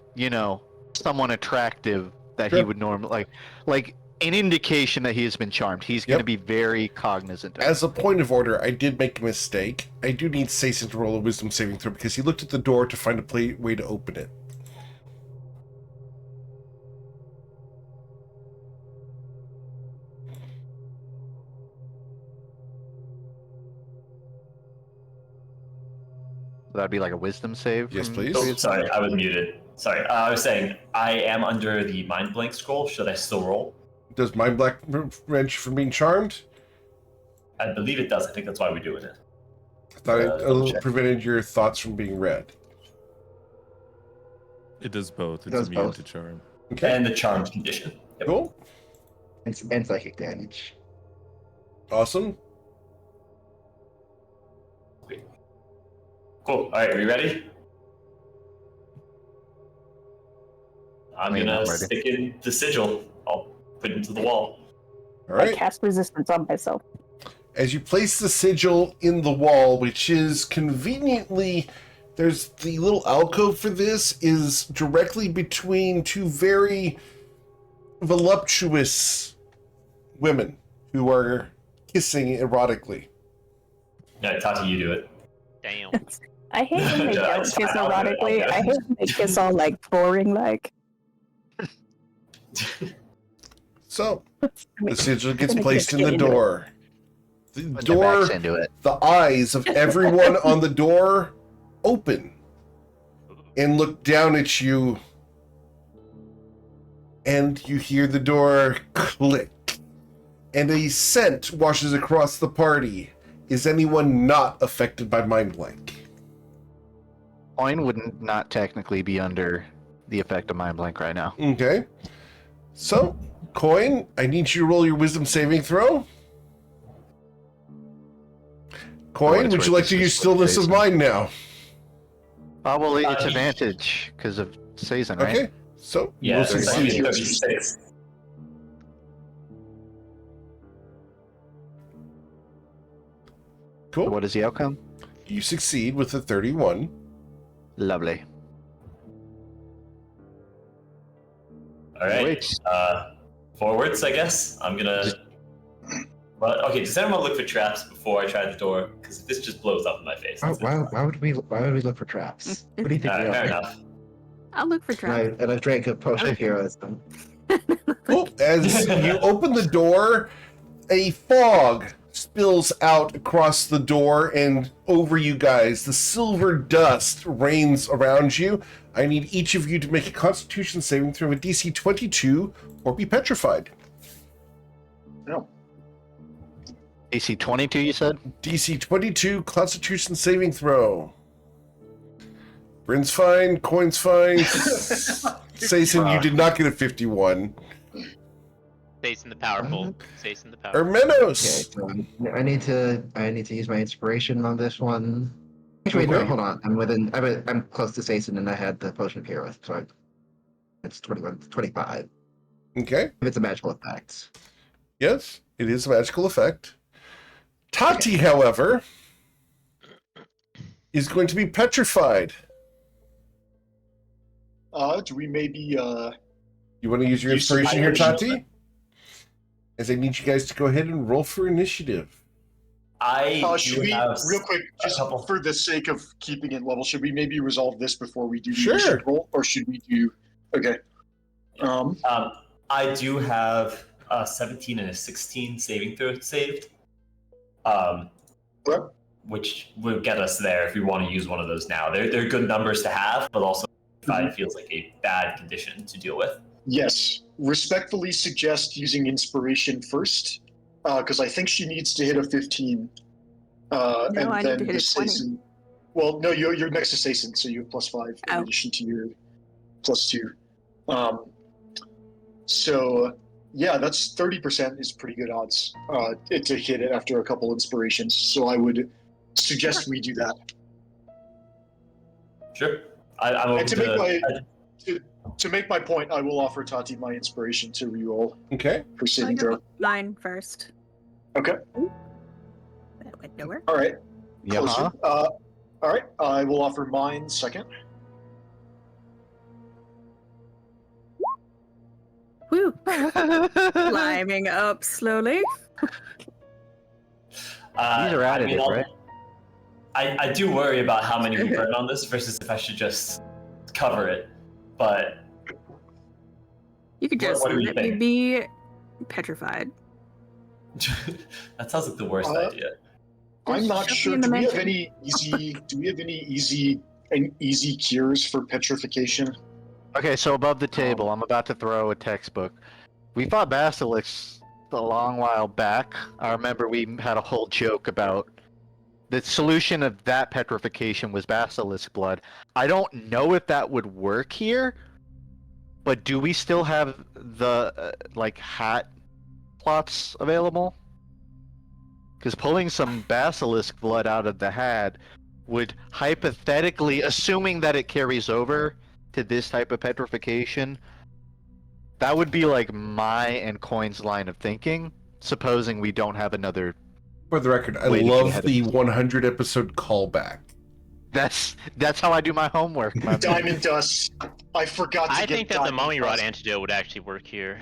someone attractive that he Yep. would normally like an indication that he has been charmed. He's going to Yep. be very cognizant of. As a point of order, I did make a mistake. I do need Sason to roll a wisdom saving throw because he looked at the door to find a way to open it. That'd be like a wisdom save. Yes, from please. Oh, previous- sorry, I was muted. Sorry, I was saying I am under the mind blank scroll. Should I still roll? Does Mind Black wrench from being charmed? I believe it does. I think that's why we're doing it. I thought double it check. prevented your thoughts from being read. It does both. It's does immune both. to charm. Okay, And the charmed condition. Yep. cool. And psychic damage. Awesome. Cool. All right, are we ready? I'm I mean, gonna I'm ready. stick in the sigil. I'll put it into the wall. All I right. cast resistance on myself. As you place the sigil in the wall, which is conveniently, there's the little alcove for this is directly between two very voluptuous women who are kissing erotically. Yeah, Tati, you do it. Damn. I hate when they Yeah, don't it's kiss fine, I'll do it, erotically. I'll do it. I hate when they kiss all like boring like. So, the sigil gets Gonna placed in get the into it. door. The Put their door, backs into it. the eyes of everyone on the door open and look down at you, and you hear the door click, and a scent washes across the party. Is anyone not affected by mind blank? Coin would not technically be under the effect of mind blank right now. Okay. So, Coin, I need you to roll your wisdom saving throw. Coin, it's would you worth, like to this use is stillness of Jason. mind now? Oh well, it's Uh, advantage because of Saison, right? Okay. So, Yeah, roll it's some like saving. 36. Cool. What is the outcome? You succeed with a 31. Lovely. All right. Wait. Forwards, I guess. I'm gonna. Well, okay. Does anyone look for traps before I try the door? Because this just blows up in my face. Why would we look for traps? What do you think? All right, we fair are? enough. I'll look for traps. And I drank a potion of heroism. Oh, as you open the door, a fog spills out across the door and over you guys. The silver dust rains around you. I need each of you to make a Constitution saving throw of DC 22 or be petrified. No. AC 22, you said? DC 22 Constitution saving throw. Bryn's fine, Coin's fine. Sayson, you did not get a 51. Sayson the powerful. Sayson the powerful. Ermenos! Okay, so I need to use my inspiration on this one. Actually, no, Okay. hold on. I'm close to Sayson, and I had the potion of heroism, so it's 21, 25. Okay, If it's a magical effect. yes, it is a magical effect. Tati, however, is going to be petrified. Do we maybe You want to use your Use some inspiration here, inspiration. Tati? As I need you guys to go ahead and roll for initiative. should do we have real quick, a just couple. for the sake of keeping it level, should we maybe resolve this before we do the Sure. initiative roll, or should we do? Okay. I do have a 17 and a 16 saving throw saved. What? Which would get us there if we want to use one of those now. They're good numbers to have, but also it feels like a bad condition to deal with. Yes. Respectfully suggest using inspiration first, because I think she needs to hit a 15. And I need then to hit a 20. Sayson. Well, no, you're next to Sayson, so you have +5 in Oh. addition to your +2. So yeah, that's 30% is pretty good odds to hit it after a couple inspirations. So I would suggest we do that. Sure. I'm open And to make my point, I will offer Tati my inspiration to reroll Okay. for I saving got throw. mine first. Okay. That went nowhere. All right. Yeah. Closer. All right. I will offer mine second. Woo! Climbing up slowly. These are additive, right? I do worry about how many we burn on this versus if I should just cover it, but You could just What do you let me think? be petrified. that sounds like the worst idea. I'm Just not shove me sure. in the Do we have mansion. any easy? Do we have any easy cures for petrification? Okay, so above the table, I'm about to throw a textbook. We fought basilisks a long while back. I remember we had a whole joke about the solution of that petrification was basilisk blood. I don't know if that would work here, but do we still have the hat plots available? Because pulling some basilisk blood out of the hat would hypothetically, assuming that it carries over to this type of petrification, that would be like my and Coin's line of thinking, supposing we don't have another. For the record, I Way to get love ahead of the us. 100 episode callback. That's how I do my homework. My man. Diamond dust. I forgot to I get think that the diamond mummy rod dust. antidote would actually work here.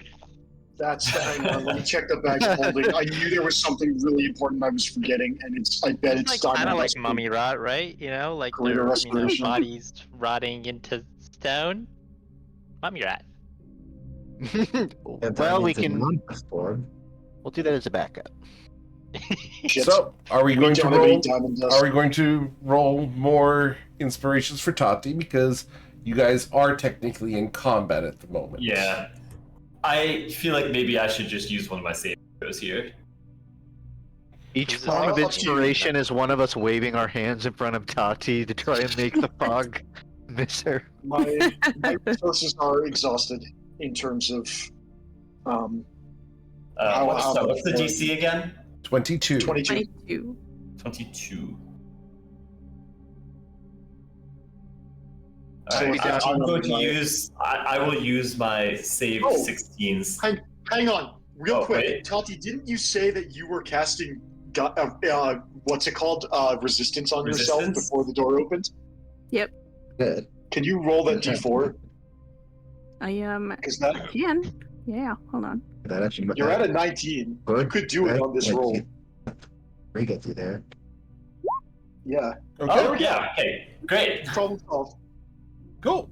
That's hang on. Let me check the bag of holding. I knew there was something really important I was forgetting, and I bet it's Like diamond kind of like dust. mummy rot, right? You know, like Greater their restoration. bodies rotting into stone. Mummy rat. Well, we can. Board. We'll do that as a backup. Shit. So, are we We going to don't have any roll? diamond dust. Are we going to roll more inspirations for Tati because you guys are technically in combat at the moment? Yeah. I feel like maybe I should just use one of my save throws here. Each Is it- form of Up to you. inspiration is one of us waving our hands in front of Tati to try and make the fog miss her. My resources are exhausted in terms of How What's the much more? DC again? 22. 22. 22. 22. So Alright, it's 15 I'm going on to my- use. I will use my save Oh. 16s. Hang on, real Oh, quick. wait. Tati, didn't you say that you were casting what's it called? Resistance on yourself Resistance? before the door opens. Good. Can you roll that d4? I Because that can. Yeah, hold on. That actually. you're at a 19. Good. You could do it on this Like, roll. We get through there. Yeah. Okay, Oh, yeah, okay, great. Problem solved. cool.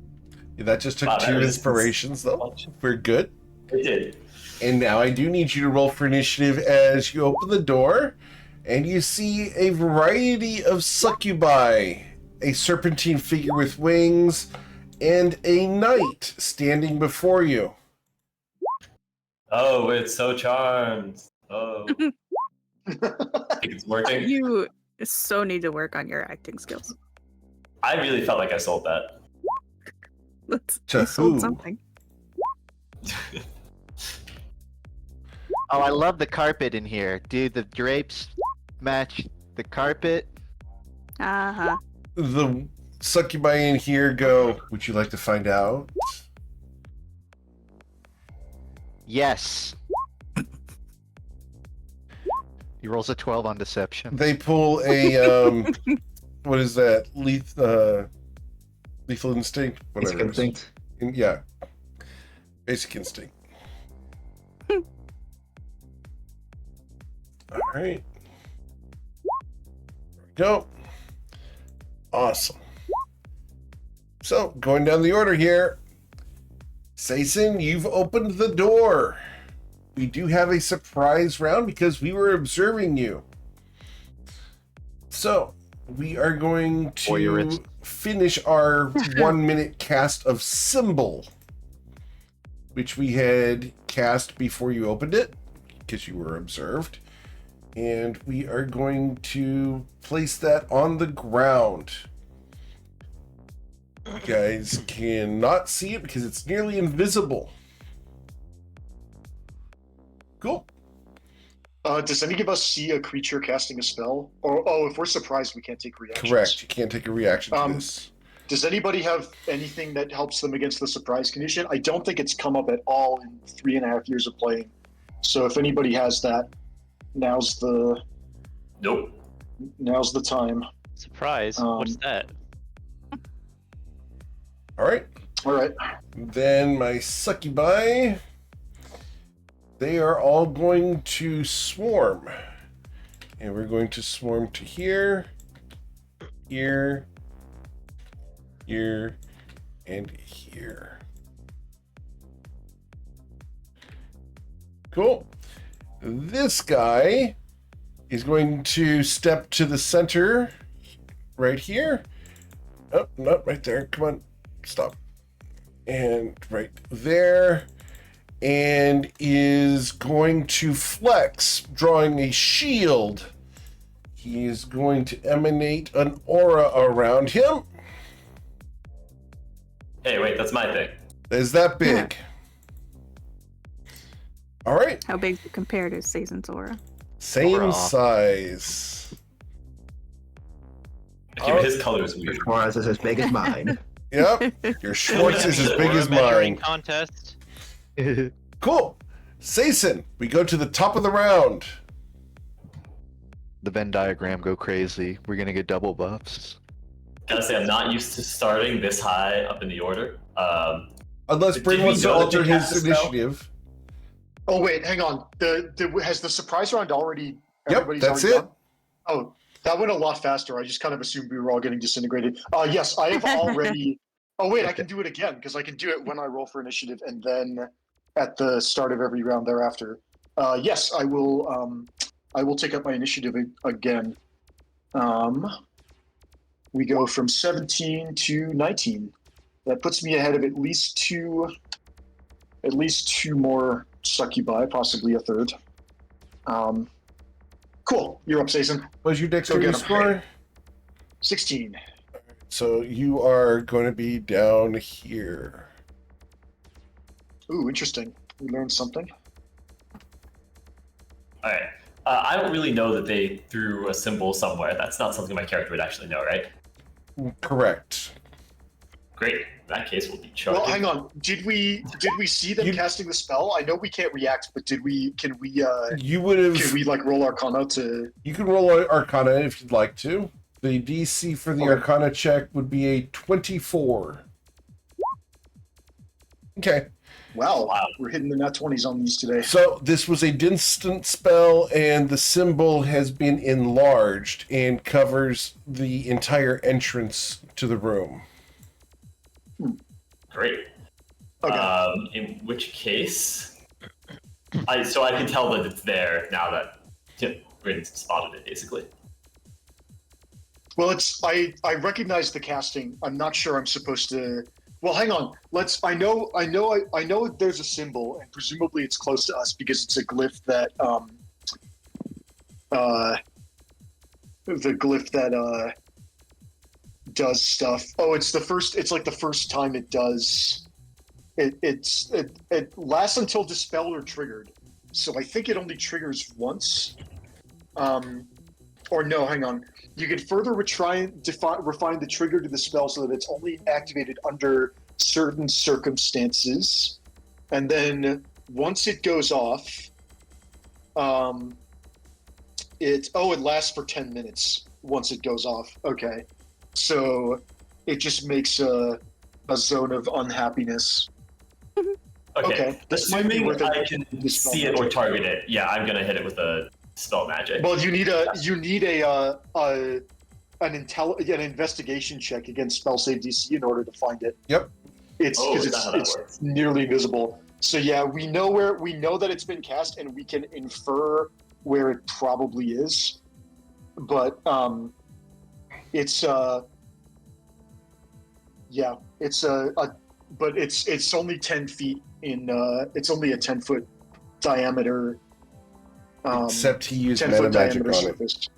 Yeah, that just took Wow, that 2 resistance- inspirations, though. We're good. It did. And now I do need you to roll for initiative as you open the door, and you see a variety of succubi, a serpentine figure with wings, and a knight standing before you. Oh, it's so charmed. Oh. I think it's working. You so need to work on your acting skills. I really felt like I sold that. To You sold who? something. Oh, I love the carpet in here, dude. The drapes match the carpet. Uh-huh. The succubi in here go, would you like to find out? Yes. He rolls a 12 on deception. They pull a, what is that? Lethal instinct? It's Whatever. it is. instinct. Yeah. Basic instinct. All right. There we go. Awesome. So, going down the order here. Saison, you've opened the door. We do have a surprise round because we were observing you. So, we are going to Voyeurist. finish our 1 minute cast of Symbol, which we had cast before you opened it because you were observed. And we are going to place that on the ground. You guys cannot see it because it's nearly invisible. Cool. Does any of us see a creature casting a spell? Or if we're surprised, we can't take reactions. Correct. You can't take a reaction to Um, this. Does anybody have anything that helps them against the surprise condition? I don't think it's come up at all in 3.5 years of playing. So if anybody has that, now's the Nope. time. Surprise! What's that? All right. All right. Then my succubi, they are all going to swarm. And we're going to swarm to here, here, here, and here. Cool. This guy is going to step to the center right here. Oh, not right there. Come on. Stop. And right there. And is going to flex, drawing a shield. He is going to emanate an aura around him. Hey, wait, that's my thing. Is that big? All right. How big compared to Saison's aura? Same Aura. size. Give his colors weird. Schwartz is as big as mine. Yep. Your Schwartz is as big as Measuring mine. contest. Cool. Saison, we go to the top of the round. The Venn diagram go crazy. We're gonna get double buffs. Gotta say, I'm not used to starting this high up in the order. Unless Did Bryn we wants to know that alter they cast his the spell? initiative. Oh wait, hang on. Has the surprise round already? Yep, everybody's that's already it. done? Oh, that went a lot faster. I just kind of assumed we were all getting disintegrated. Yes, I have already. Oh wait, I can do it again because I can do it when I roll for initiative and then at the start of every round thereafter. Yes, I will. I will take up my initiative again. We go from 17 to 19. That puts me ahead of at least two more succubi, possibly a third. Cool. You're up, Saison. What's your dexterity get him. score? 16. So you are going to be down here. Ooh, interesting. We learned something. All right. I don't really know that they threw a symbol somewhere. That's not something my character would actually know, right? Correct. Great. In that case, we'll be charged. Well, hang on. Did we see them casting the spell? I know we can't react, but can we You would have. can we like roll Arcana to? You can roll Arcana if you'd like to. The DC for the Okay. Arcana check would be a 24. Okay. Wow, Wow. we're hitting the nat 20s on these today. So this was a distant spell, and the symbol has been enlarged and covers the entire entrance to the room. Great. Okay. In which case, I can tell that it's there now that Bryn spotted it, basically. Well, I recognize the casting. I'm not sure I'm supposed to. Well, hang on. I know there's a symbol, and presumably it's close to us because it's a glyph that does stuff. Oh, it's like the first time it does. It lasts until dispelled or triggered. So I think it only triggers once. Or no, hang on. You can further refine the trigger to the spell so that it's only activated under certain circumstances. And then once it goes off, it lasts for 10 minutes once it goes off. Okay. So it just makes a zone of unhappiness. Okay. This might be Assuming worth it. I can see it or target it, yeah, I'm gonna hit it with a spell magic. Well, you need an investigation check against spell save DC in order to find it. Yep. It's because is that how that it's works? nearly invisible. So yeah, we know that it's been cast, and we can infer where it probably is. But it's only 10 feet in. It's only a 10-foot diameter. Except he used 10-foot meta magic diameter on it. surface. To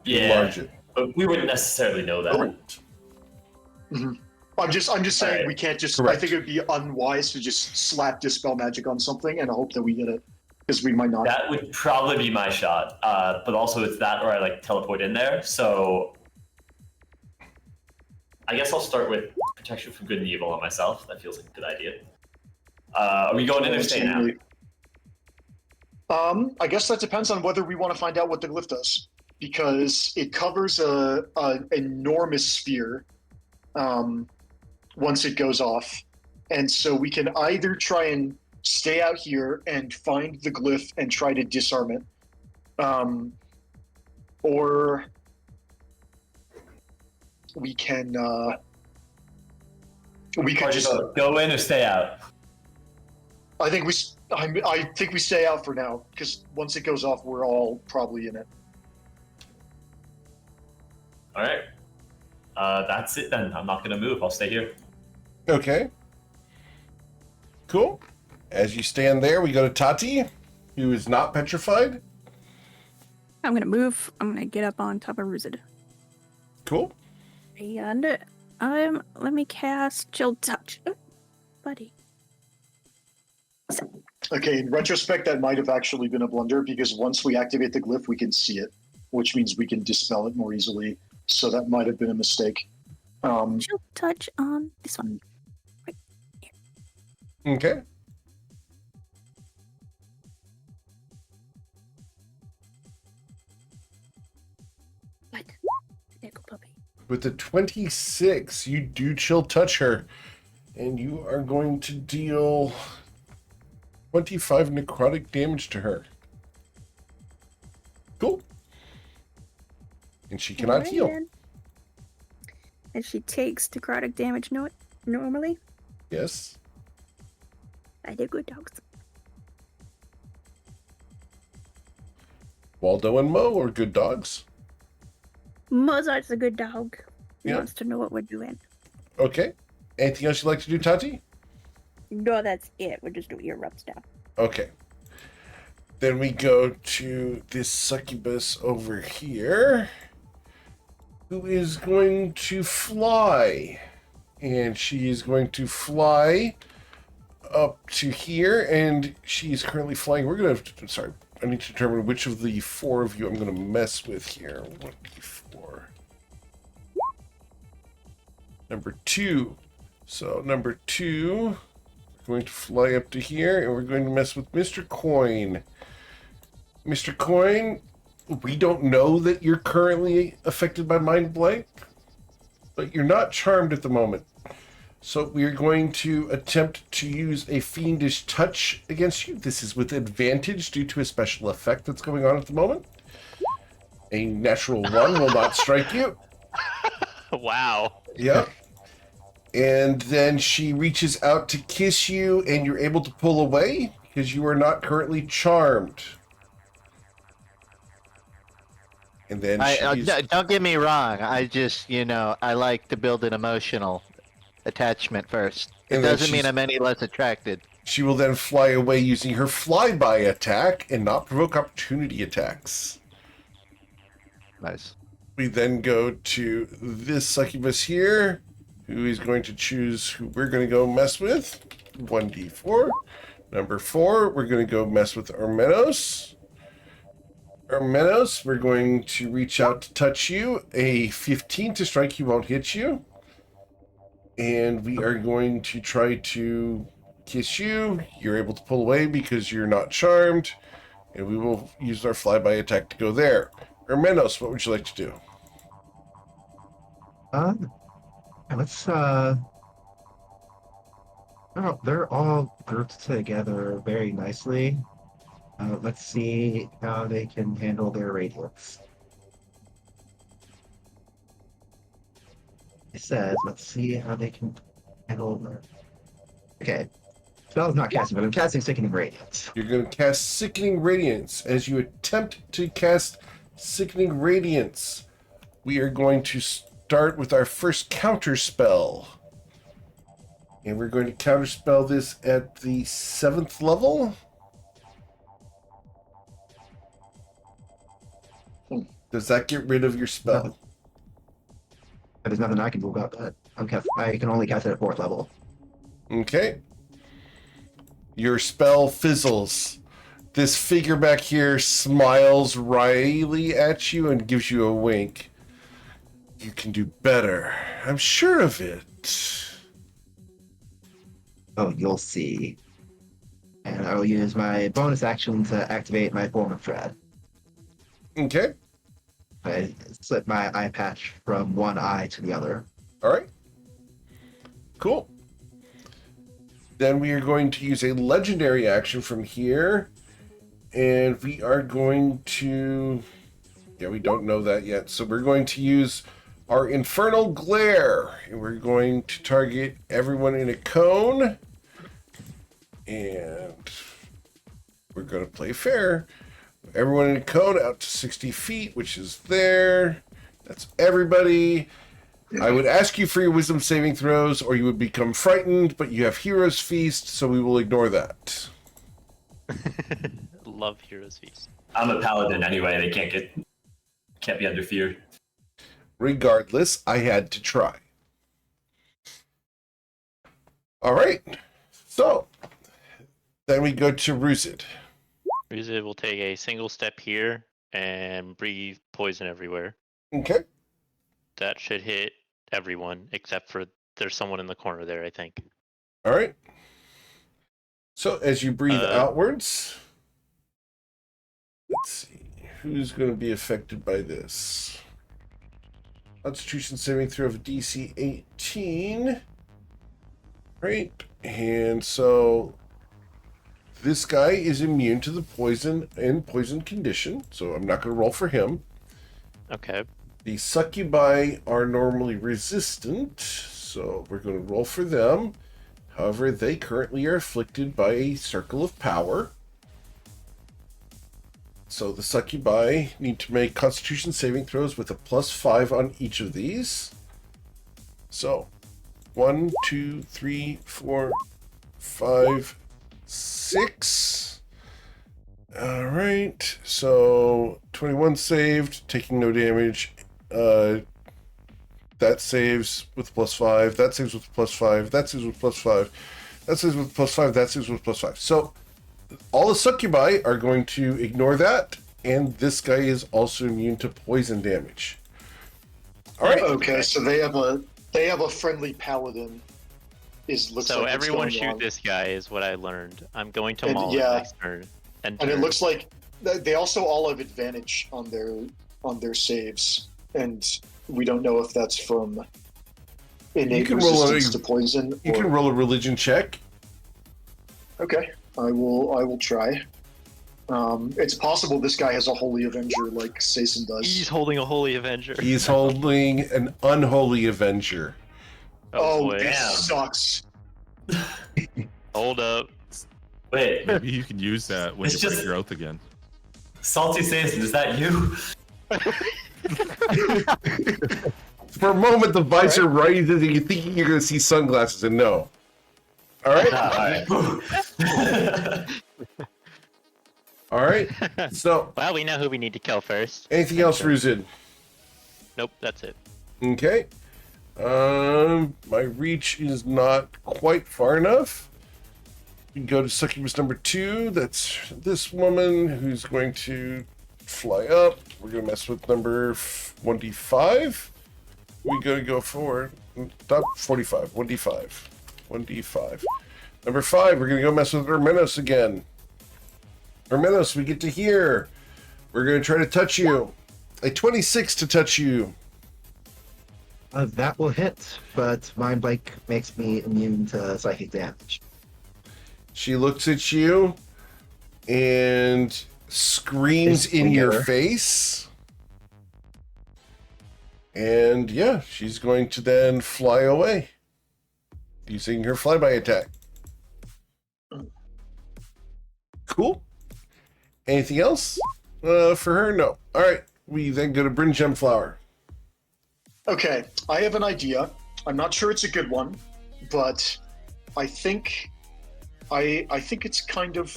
Yeah, enlarge it. but we wouldn't necessarily know that. I'm just saying Alright. we can't just. Correct. I think it would be unwise to just slap dispel magic on something and hope that we get it, because we might not. That would probably be my shot. But also it's that or I like teleport in there. So I guess I'll start with protection from good and evil on myself. That feels like a good idea. Are we going in or staying out? I guess that depends on whether we want to find out what the glyph does, because it covers an enormous sphere once it goes off, and so we can either try and stay out here and find the glyph and try to disarm it, or we can just. Go in or stay out. I think we stay out for now, because once it goes off, we're all probably in it. All right. That's it then. I'm not gonna move. I'll stay here. Okay. Cool. As you stand there, we go to Tati, who is not petrified. I'm gonna move. I'm gonna get up on top of Ruzid. Cool. And let me cast Chill Touch. Oh, buddy. Okay, in retrospect, that might have actually been a blunder, because once we activate the glyph, we can see it, which means we can dispel it more easily. So that might have been a mistake. Chill Touch on this one. Right here. Okay. What? Nickel puppy. With the 26, you do chill touch her, and you are going to deal 25 necrotic damage to her. Cool. And she cannot Alright, heal. then. And she takes necrotic damage normally. Yes. I did good dogs. Waldo and Mo are good dogs. Mozart's a good dog. He Yeah. wants to know what we're doing. Okay. Anything else you'd like to do, Tati? No, that's it. We're just doing erupts now. Okay. Then we go to this succubus over here, who is going to fly. And she is going to fly up to here, and she is currently flying. We're going to, sorry, I need to determine which of the four of you I'm going to mess with here. 1d4. Number 2. So number 2, we're going to fly up to here, and we're going to mess with Mr. Coin. Mr. Coin, we don't know that you're currently affected by Mind Blank, but you're not charmed at the moment. So we are going to attempt to use a Fiendish Touch against you. This is with advantage due to a special effect that's going on at the moment. A natural 1 will not strike you. Wow. Yep. And then she reaches out to kiss you, and you're able to pull away because you are not currently charmed. And then Don't get me wrong. I just, I like to build an emotional attachment first. It doesn't mean I'm any less attracted. She will then fly away using her flyby attack and not provoke opportunity attacks. Nice. We then go to this succubus here, who is going to choose who we're going to go mess with. 1d4. Number 4, we're going to go mess with Armenos. Armenos, we're going to reach out to touch you. A 15 to strike you won't hit you. And we are going to try to kiss you. You're able to pull away because you're not charmed. And we will use our flyby attack to go there. Armenos, what would you like to do? Let's oh, they're all grouped together very nicely. Let's see how they can handle their radiance. It says, let's see how they can handle their... Okay. Spell's not casting, but I'm casting Sickening Radiance. You're going to cast Sickening Radiance. As you attempt to cast Sickening Radiance, we are going to start with our first counter spell. And we're going to counterspell this at the 7th level. Does that get rid of your spell? There's nothing I can do about that. I can only cast it at 4th level. Okay. Your spell fizzles. This figure back here smiles wryly at you and gives you a wink. You can do better. I'm sure of it. Oh, you'll see. And I will use my bonus action to activate my form of dread. Okay. I slip my eye patch from one eye to the other. All right. Cool. Then we are going to use a legendary action from here. And we are going to... Yeah, we don't know that yet. So we're going to use our Infernal Glare. And we're going to target everyone in a cone. And we're going to play fair. Everyone in a cone out to 60 feet, which is there. That's everybody. I would ask you for your wisdom saving throws, or you would become frightened, but you have Hero's Feast, so we will ignore that. Love Hero's Feast. I'm a paladin anyway. They can't be under fear. Regardless, I had to try. All right. So, then we go to Ruzid. Ruzid will take a single step here and breathe poison everywhere. Okay. That should hit everyone, except for there's someone in the corner there, I think. All right. So as you breathe outwards, let's see, who's going to be affected by this? Constitution saving throw of DC 18. Right. And so this guy is immune to the poison and poison condition, so I'm not going to roll for him. Okay. The succubi are normally resistant, so we're going to roll for them. However, they currently are afflicted by a circle of power. So the succubi need to make Constitution saving throws with a +5 on each of these. So 1, 2, 3, 4, 5, 6. All right. So 21 saved, taking no damage. That saves with +5. That saves with +5. That saves with +5. That saves with +5. That saves with +5. So all the succubi are going to ignore that, and this guy is also immune to poison damage. All right. Okay, so they have a They have a friendly paladin. Looks So like what's everyone going shoot on. this guy is what I learned. I'm going to And maul yeah. him next turn. And it looks like they also all have advantage on their saves, and we don't know if that's from innate can roll resistance to poison. You can roll a religion check. Okay, I will try. It's possible this guy has a Holy Avenger like Sason does. He's holding a Holy Avenger. He's holding an unholy avenger. Oh, boy. this Damn. sucks. Hold up. Wait, Maybe you can use that when It's you break just- your oath again. Salty Sason, is that you? For a moment, the visor rises and you're thinking you're going to see sunglasses, and no. All right? Alright. All right. So, Well, we know who we need to kill first. anything else, Ruzid? Nope, that's it. Okay. My reach is not quite far enough. We can go to succubus number 2. That's this woman who's going to fly up. We're going to mess with number 1d5. We're going to go for top 45. 1d5. 1d5. Number 5, we're going to go mess with Hermenos again. Hermenos, we get to here. We're going to try to touch you. A 26 to touch you. That will hit, but Mind Blank makes me immune to psychic damage. She looks at you and screams in your Finger. face. And yeah, she's going to then fly away using her flyby attack. Cool. Anything else? For her, no. All right, we then go to Bryn Gemflower. Okay, I have an idea. I'm not sure it's a good one, but I think it's kind of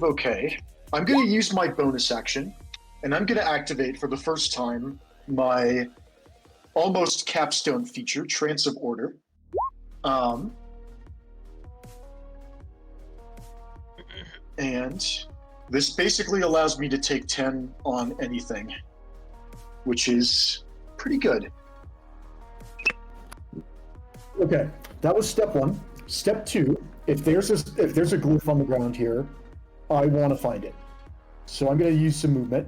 okay. I'm going to use my bonus action, and I'm going to activate for the first time my almost capstone feature, Trance of Order. And this basically allows me to take 10 on anything, which is pretty good. Okay, that was step 1. Step 2, if there's a glyph on the ground here, I want to find it. So I'm going to use some movement.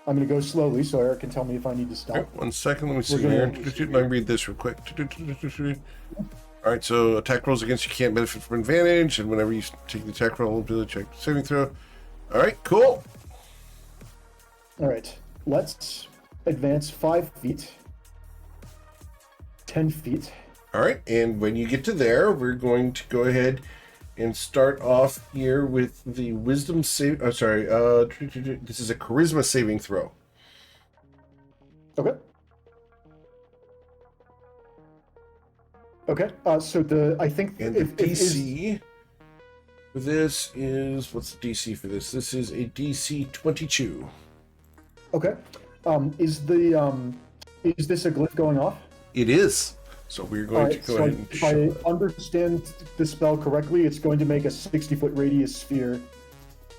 I'm going to go slowly so Eric can tell me if I need to stop. All right, 1 second, let me see We're here. gonna- Let me read this real quick. All right, so attack rolls against you can't benefit from advantage, and whenever you take the attack roll, do the check saving throw. All right, cool. All right, let's advance 5 feet, 10 feet. All right, and when you get to there, we're going to go ahead and start off here with the wisdom save. This is a charisma saving throw. Okay. Okay. So I think And the DC for this is, what's the DC for this? This is a DC 22. okay. Is this a glyph going off? It is. So we're All going to right. go So ahead and if show. I understand the spell correctly, it's going to make a 60-foot radius sphere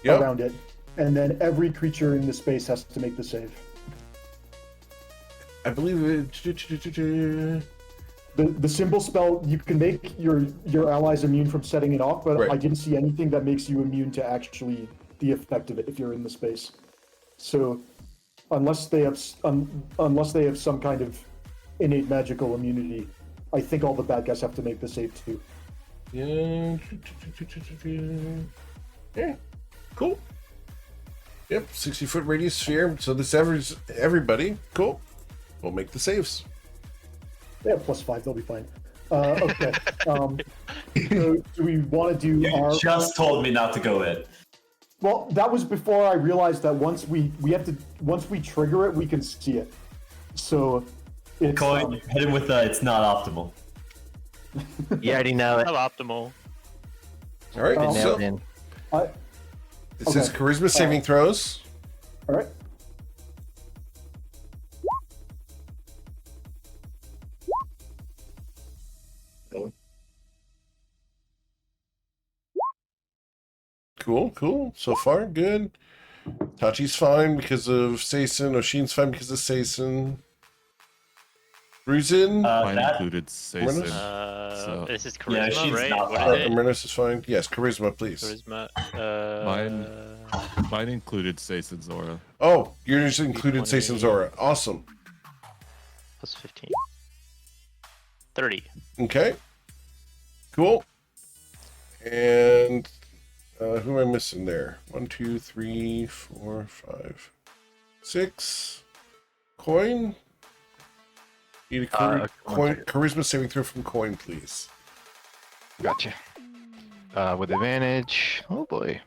Yep. around it, and then every creature in the space has to make the save. I believe it. The symbol spell, you can make your allies immune from setting it off, but Right. I didn't see anything that makes you immune to actually the effect of it if you're in the space. So unless they have some kind of innate magical immunity, I think all the bad guys have to make the save too. Yeah. Yeah. Cool. Yep. 60-foot radius sphere. So this covers everybody. Cool. We'll make the saves. Yeah, +5, they'll be fine. Okay. So do we want to do You our? just told me not to go in. Well, that was before I realized that once we trigger it, we can see it. So it's Coin, hit him with it's not optimal. You already know it. Suboptimal. All right. Oh. So Nailed in. this is Okay. charisma saving throws. all right. Cool. So far, good. Tachi's fine because of Sason. Oshin's fine because of Sason. Ruzin? Mine That included Saison. This is Yeah, charisma, she's right? not What bad. is it? Amaryllis is fine. Yes, charisma, please. Charisma. Mine included Saison's aura. Oh, yours included 20. Saison's aura. Awesome. Plus 15. 30. Okay. Cool. And who am I missing there? 1, 2, 3, 4, 5, 6. Coin. Need a charisma saving throw from Coin, please. Gotcha. With advantage. Oh boy.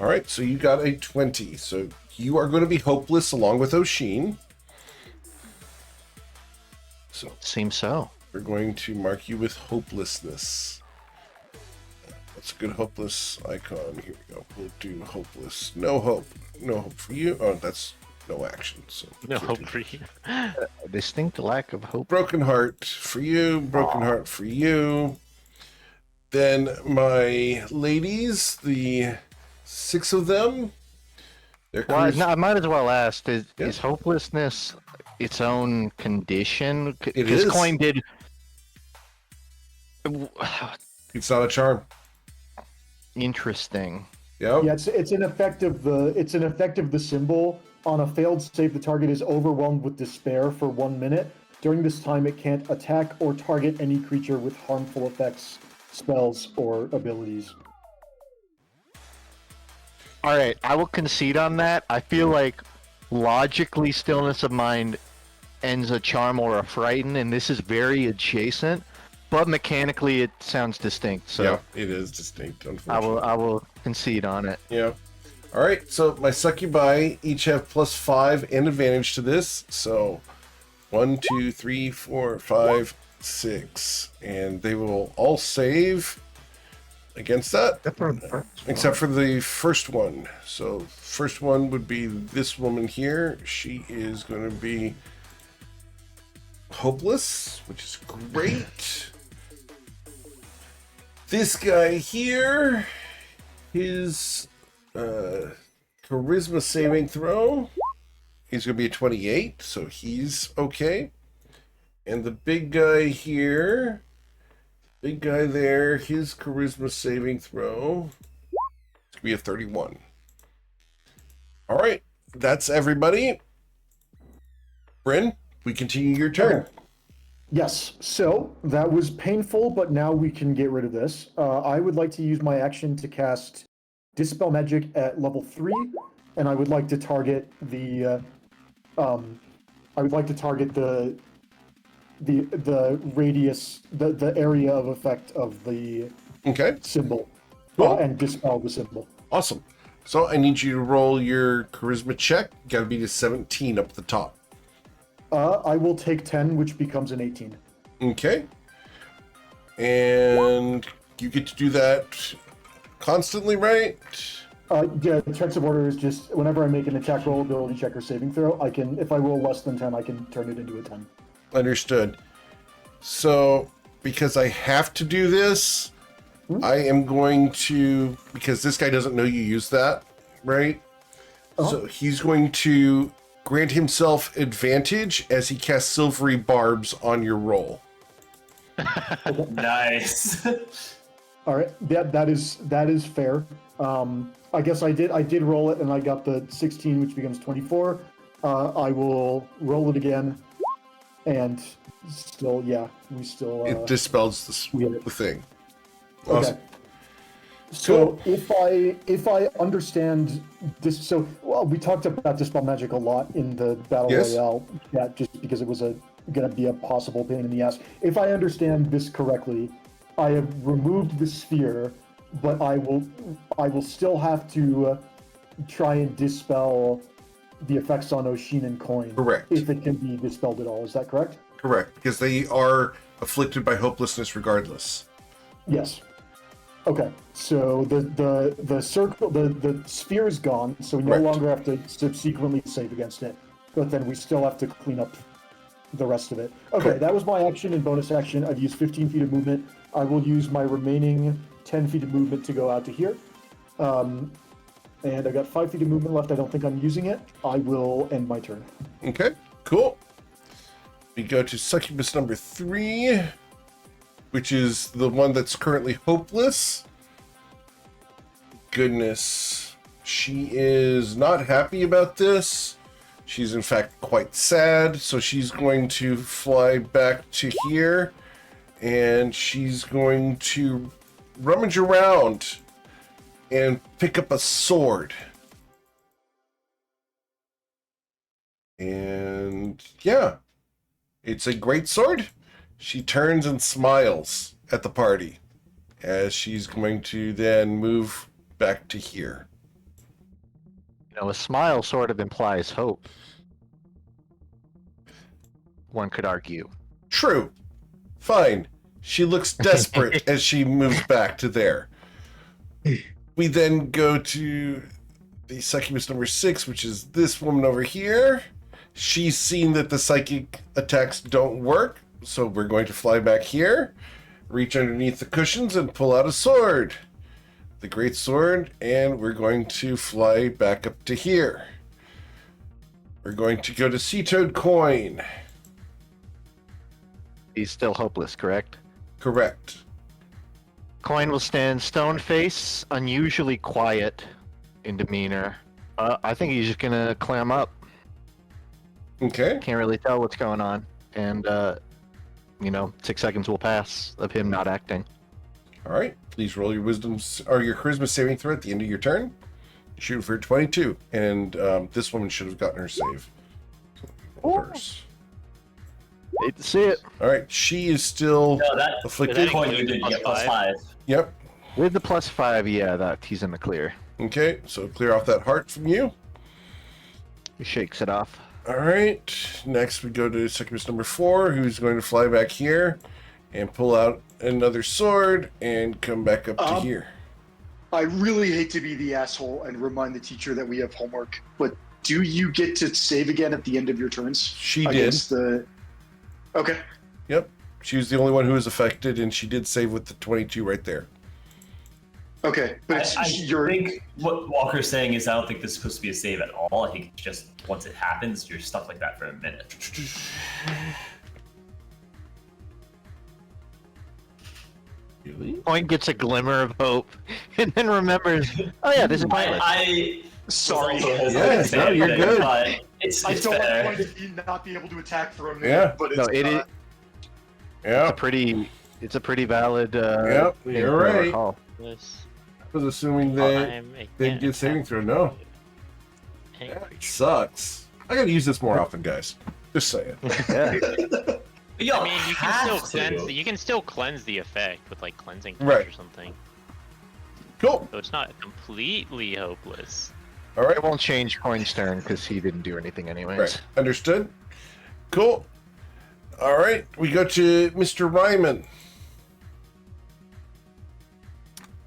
All right, so you got a 20. So you are going to be hopeless along with Oshin. So Seems so. we're going to mark you with hopelessness. That's a good hopeless icon. Here we go. We'll do hopeless. No hope. No hope for you. Oh, that's no action. So we No can't hope do for you. A distinct lack of hope. Broken heart for you. Broken heart for you. Then my ladies, the 6 of them. Their Well, charis- no, I might as well ask: Is Yeah. hopelessness its own condition? It Because is. Coin did. It's not a charm. Interesting. Yep. Yeah, it's an effect of the symbol. On a failed save, the target is overwhelmed with despair for 1 minute. During this time, it can't attack or target any creature with harmful effects, spells, or abilities. All right, I will concede on that. I feel like logically, stillness of mind ends a charm or a frighten, and this is very adjacent. But mechanically, it sounds distinct. So Yeah, it is distinct, unfortunately. I will concede on it. Yeah. All right, so my succubi each have +5 and advantage to this. So 1, 2, 3, 4, 5, 6. And they will all save against that, except for the first one. So first one would be this woman here. She is going to be hopeless, which is great. This guy here, his charisma saving throw, he's going to be a 28, so he's okay. And the big guy here, big guy there, his charisma saving throw, it's going to be a 31. All right, that's everybody. Bryn, we continue your turn. Okay. Yes, so that was painful, but now we can get rid of this. I would like to use my action to cast Dispel Magic at level 3, and I would like to target the radius, the area of effect of the Okay, symbol, Cool. and dispel the symbol. awesome. So I need you to roll your charisma check. Got to be a 17 up at the top. I will take 10, which becomes an 18. Okay. And you get to do that constantly, right? Yeah, the checks of order is just whenever I make an attack roll, ability check, or saving throw, I can, if I roll less than 10, I can turn it into a 10. Understood. So, because I have to do this, I am going to, because this guy doesn't know you use that, right? So he's going to grant himself advantage as he casts silvery barbs on your roll. Nice. All right, that is fair. I guess I did roll it, and I got the 16, which becomes 24. I will roll it again, and still, yeah, we still. It dispels the thing. Awesome. Okay. So if I understand this, so well, we talked about Dispel Magic a lot in the Battle Yes. Royale chat, just because it was going to be a possible pain in the ass. If I understand this correctly, I have removed the sphere, but I will still have to try and dispel the effects on Oshin and Coin. Correct. If it can be dispelled at all, is that correct? Correct, because they are afflicted by hopelessness regardless. Yes. Okay, so the circle, the sphere is gone, so we no Correct. longer have to subsequently save against it, but then we still have to clean up the rest of it. Okay, Correct. that was my action and bonus action. I've used 15 feet of movement. I will use my remaining 10 feet of movement to go out to here. And I got 5 feet of movement left. I don't think I'm using it. I will end my turn. Okay, cool. We go to succubus number 3, which is the one that's currently hopeless. Goodness. She is not happy about this. She's in fact quite sad, so she's going to fly back to here, and she's going to rummage around and pick up a sword. And yeah, it's a great sword. She turns and smiles at the party as she's going to then move back to here. You know, a smile sort of implies hope. One could argue. True. Fine. She looks desperate as she moves back to there. We then go to the succubus number 6, which is this woman over here. She's seen that the psychic attacks don't work, so we're going to fly back here, reach underneath the cushions, and pull out a sword. The great sword, and we're going to fly back up to here. We're going to go to Sea Toad Coin. He's still hopeless, correct? Correct. Coin will stand stone face, unusually quiet in demeanor. I think he's just gonna clam up. Okay. Can't really tell what's going on. And, 6 seconds will pass of him not acting. All right. Please roll your wisdom or your charisma saving throw at the end of your turn. Shoot for 22. And this woman should have gotten her save. Hers. Hate to see it. All right. She is still No, that afflicted. coin you did get +5. Yep. With the +5, yeah, that he's in the clear. Okay. So clear off that heart from you. He shakes it off. All right. Next, we go to succubus number 4, who's going to fly back here and pull out another sword and come back up to here. I really hate to be the asshole and remind the teacher that we have homework, but do you get to save again at the end of your turns? She did. Okay. Yep. She was the only one who was affected, and she did save with the 22 right there. Okay, but I think what Walker's saying is I don't think this is supposed to be a save at all. I think it's just once it happens, you're stuck like that for a minute. Really? Coin gets a glimmer of hope, and then remembers, oh yeah, this is pointless. Sorry. Yeah, no, you're good. It's I don't fair. want to not be able to attack for a minute, Yeah. but it's No, it is. Yeah. It's a pretty valid. Yep, thing you're to right. recall. This I was assuming that time it they can't get saving attack throw. No. any That creature. sucks. I gotta use this more often, guys. Just saying. Yeah. You I mean, you can still have cleanse. to. You can still cleanse the effect with like cleansing touch Right. or something. Cool. So it's not completely hopeless. All right. It won't change Coin's turn because he didn't do anything anyways. Right. Understood. Cool. All right. We go to Mr. Ryman.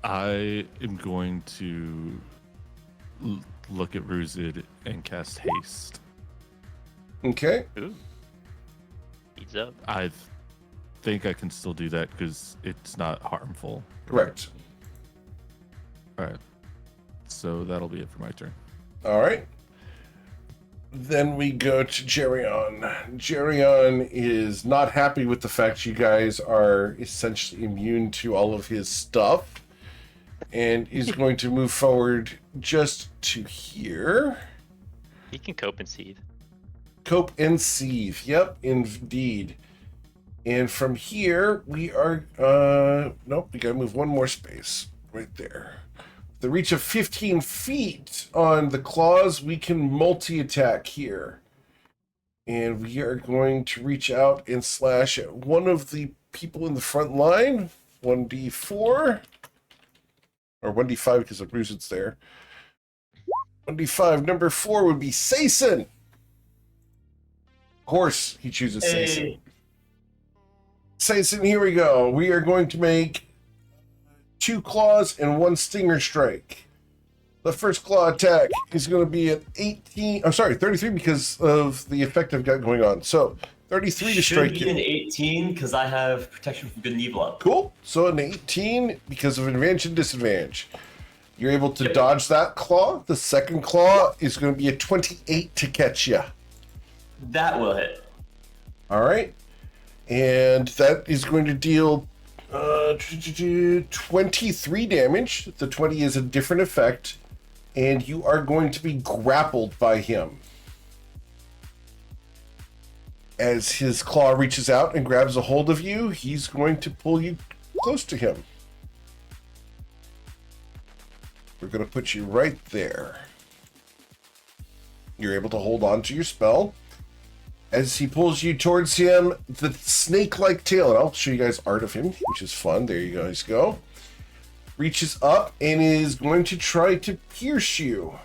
I am going to look at Ruzid and cast haste. Okay. Ooh. He's up. I think I can still do that because it's not harmful. Correct. All right. So that'll be it for my turn. All right. Then we go to Geryon. Geryon is not happy with the fact you guys are essentially immune to all of his stuff, and is going to move forward just to here. He can cope and seethe. Cope and Seethe. Yep, indeed. And from here, we are... nope, we gotta move one more space. Right there. The reach of 15 feet on the claws, we can multi-attack here. And we are going to reach out and slash at one of the people in the front line. 1d4. Or 1d5 because of Bruce's there. 1d5. Number 4 would be Sason. Of course, he chooses Sason. Sason, here we go. We are going to make 2 claws and 1 stinger strike. The first claw attack is going to be at 18. I'm sorry, 33 because of the effect I've got going on. So 33 to Should strike be you. an 18 because I have protection from good and evil up. Cool. So an 18 because of advantage and disadvantage. You're able to Yep. dodge that claw. The second claw is going to be a 28 to catch you. That will hit. All right. And that is going to deal 23 damage. The 20 is a different effect. And you are going to be grappled by him. As his claw reaches out and grabs a hold of you, he's going to pull you close to him. We're going to put you right there. You're able to hold on to your spell. As he pulls you towards him, the snake-like tail, and I'll show you guys art of him, which is fun. There you guys go. Reaches up and is going to try to pierce you.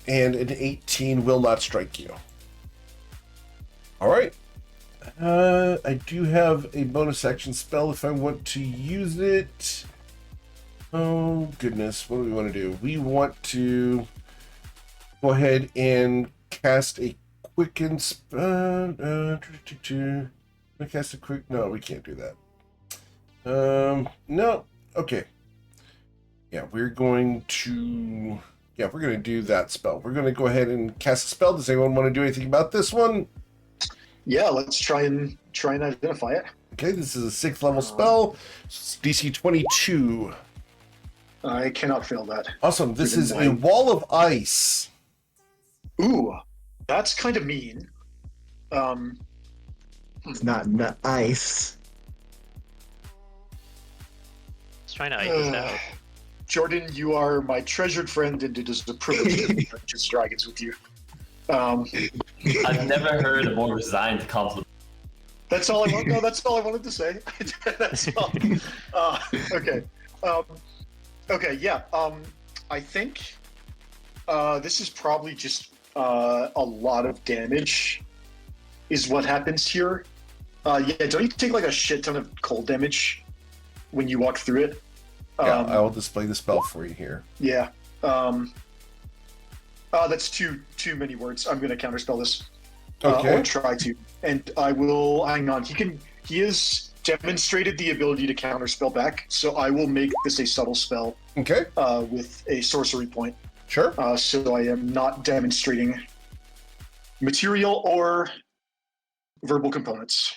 And an 18 will not strike you. All right. I do have a bonus action spell if I want to use it. Oh, goodness. What do we want to do? We want to go ahead and cast a quicken spell. Can I cast a quick? No, we can't do that. No. Okay. Yeah, we're going to do that spell. We're going to go ahead and cast a spell. Does anyone want to do anything about this one? Yeah, let's try and identify it. Okay, this is a 6th level spell. It's DC 22. I cannot fail that. Awesome. This is a wall of ice. Ooh, that's kind of mean. It's not ice. Let's try to ice this out. Jordan, you are my treasured friend, and it is a privilege to be Dungeons & Dragons with you. I've never heard a more resigned compliment. That's all I want. No, that's all I wanted to say. That's all. Okay. Okay. Yeah. I think this is probably just a lot of damage, is what happens here. Yeah. Don't you take like a shit ton of cold damage when you walk through it? Yeah, I will display the spell for you here. Yeah. That's too many words. I'm going to counterspell this. Okay. Or try to. And I will... Hang on. He has demonstrated the ability to counterspell back, so I will make this a subtle spell. Okay. With a sorcery point. Sure. So I am not demonstrating material or verbal components.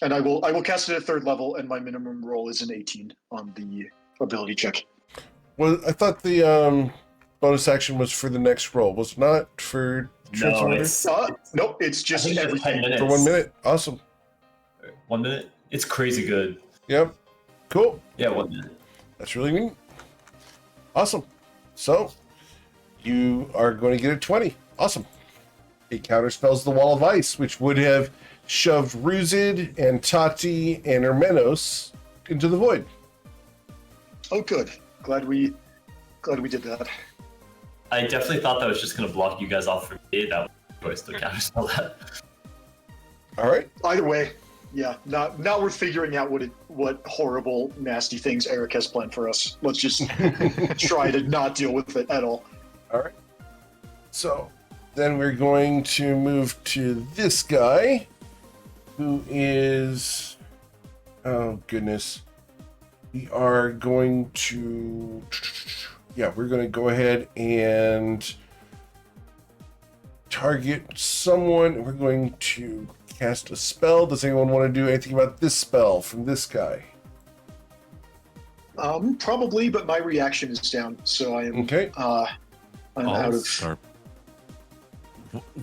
And I will cast it at 3rd level, and my minimum roll is an 18 on the ability check. Well, I thought the bonus action was for the next roll. Was it not for No, it's nope. It's just everything 10 minutes. for 1 minute. Awesome. 1 minute. It's crazy good. Yep. Cool. Yeah, 1 minute. That's really neat. Awesome. So you are going to get a 20. Awesome. It counterspells the wall of ice, which would have shoved Ruzid and Tati and Hermenos into the void. Oh, good. Glad we did that. I definitely thought that was just going to block you guys off from me. That was a choice to counterspell that. All right. Either way, yeah. Now we're figuring out what horrible, nasty things Eric has planned for us. Let's just try to not deal with it at all. All right. So then we're going to move to this guy, who is... Oh, goodness. We are going to... Yeah, we're going to go ahead and target someone. We're going to cast a spell. Does anyone want to do anything about this spell from this guy? Probably, but my reaction is down, so I am Okay. I'm out of... Sharp.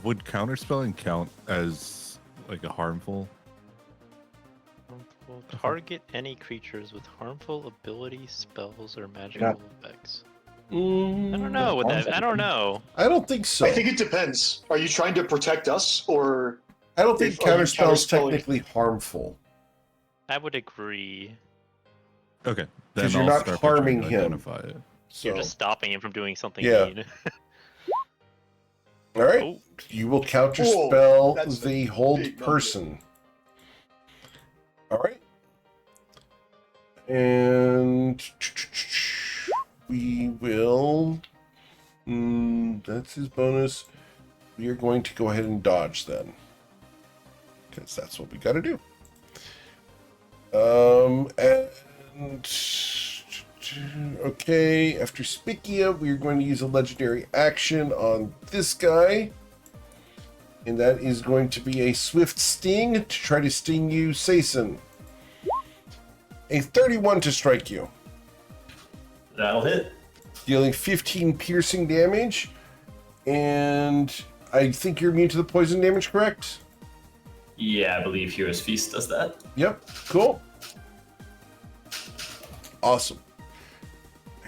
Would counterspelling count as like a harmful? Target any creatures with harmful abilities, spells, or magical effects. I don't know what that. I don't know. I don't think so. I think it depends. Are you trying to protect us, or... I don't think Are you counterspell is counterspelling- technically harmful. I would agree. Okay, 'Cause then you're I'll not start by trying harming to him. identify it. So, You're just stopping him from doing something Yeah. mean. all right. Oh, You will Whoa, counterspell that's a the hold big number. person. All right. And we will... that's his bonus. We are going to go ahead and dodge then. Because that's what we got to do. And... Okay, after Spikia, we are going to use a legendary action on this guy. And that is going to be a swift sting to try to sting you, Sason. A 31 to strike you. That'll hit. Dealing 15 piercing damage. And I think you're immune to the poison damage, correct? Yeah, I believe Hero's Feast does that. Yep, cool. Awesome.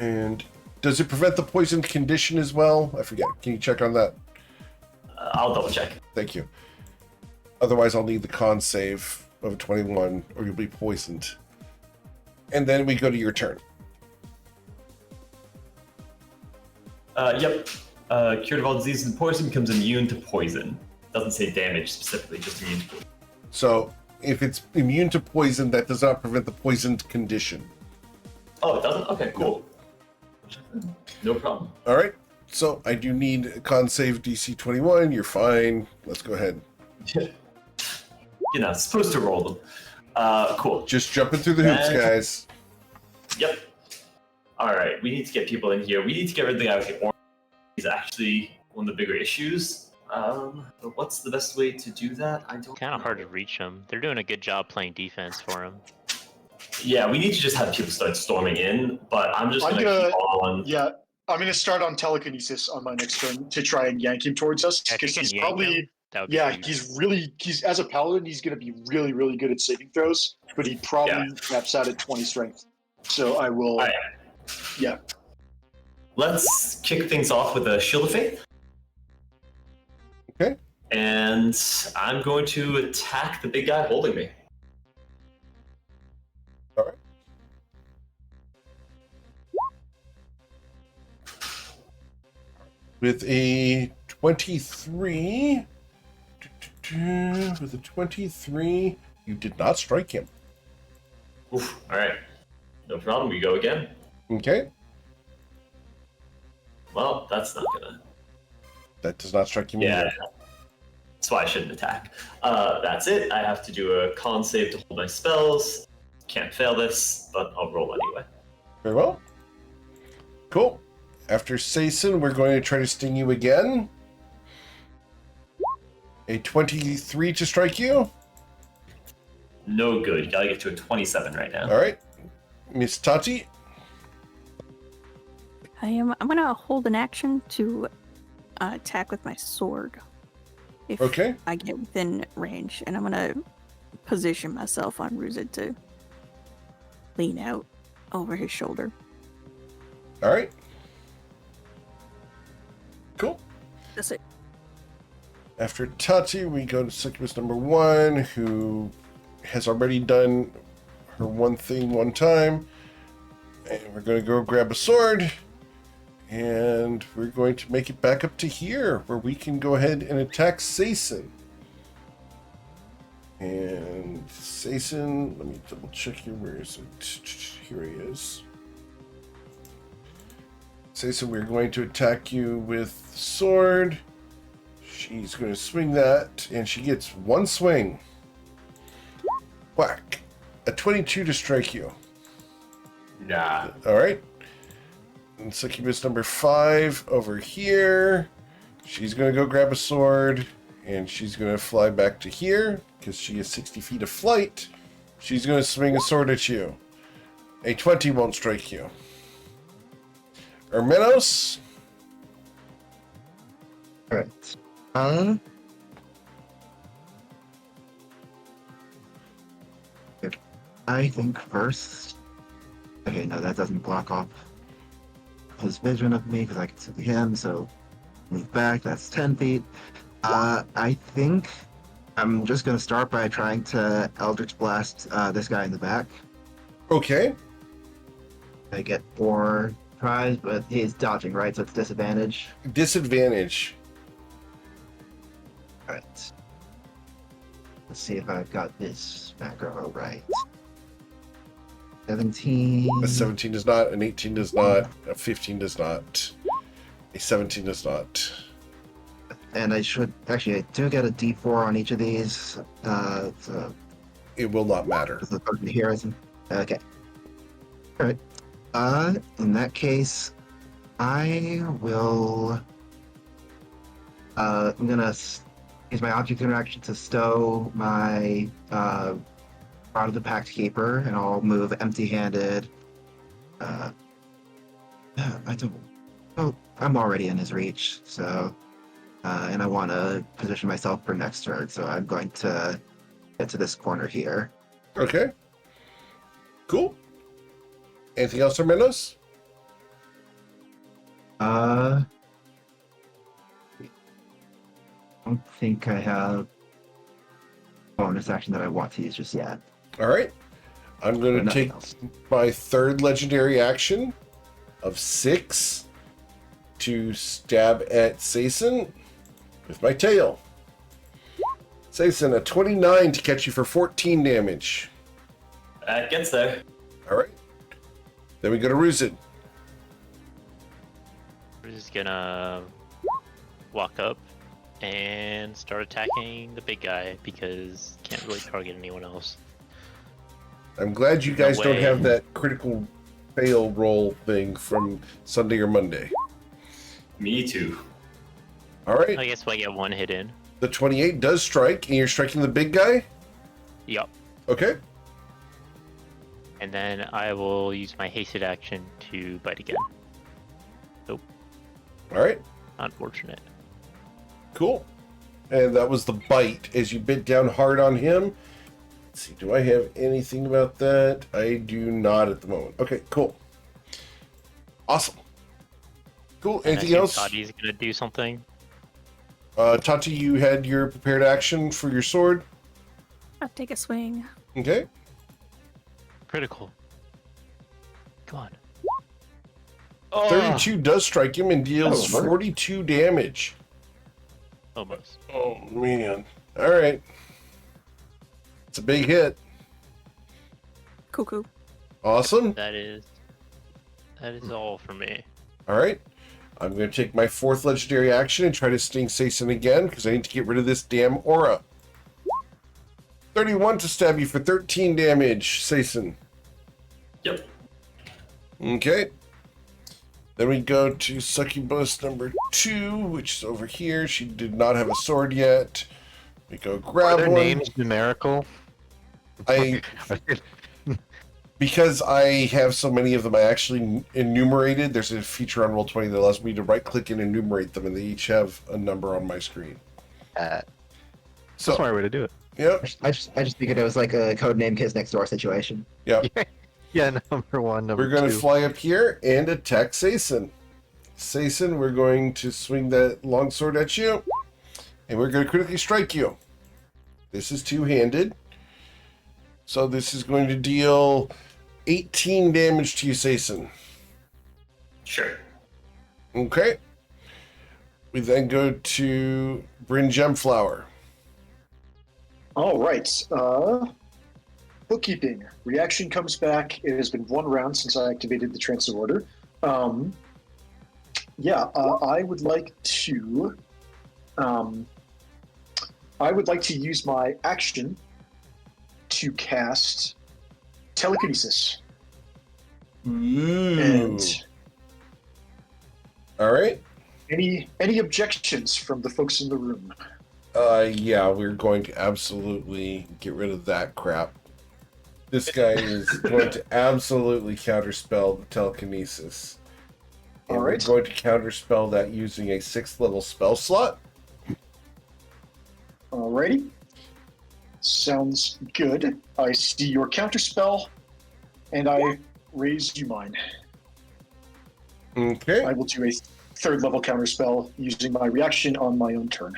And does it prevent the poisoned condition as well? I forget. Can you check on that? I'll double check. Thank you. Otherwise, I'll need the con save of a 21, or you'll be poisoned. And then we go to your turn. Yep. Cured of all diseases and poison becomes immune to poison. Doesn't say damage specifically, just immune to poison. So, if it's immune to poison, that does not prevent the poisoned condition. Oh, it doesn't? Okay, cool. No problem. All right. So, I do need a con save DC 21. You're fine. Let's go ahead. You're not supposed to roll them. Cool. Just jumping through the hoops, guys. Yep. All right, we need to get people in here. We need to get rid of the guy with the orange. He's actually one of the bigger issues. But what's the best way to do that? I don't. Kind of hard to reach them. They're doing a good job playing defense for him. Yeah, we need to just have people start storming in. But I'm just gonna keep on. Yeah, I'm gonna start on telekinesis on my next turn to try and yank him towards us Yeah, if you because can he's yank probably. him, that would be Yeah, huge. he's as a paladin, he's going to be really, really good at saving throws, but he probably caps out at 20 strength. So I will, All right. yeah. Let's kick things off with a Shield of Faith. Okay. And I'm going to attack the big guy holding me. All right. With a 23. With a 23, you did not strike him. Oof. All right. No problem. We go again. Okay. Well, that's not gonna. That does not strike him Yeah. either. That's why I shouldn't attack. That's it. I have to do a con save to hold my spells. Can't fail this, but I'll roll anyway. Very well. Cool. After Sason, we're going to try to sting you again. A 23 to strike you. No good. Gotta get to a 27 right now. All right. Miss Tati. I'm gonna hold an action to attack with my sword. If Okay. I get within range, and I'm gonna position myself on Ruzid to lean out over his shoulder. All right. Cool. That's it. After Tati, we go to succubus number 1, who has already done her one thing one time. And we're going to go grab a sword. And we're going to make it back up to here, where we can go ahead and attack Sason. And Sason, let me double check here. Where is it? Here he is. Sason, we're going to attack you with sword. She's going to swing that, and she gets one swing. Whack. A 22 to strike you. Nah. All right. And succubus number 5 over here. She's going to go grab a sword, and she's going to fly back to here, because she has 60 feet of flight. She's going to swing a sword at you. A 20 won't strike you. Ermenos. Alright. I think first. Okay, no, that doesn't block off his vision of me because I can see him, so move back, that's 10 feet. I think I'm just going to start by trying to Eldritch Blast this guy in the back. Okay. I get 4 tries, but he's dodging, right? So it's disadvantage. Disadvantage. Alright. Let's see if I've got this macro right. 17. A 17 does not, an 18 does not, a 15 does not, a 17 does not. And I should actually, I do get a D4 on each of these. So It will not matter. the person here isn't. Okay. All right. In that case, I will. I'm gonna use my object interaction to stow my out of the pact keeper, and I'll move empty-handed. I don't. Oh, I'm already in his reach, so and I want to position myself for next turn, so I'm going to get to this corner here. Okay. Cool. Anything else, Armenos? I don't think I have bonus action that I want to use just yet. All right. I'm going to Nothing take else. my third legendary action of 6 to stab at Sason with my tail. Sason, a 29 to catch you for 14 damage. Gets there. All right. Then we go to Ruzid. We're just gonna walk up and start attacking the big guy because can't really target anyone else. I'm glad you guys don't way. have that critical fail roll thing from Sunday or Monday. Me too. All right. I guess I get one hit in. The 28 does strike, and you're striking the big guy? Yup. Okay. And then I will use my hasted action to bite again. All right. Unfortunate. Cool. And that was the bite as you bit down hard on him. Let's see, do I have anything about that? I do not at the moment. Okay, cool. Awesome. Cool. And Anything else? Tadi's gonna do something. Tati, you had your prepared action for your sword. I'll take a swing. Okay. Critical. Come on. Oh, 32 does strike him and deals Oh, 42 damage. almost. Oh, man. All right. It's a big hit. Cuckoo. Awesome. That is all for me. All right. I'm going to take my fourth legendary action and try to sting Sason again because I need to get rid of this damn aura. 31 to stab you for 13 damage, Sason. Yep. Okay. Then we go to Succubus number 2, which is over here. She did not have a sword yet. We go Are grab their one. names numerical? Because I have so many of them, I actually enumerated. There's a feature on Roll20 that allows me to right-click and enumerate them, and they each have a number on my screen. That's So, a smart way to do it. yep, I just figured it was like a codename Kids Next Door situation. yep. Yeah, number one, number We're going to two. fly up here and attack Sason. Sason, we're going to swing that longsword at you, and we're going to critically strike you. This is two-handed. So this is going to deal 18 damage to you, Sason. Sure. Okay. We then go to Bryn Gemflower. All right. Bookkeeping. Reaction comes back. It has been 1 round since I activated the transit order. I would like to. I would like to use my action to cast telekinesis. Ooh. And All right. any objections from the folks in the room? Yeah, we're going to absolutely get rid of that crap. This guy is going to absolutely counterspell the telekinesis. And All right. we're going to counterspell that using a 6th level spell slot. Alrighty. Sounds good. I see your counterspell, and I raise you mine. Okay. I will do a 3rd level counterspell using my reaction on my own turn.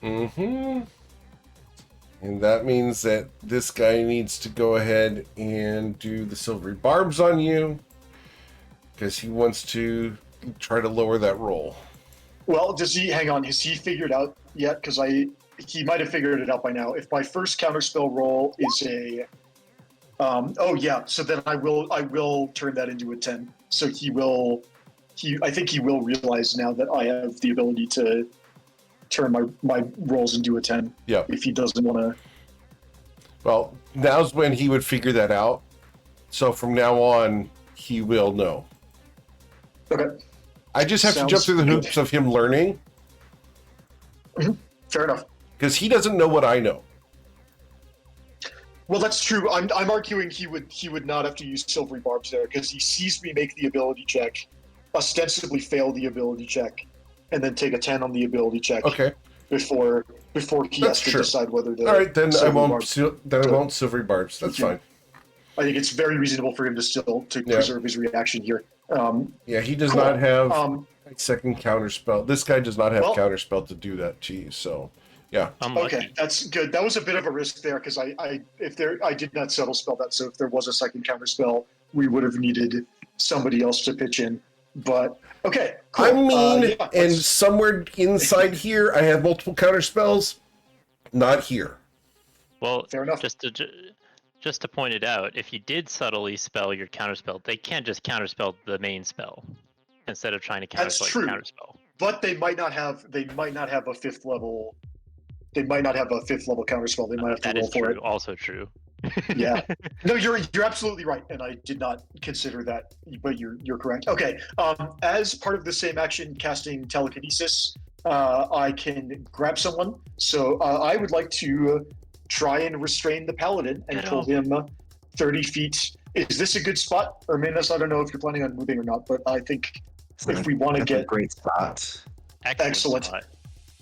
Mm-hmm. And that means that this guy needs to go ahead and do the silvery barbs on you because he wants to try to lower that roll. Well, does he? Hang on. Has he figured out yet? Because he might have figured it out by now. If my first counterspell roll is a, so then I will turn that into a 10. So I think he will realize now that I have the ability to turn my rolls into a 10. Yep. If he doesn't want to. Well, now's when he would figure that out. So from now on, he will know. Okay. I just have to jump Sounds through the good. hoops of him learning. Fair enough. Because he doesn't know what I know. Well, that's true. I'm arguing he would not have to use silvery barbs there because he sees me make the ability check, ostensibly fail the ability check, and then take a 10 on the ability check. Okay. Before he That's has to true. decide whether to. All right, then I silvery won't. barbs. I won't silvery barbs. That's Yeah. fine. I think it's very reasonable for him to still preserve his reaction here. Yeah, he does Cool. not have Um, second counterspell. This guy does not have Well- counterspell to do that to you. So, yeah. Unlucky. Okay, that's good. That was a bit of a risk there because I did not settle spell that. So if there was a second counter spell, we would have needed somebody else to pitch in. But okay, cool. I mean, yeah, and let's- somewhere inside here, I have multiple counterspells. Not here. Well, fair enough. just to point it out, if you did subtly spell your counterspell, they can't just counterspell the main spell instead of trying to That's counterspell true. your counterspell. But they might not have a fifth level. They might not have a fifth level counterspell. They might have to That roll is for true. it. Also true. Yeah. No, you're absolutely right, and I did not consider that, but you're correct. Okay. As part of the same action, casting telekinesis, I can grab someone. So I would like to try and restrain the paladin and Get pull him 30 feet. Is this a good spot, or Minas? I don't know if you're planning on moving or not, but I think if we want to That's a get great spot. Excellent. spot.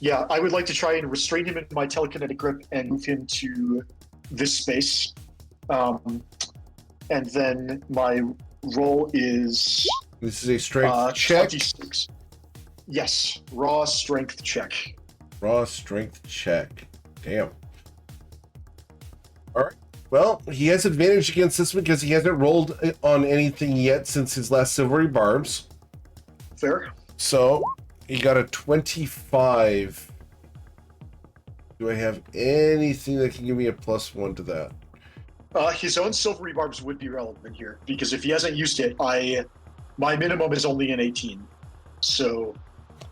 Yeah, I would like to try and restrain him in my telekinetic grip and move him to this space. And then my roll is This is a strength check. 26. Yes, raw strength check. Raw strength check. Damn. All right. Well, he has advantage against this one because he hasn't rolled on anything yet since his last silvery barbs. Fair. So he got a 25. Do I have anything that can give me a +1 to that? His own silvery barbs would be relevant here because if he hasn't used it, my minimum is only an 18. So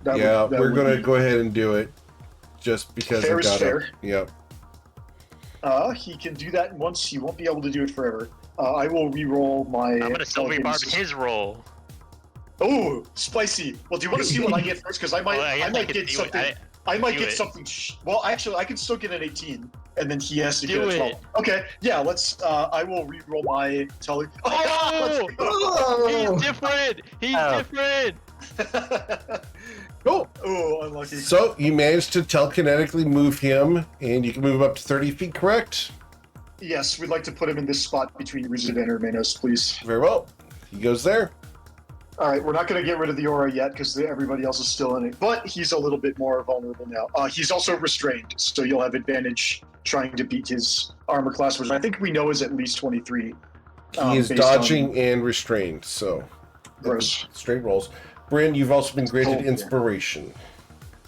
that we're would gonna be- go ahead and do it, just because Fair I is got fair. it. Yep. He can do that once. He won't be able to do it forever. I will re-roll my. I'm gonna silvery barb telekinesis. his roll. Oh, spicy. Well, do you want to see what I get first? Because I might, Well, I guess I might could get do it. something. I might do get it. something. Well, actually, I can still get an 18, and then he has to Do get a 12. it. Okay, yeah. Let's. I will re-roll my tele. Oh! Oh, He's different. He's Oh. different. Cool. oh, unlucky. So you managed to telekinetically move him, and you can move him up to 30 feet, correct? Yes, we'd like to put him in this spot between Rizav and Hermanos, please. Very well. He goes there. All right, we're not going to get rid of the aura yet because everybody else is still in it, but he's a little bit more vulnerable now. He's also restrained, so you'll have advantage trying to beat his armor class, which I think we know is at least 23. He is based dodging on- and restrained, so Gross. straight rolls. Bryn, you've also been granted Oh, yeah. inspiration.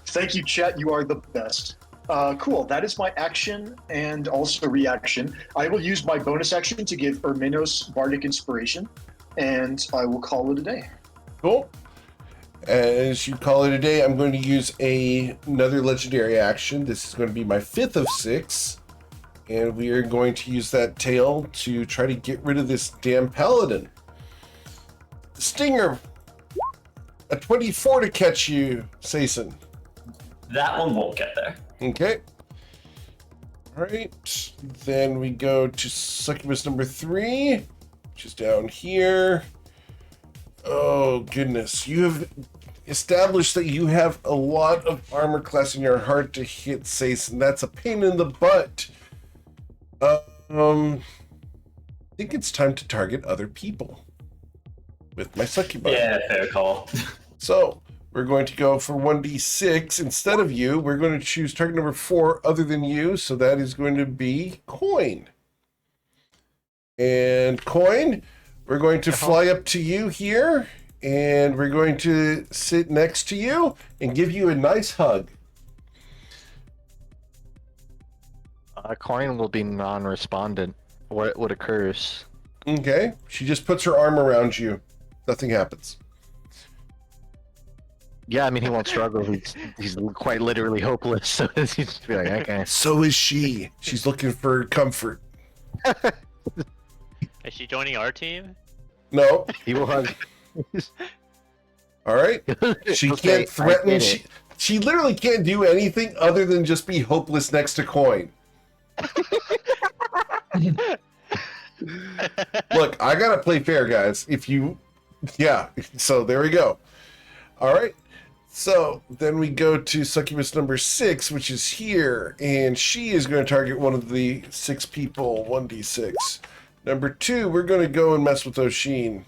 Thank you, chat. You are the best. Cool. That is my action and also reaction. I will use my bonus action to give Hermanos Bardic Inspiration, and I will call it a day. Cool. As you call it a day, I'm going to use another legendary action. This is going to be my 5th of 6. And we are going to use that tail to try to get rid of this damn paladin. Stinger. A 24 to catch you, Sason. That one won't get there. Okay. Alright. Then we go to succubus number 3, which is down here. Oh, goodness. You have established that you have a lot of armor class and you're hard to hit, Sason. That's a pain in the butt. I think it's time to target other people with my succubi. Yeah, fair call. So, we're going to go for 1d6. Instead of you, we're going to choose target number 4 other than you, so that is going to be Coin. And Coin, we're going to fly up to you here, and we're going to sit next to you and give you a nice hug. Coin will be non-respondent. What occurs? Okay? She just puts her arm around you. Nothing happens. Yeah, I mean he won't struggle. He's quite literally hopeless. So he's just be like, okay. So is she. She's looking for comfort. Is she joining our team? No. He will hug. All right. She Okay, can't threaten. I get it. She literally can't do anything other than just be hopeless next to Coin. Look, I gotta play fair, guys. Yeah, so there we go. All right. So then we go to succubus number 6, which is here, and she is going to target one of the 6 people, 1d6. Number 2, we're going to go and mess with Oshin.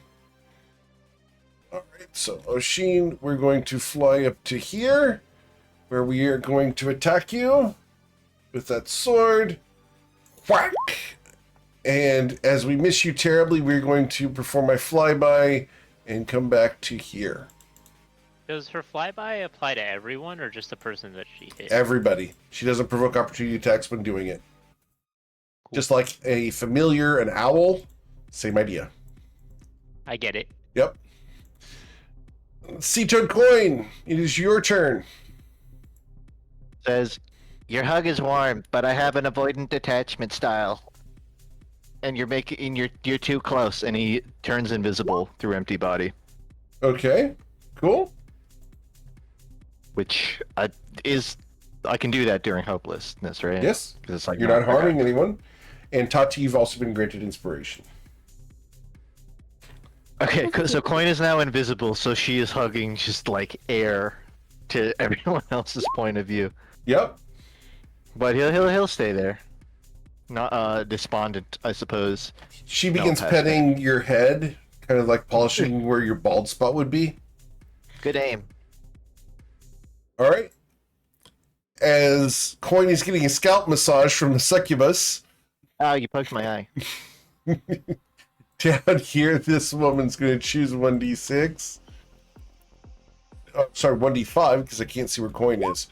All right, so Oshin, we're going to fly up to here, where we are going to attack you with that sword. Whack! And as we miss you terribly, we're going to perform my flyby and come back to here. Does her flyby apply to everyone or just the person that she hit? Everybody. She doesn't provoke opportunity attacks when doing it. Cool. Just like a familiar, an owl, same idea. I get it. Yep. Sea Toad Coin, it is your turn. Says, your hug is warm, but I have an avoidant detachment style. And you're too close, and he turns invisible through empty body. Okay, cool. Which I can do that during hopelessness, right? Yes. Because it's like you're not harming anyone. And Tati, you've also been granted inspiration. Okay, so Coin is now invisible, so she is hugging just like air to everyone else's point of view. Yep. But he'll stay there. Not despondent, I suppose. She begins petting your head, kind of like polishing where your bald spot would be. Good aim. All right. As Coin is getting a scalp massage from the succubus. Oh, you poked my eye. Down here, this woman's going to choose 1d6. Oh, sorry, 1d5, because I can't see where Coin is.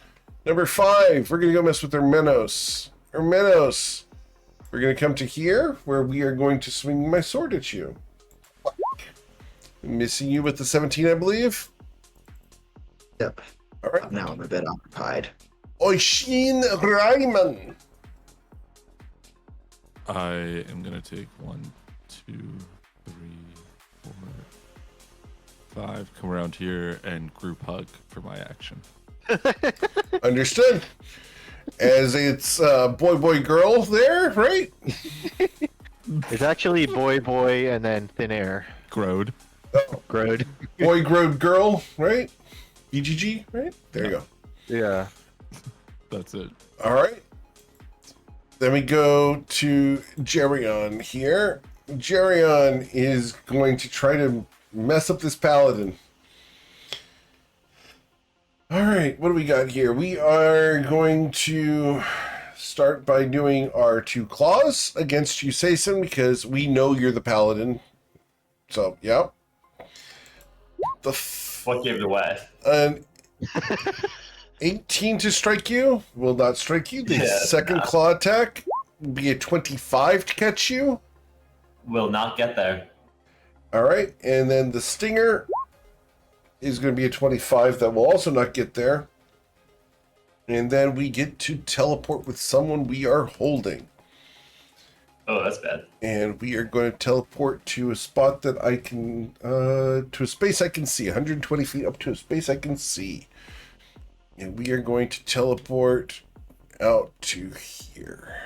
Number 5, we're going to go mess with Hermenos. Hermenos, we're going to come to here, where we are going to swing my sword at you. Missing you with the 17, I believe. Yep. All right. Now I'm a bit occupied. Oshin Reiman. I am going to take 1, 2, 3, 4, 5. Come around here and group hug for my action. Understood. As it's boy, girl there, right? It's actually boy, and then thin air. Grode. Oh. Grode. Boy, grode, girl, right? BGG, right? There you go. Yeah. That's it. All right. Then we go to Geryon here. Geryon is going to try to mess up this paladin. All right, what do we got here? We are going to start by doing our 2 claws against you, Sason, because we know you're the paladin. So, yeah. What gave it away? An 18 to strike you will not strike you. The second claw attack will be a 25 to catch you. Will not get there. All right, and then the stinger is going to be a 25 that will also not get there. And then we get to teleport with someone we are holding. Oh, that's bad. And we are going to teleport to a spot that I can, to a space I can see, 120 feet up to a space I can see. And we are going to teleport out to here.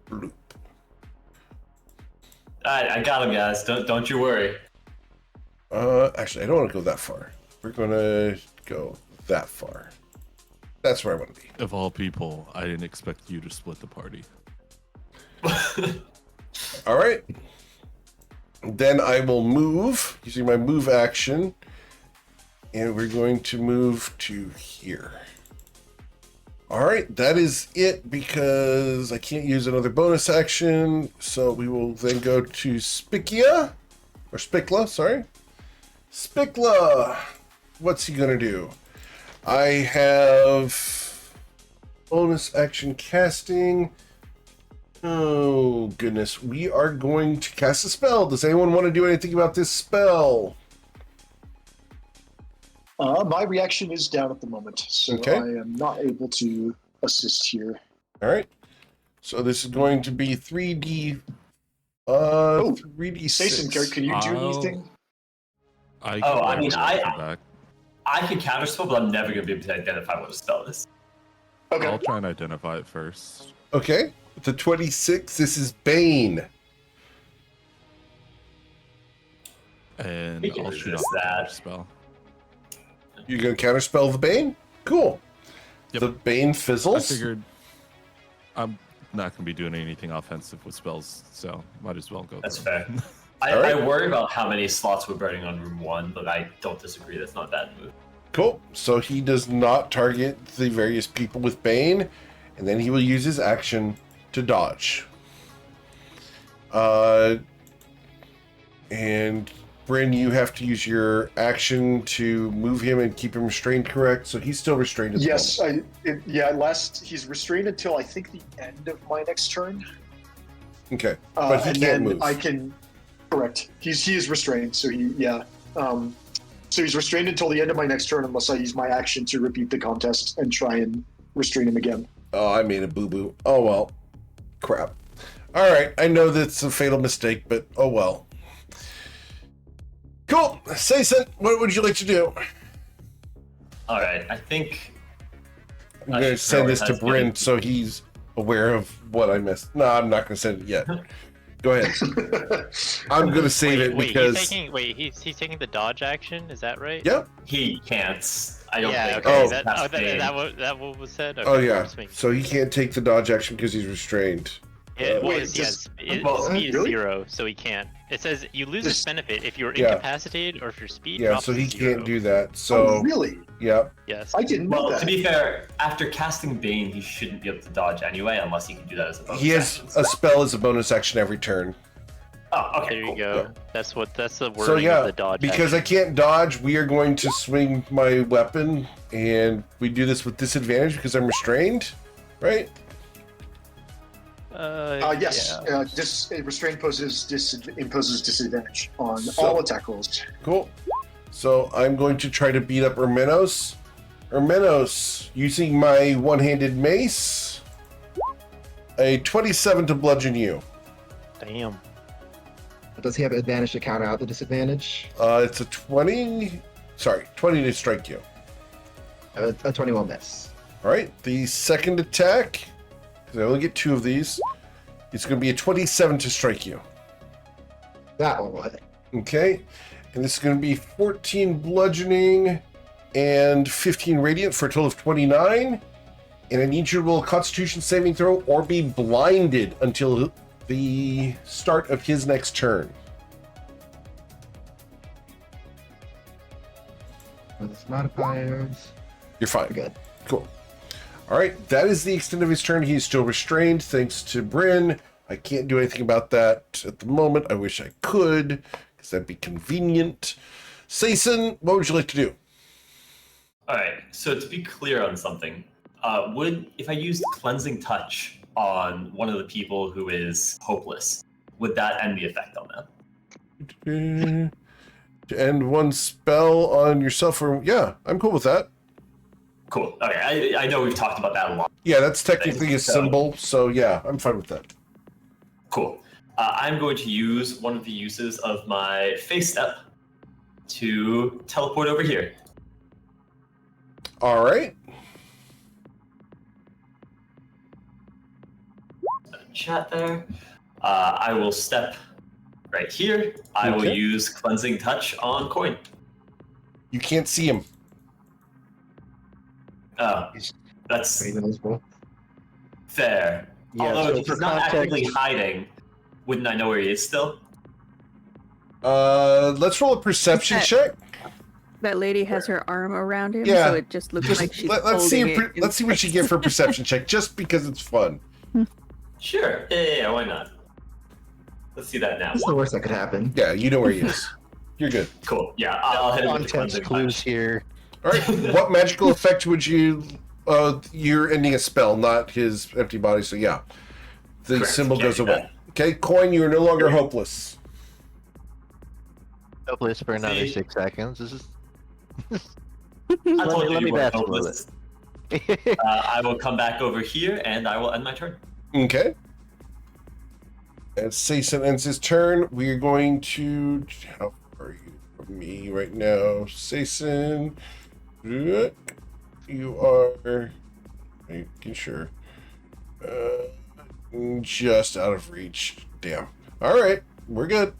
Bloop. Alright, I got him, guys. Don't you worry. Actually, I don't want to go that far. We're going to go that far. That's where I want to be. Of all people, I didn't expect you to split the party. All right. Then I will move using my move action. And we're going to move to here. All right, that is it because I can't use another bonus action. So we will then go to Spicia, or Spikla, sorry. Spikla, what's he gonna do? I have bonus action casting. Oh goodness, we are going to cast a spell. Does anyone want to do anything about this spell? My reaction is down at the moment, so Okay. I am not able to assist here. All right. So this is going to be 3D. 3D6. Jason, can you do anything? I Oh, I can mean, back. I can counterspell, but I'm never going to be able to identify what a spell is. Okay. I'll try and identify it first. Okay. With the 26, this is Bane. And We can I'll shoot resist off that. the spell. You're going to counterspell the Bane? Cool. Yep. The Bane I fizzles. figured I'm not going to be doing anything offensive with spells, so might as well go. That's through 'em. fair. I Alright. worry about how many slots we're burning on room 1, but I don't disagree. That's not a bad move. Cool. So he does not target the various people with Bane, and then he will use his action to dodge. And Bryn, you have to use your action to move him and keep him restrained, correct? So he's still restrained at the Yes, moment. he's restrained until I think the end of my next turn. Okay. But he and can't then move. I can, correct. He is restrained, so so he's restrained until the end of my next turn unless I use my action to repeat the contest and try and restrain him again. Oh, I made a boo-boo. Oh, well. Crap. All right. I know that's a fatal mistake, but oh, well. Cool. Sayson, what would you like to do? All right, I think I'm I going to should send this to prioritize Bryn getting- so he's aware of what I missed. No, I'm not going to send it yet. Go ahead. I'm going to save it because... he's taking the dodge action. Is that right? Yep. he can't. I don't Yeah. think. Okay. Oh. Is that, that's oh, that, Bane. that what was said? Okay, Oh, yeah. just making- So he can't take the dodge action because he's restrained. It Wait, was does- well, speed is really? 0, so he can't. It says you lose This- this benefit if you're Yeah. incapacitated or if your speed Yeah, drops so he to 0. can't do that. Oh, So, really? yeah. Yes. I didn't know Well, that. to be fair, after casting Bane, he shouldn't be able to dodge anyway, unless he can do that as a bonus He has action. a spell as a bonus action every turn. Oh, okay. There you cool. go. That's the wording So, yeah, of the dodge. because I action. can't dodge, we are going to swing my weapon, and we do this with disadvantage because I'm restrained, right? Yes. Yeah. Restraint imposes disadvantage on So- all attack rolls. Cool. So I'm going to try to beat up Ermenos. Ermenos, using my one-handed mace, a 27 to bludgeon you. Damn. Does he have advantage to counter out the disadvantage? It's a 20 to strike you. A 21 miss. All right, the second attack, because I only get 2 of these, it's going to be a 27 to strike you. That one will hit. Okay, and this is going to be 14 bludgeoning and 15 radiant for a total of 29. And I need you to roll a Constitution saving throw or be blinded until the start of his next turn. With his modifiers. You're fine. We're good. Cool. All right, that is the extent of his turn. He is still restrained thanks to Bryn. I can't do anything about that at the moment. I wish I could, because that'd be convenient. Sayson, what would you like to do? All right. So to be clear on something, if I used cleansing touch on one of the people who is hopeless, would that end the effect on them? To end one spell on yourself, or yeah, I'm cool with that. Cool. Okay. I know we've talked about that a lot. Yeah, that's technically a So- symbol, so yeah, I'm fine with that. Cool. I'm going to use one of the uses of my face step to teleport over here. All right. Chat there. I will step right here. I will Okay. use cleansing touch on coin. You can't see him. That's Pretty visible. fair. Yeah, Although so if for he's not context- actively hiding, wouldn't I know where he is still? Let's roll a perception check. That lady has her arm around him, Yeah. so it just looks Just like she's let's see. holding it. Let's see what you get for a perception check, just because it's fun. Sure. Yeah, why not? Let's see that now. That's the worst that could happen. Yeah, you know where he is. You're good. Cool. Yeah, I'll hit him with the Context cleansing clues touch. here. All right. What magical effect would you? You're ending a spell, not his empty body. So yeah, the Correct, symbol can't goes do away. that. Okay, coin. You are no longer hopeless. Hopeless for another See? 6 seconds. This is. I told you let me you weren't bask a little hopeless. I will come back over here and I will end my turn. Okay. As Sayson ends his turn, we are going to. How far are you from me right now, Sayson? You are making sure. Just out of reach. Damn. All right, we're good.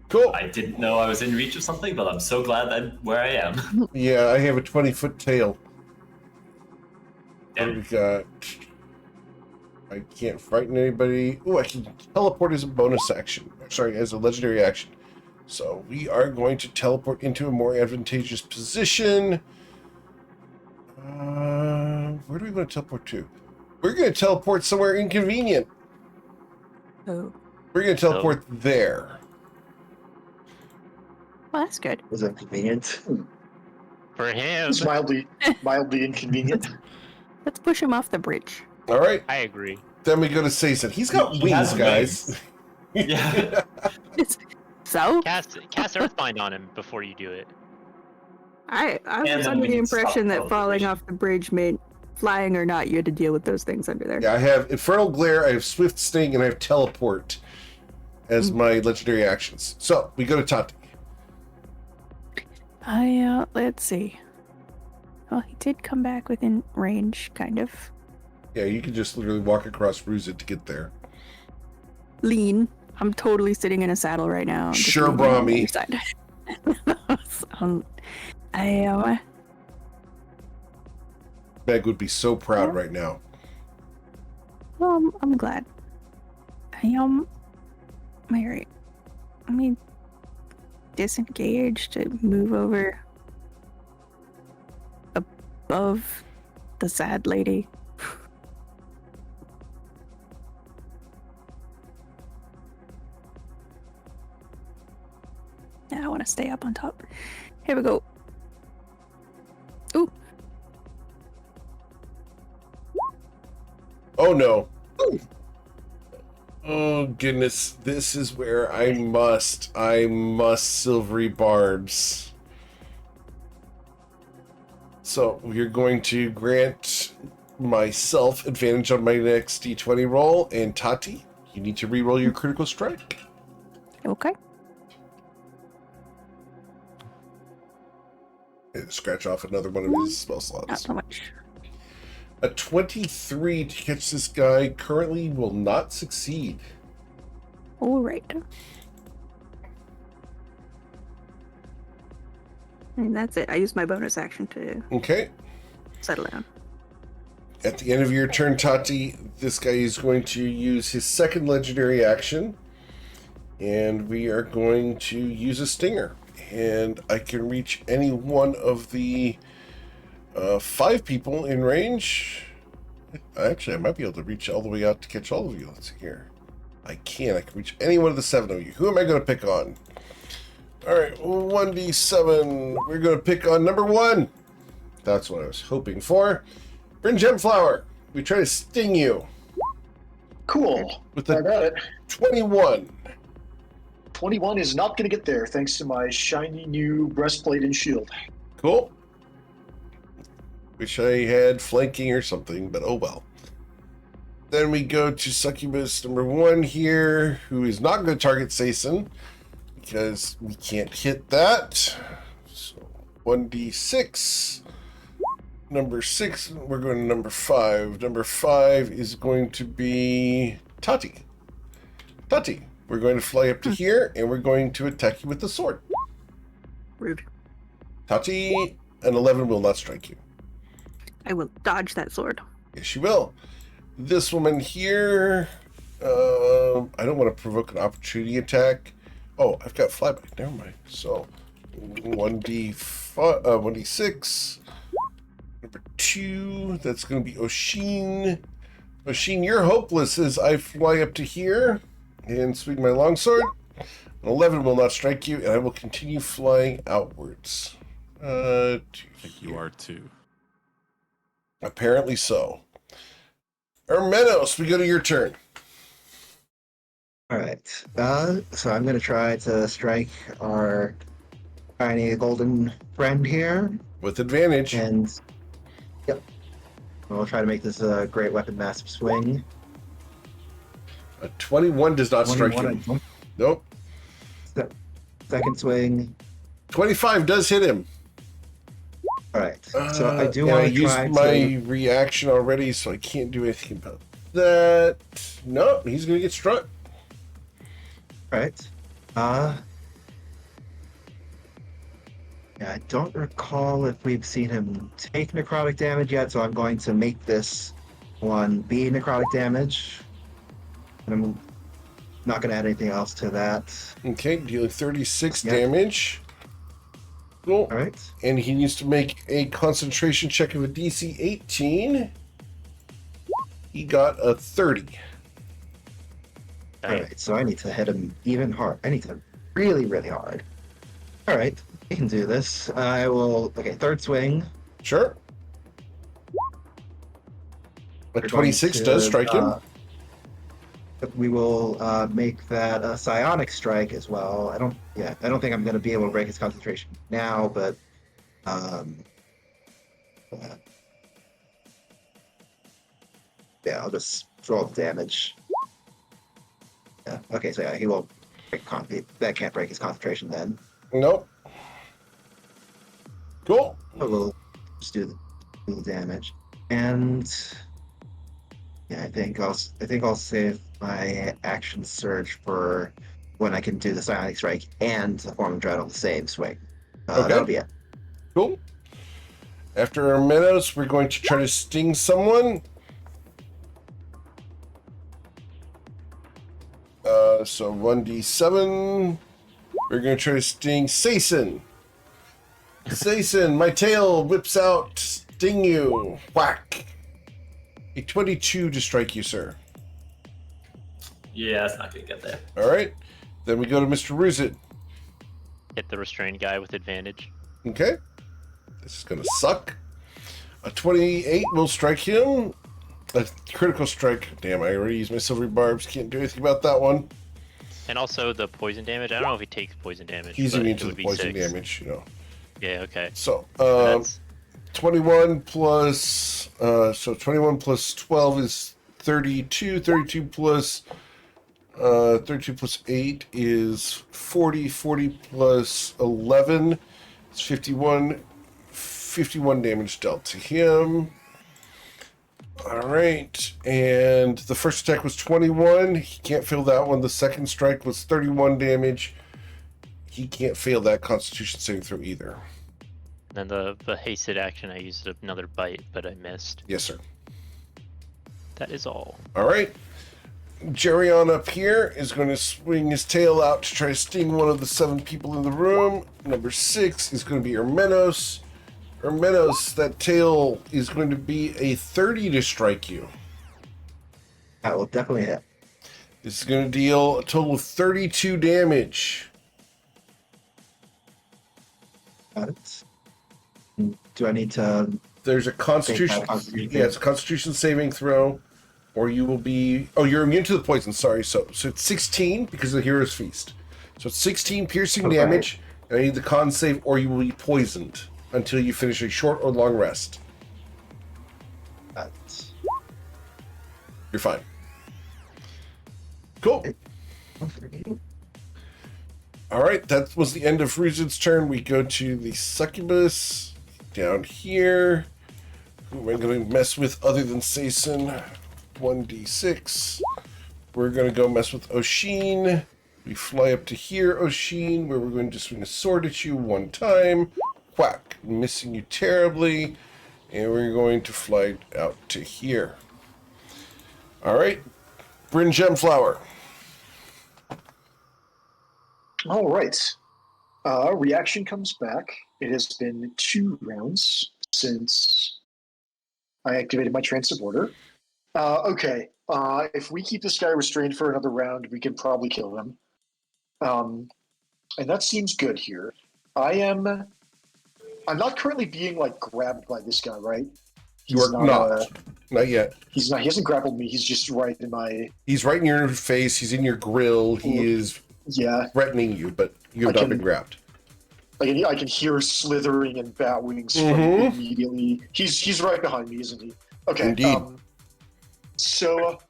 Cool. I didn't know I was in reach of something, but I'm so glad I'm where I am. Yeah, I have a 20-foot tail. What do Damn. we got? I can't frighten anybody. Oh, I can teleport as a bonus action. Sorry, as a legendary action. So we are going to teleport into a more advantageous position. Where do we want to teleport to? We're going to teleport somewhere inconvenient. Oh, We're going to teleport there. well, that's good. Was that convenient? For him, It's mildly inconvenient. Let's push him off the bridge. All right. I agree. Then we go to Saison. He's got He wings, has guys. wings. Yeah. So Cast Earthbind on him before you do it. I And was then under we the can stop impression that the falling teleportation. off the bridge meant flying or not, you had to deal with those things under there. Yeah, I have Infernal Glare, I have Swift Sting, and I have Teleport as my legendary actions. So we go to Tati. Let's see. Well, he did come back within range, kind of. Yeah, you can just literally walk across Ruzit to get there. Lean. I'm totally sitting in a saddle right now. I'm just Sure, leaning on the Brahmi. other side. Meg would be so proud right now. Well, I'm glad. Mary, let me disengage to move over above the sad lady. Now I want to stay up on top. Here we go. Ooh. Oh no. Oh goodness, this is where I must silvery barbs. So we're going to grant myself advantage on my next d20 roll, and Tati, you need to re-roll your critical strike. Okay. And scratch off another one of his spell Not slots. so much. A 23 to catch this guy currently will not succeed. All right. And that's it. I used my bonus action to Okay. settle down. At the end of your turn, Tati, this guy is going to use his second legendary action. And we are going to use a stinger. And I can reach any one of the 5 people in range. Actually, I might be able to reach all the way out to catch all of you. Let's see here. I can reach any one of the 7 of you. Who am I going to pick on? All right, 1d7. We're going to pick on number 1. That's what I was hoping for. Bryn Gemflower, we try to sting you Cool. with I a got it. 21. 21 is not going to get there thanks to my shiny new breastplate and shield. Cool. Wish I had flanking or something, but oh well. Then we go to Succubus number 1 here, who is not going to target Saison because we can't hit that. So 1d6. Number 6, we're going to number 5. Number 5 is going to be Tati. Tati, we're going to fly up to here and we're going to attack you with the sword. Rude. Tati, an 11 will not strike you. I will dodge that sword. Yes, you will. This woman here, I don't want to provoke an opportunity attack. Oh, I've got flyby. Never mind. So, 1d6. Number 2, that's going to be Oshin. Oshin, you're hopeless as I fly up to here and swing my longsword. An 11 will not strike you, and I will continue flying outwards. I think you are too. Apparently so. Hermenos, we go to your turn. All right. So I'm gonna try to strike our tiny golden friend here, With advantage. and yep, we'll try to make this a great weapon massive swing. A 21 does not strike 21, him. Nope. Second swing. 25 does hit him. All right. So I do and want I to used try my reaction already, so I can't do anything about that. No, he's gonna get struck. Right. Yeah, I don't recall if we've seen him take necrotic damage yet, so I'm going to make this one be necrotic damage. And I'm not going to add anything else to that. Okay, dealing 36 Yep. damage. Cool. All right. And he needs to make a concentration check of a DC 18. He got a 30. All right, so I need to hit him even hard. I need to really, really hard. All right, we can do this. I will. Okay, third swing. Sure. A We're going 26 to, does strike him. We will make that a psionic strike as well. I don't think I'm going to be able to break his concentration now, but yeah, I'll just roll the damage. Yeah. Okay, so yeah, he won't break that can't break his concentration then. Nope. Cool. But we'll just do the damage. And yeah, I think I'll save my action surge for when I can do the psionic strike and the form of dread on the same swing. Okay. That'll be it. Cool. After our minutes, we're going to try to sting someone. So 1d7. We're going to try to sting Sason. Sason, my tail whips out to sting you. Whack. A 22 to strike you, sir. Yeah, it's not gonna get there. All right. Then we go to Mr. Ruzit. Hit the restrained guy with advantage. Okay. This is going to suck. A 28 will strike him. A critical strike. Damn, I already used my silvery barbs. Can't do anything about that one. And also the poison damage. I don't know if he takes poison damage. He's but immune it to the would be poison 6. damage, you know. Yeah, okay. So, That's 21 plus 12 is 32. 32 plus 8 is 40. 40 plus 11 is 51. 51 damage dealt to him. All right, and the first attack was 21. He can't fail that one. The second strike was 31 damage. He can't fail that Constitution saving throw either. then the hasted action. I used another bite, but I missed. Yes, sir. That is all. All right. Jerry on up here is going to swing his tail out to try to sting one of the 7 people in the room. Number 6 is going to be Hermenos. Hermenos, that tail is going to be a 30 to strike you. That will definitely hit. This is going to deal a total of 32 damage. Got it. Do I need to? There's a Constitution. Yeah, it's a Constitution saving throw, or you will be. Oh, you're immune to the poison. Sorry. So it's 16 because of the Hero's Feast. So it's 16 piercing damage, and I need the con save, or you will be poisoned until you finish a short or long rest. Got it. You're fine. Cool. All right, that was the end of Ruzid's turn. We go to the Succubus down here. Who am I going to mess with other than Sason? 1d6. We're going to go mess with Oshin. We fly up to here, Oshin, where we're going to swing a sword at you 1 time. Whack, missing you terribly. And we're going to fly out to here. All right, Bryn Gemflower. All right. Reaction comes back. It has been 2 rounds since I activated my transit order. Okay. If we keep this guy restrained for another round, we can probably kill him. And that seems good here. I'm not currently being like grabbed by this guy, right? You are not. Not yet. He's not. He hasn't grappled me. He's just right in my. He's right in your face. He's in your grill. He is threatening you, but you have not been grabbed. I can hear slithering and bat wings from immediately. He's right behind me, isn't he? Okay. Indeed. So,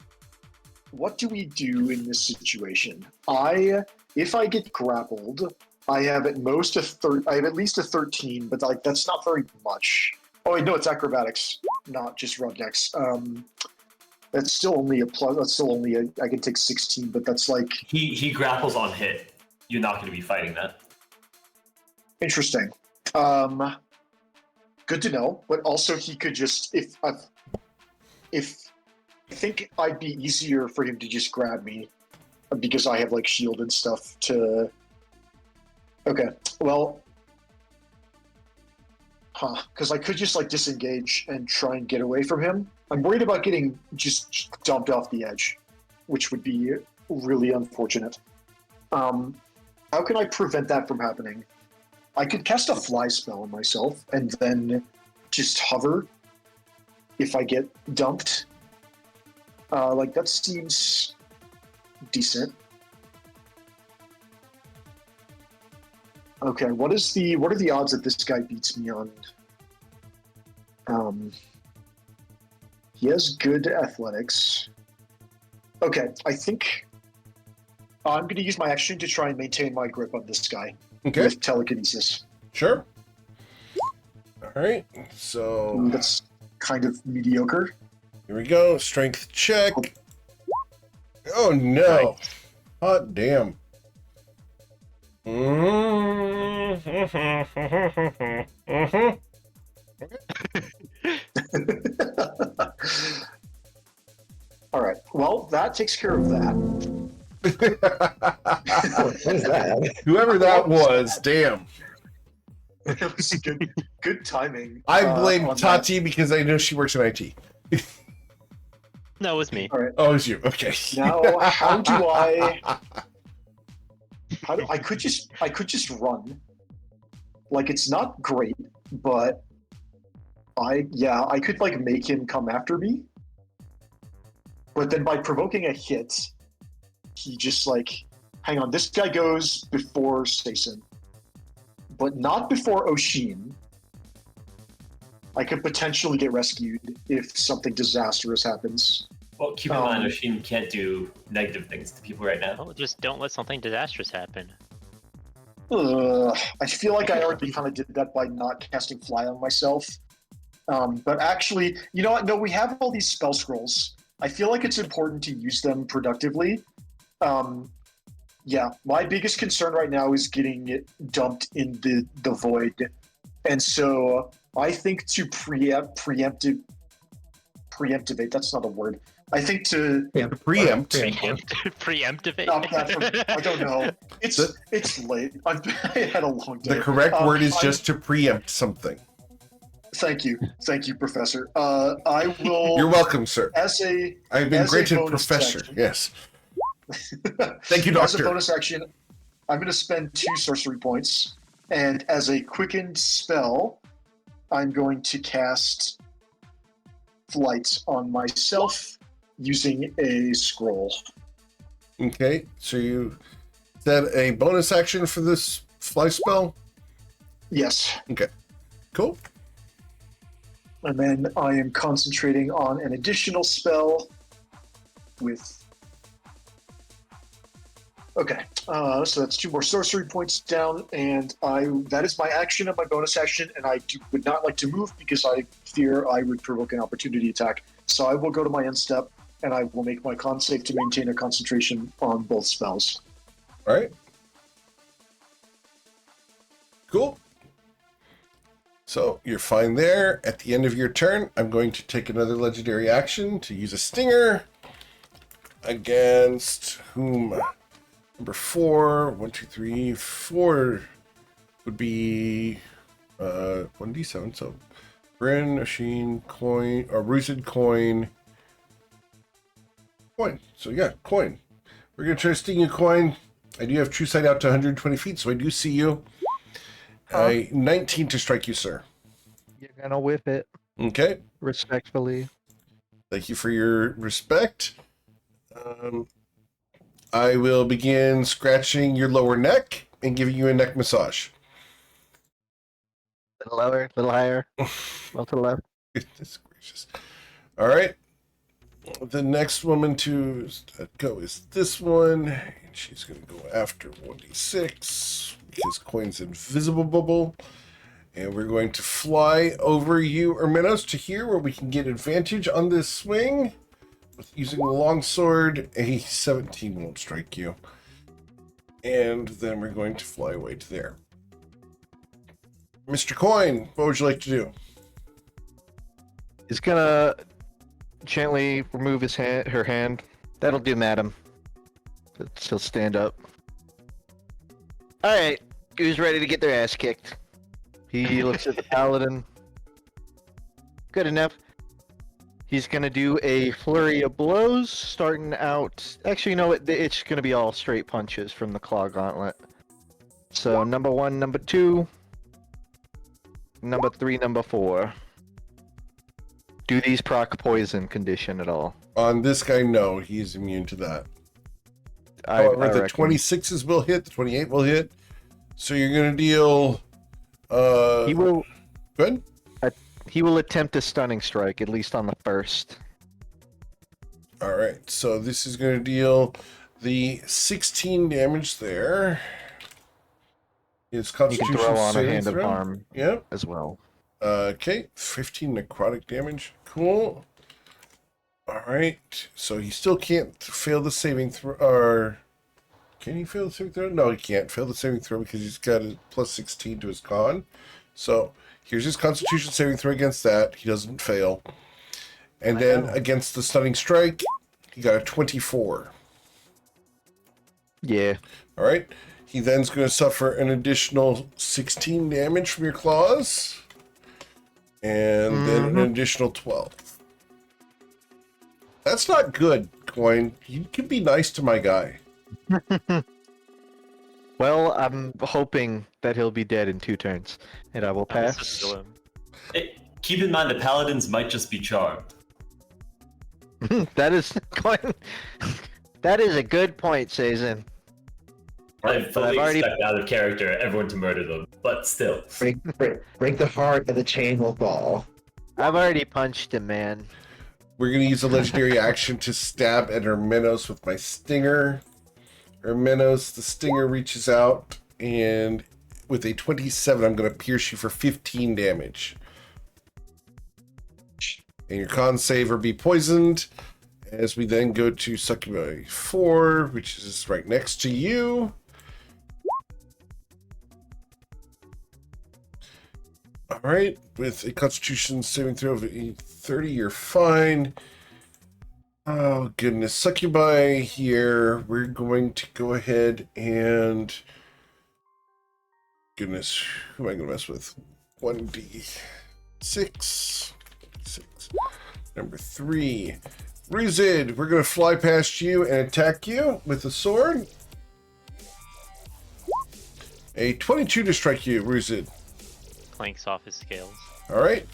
what do we do in this situation? If I get grappled, I have at most I have at least a 13, but like that's not very much. Oh wait, no, it's acrobatics, not just rub decks. That's still only a plus. That's still only I can take 16, but that's like He grapples on hit. You're not going to be fighting that. interesting. Good to know. But also, he could just if I think I'd be easier for him to just grab me because I have like shield and stuff to. Okay, well, because I could just like disengage and try and get away from him. I'm worried about getting just dumped off the edge, which would be really unfortunate. How can I prevent that from happening? I could cast a fly spell on myself and then just hover if I get dumped. Like that seems decent. Okay, what are the odds that this guy beats me on? He has good athletics. Okay, I think I'm going to use my action to try and maintain my grip on this guy with telekinesis. Sure. All right. So that's kind of mediocre. Here we go. Strength check. Oh no! Hot damn. All right. Well, that takes care of that. What is that? Whoever that was, damn. It was good timing. I blame on Tati because I know she works in IT. No, it was me. All right. Oh, it was you. Okay. Now, how do I could just run. Like it's not great, but I could like make him come after me. But then by provoking a hit, he just like hang on, this guy goes before Stason. But not before Oshin. I could potentially get rescued if something disastrous happens. Well, keep in mind, Oshin can't do negative things to people right now. Oh, just don't let something disastrous happen. I feel like I already kind of did that by not casting Fly on myself. But actually, you know what? No, we have all these spell scrolls. I feel like it's important to use them productively. Yeah, my biggest concern right now is getting it dumped in the void. And so I think to preemptivate, that's not a word. I think to preempt. Preemptivate. I don't know. It's late. I had a long day. The correct word is just to preempt something. Thank you, Professor. I will. You're welcome, sir. I've been granted professor. Action, yes. Thank you, Doctor. As a bonus action, I'm going to spend 2 sorcery points, and as a quickened spell, I'm going to cast Flight on myself using a scroll. Okay, so is that a bonus action for this fly spell? Yes. Okay, cool. And then I am concentrating on an additional spell with... Okay, so that's 2 more sorcery points down, and that is my action and my bonus action, and I would not like to move because I fear I would provoke an opportunity attack. So I will go to my end step, and I will make my con save to maintain a concentration on both spells. All right. Cool. So you're fine there. At the end of your turn, I'm going to take another legendary action to use a stinger against whom? Number 4, 1, 2, 3, 4 would be 1d7. So Bryn, Oshin, coin, or Rooted coin. So yeah, coin. We're going to try to sting you, coin. I do have true sight out to 120 feet, so I do see you. 19 to strike you, sir. You're gonna whip it. Okay. Respectfully. Thank you for your respect. I will begin scratching your lower neck and giving you a neck massage. A little lower, a little higher. Well to the left. Goodness gracious. All right. the next woman to go is this one. And she's going to go after 1d6 because coin's invisible bubble. And we're going to fly over you, Ermenos, to here where we can get advantage on this swing. With using the longsword, a 17 won't strike you. And then we're going to fly away to there. Mr. Coin, what would you like to do? He's gonna gently remove her hand. That'll do, madam. She'll stand up. Alright, who's ready to get their ass kicked? He looks at the paladin. Good enough. He's gonna do a flurry of blows, starting out... Actually, you know what? It's gonna be all straight punches from the claw gauntlet. So, number 1, number 2, number 3, number 4. Do these proc poison condition at all? On this guy, no. He's immune to that. I However, the reckon. 26s will hit, the 28 will hit. So you're going to deal... He will... Good? He will attempt a stunning strike, at least on the first. Alright, so this is going to deal the 16 damage there. His You can constitution throw on a saving hand of throw. harm Yep. as well. Okay, 15 necrotic damage. Cool. Alright, so he still can't fail the saving throw. Or can he fail the saving throw? No, he can't fail the saving throw because he's got a plus 16 to his con. So here's his constitution saving throw against that. He doesn't fail. And then against the stunning strike, he got a 24. Yeah. Alright. He then's going to suffer an additional 16 damage from your claws. And then an additional 12. That's not good, Coin. You can be nice to my guy. Well, I'm hoping that he'll be dead in 2 turns, and I will Let's pass. just kill him. Hey, keep in mind the paladins might just be charmed. That is that is a good point, Sazin. I But fully I've already- expect out of character everyone to murder them, but still. Break the heart and the chain will fall. I've already punched him, man. We're going to use a legendary action to stab at Ermenos with my stinger. Ermenos, the stinger reaches out, and with a 27, I'm going to pierce you for 15 damage. And your con save or be poisoned. As we then go to Succubi 4, which is right next to you. Alright, with a constitution saving throw of a 30, you're fine. Oh, goodness. Succubi here. We're going to go ahead and... Goodness, who am I going to mess with? 1d6. 6. Number 3. Ruzid, we're going to fly past you and attack you with a sword. A 22 to strike you, Ruzid. Clanks off his scales. Alright.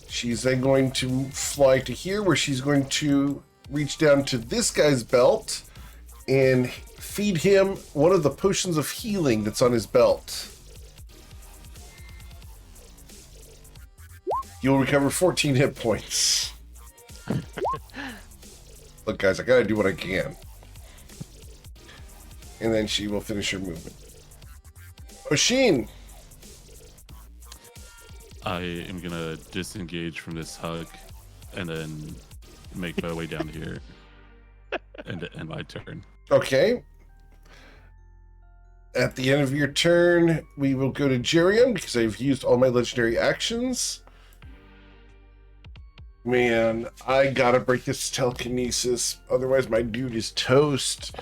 She's then going to fly to here where she's going to reach down to this guy's belt and feed him one of the potions of healing that's on his belt. You'll recover 14 hit points. Look, guys, I gotta do what I can. And then she will finish her movement. Oshin! I am gonna disengage from this hug and then make my way down here and end my turn. Okay. At the end of your turn, we will go to Jerium because I've used all my legendary actions. Man, I gotta break this telekinesis, otherwise my dude is toast.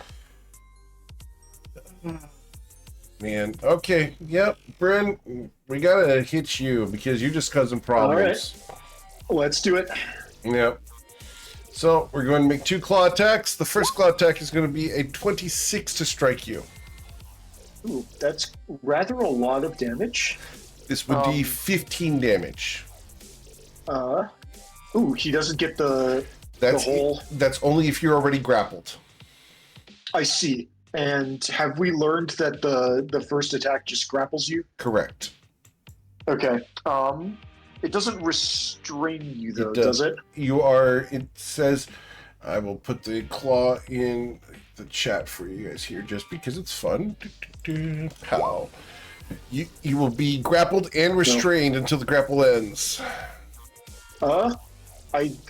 Man, okay, yep, Bryn, we gotta hit you because you're just causing problems. Let's do it. Yep. So we're going to make 2 claw attacks. The first claw attack is going to be a 26 to strike you. Ooh, that's rather a lot of damage. This would be 15 damage. Ooh, he doesn't get the That's whole... That's only if you're already grappled. I see. And have we learned that the first attack just grapples you? Correct. Okay. It doesn't restrain you though, It does. does it? You are. It says I will put the claw in the chat for you guys here just because it's fun. Pow. You will be grappled and restrained until the grapple ends. It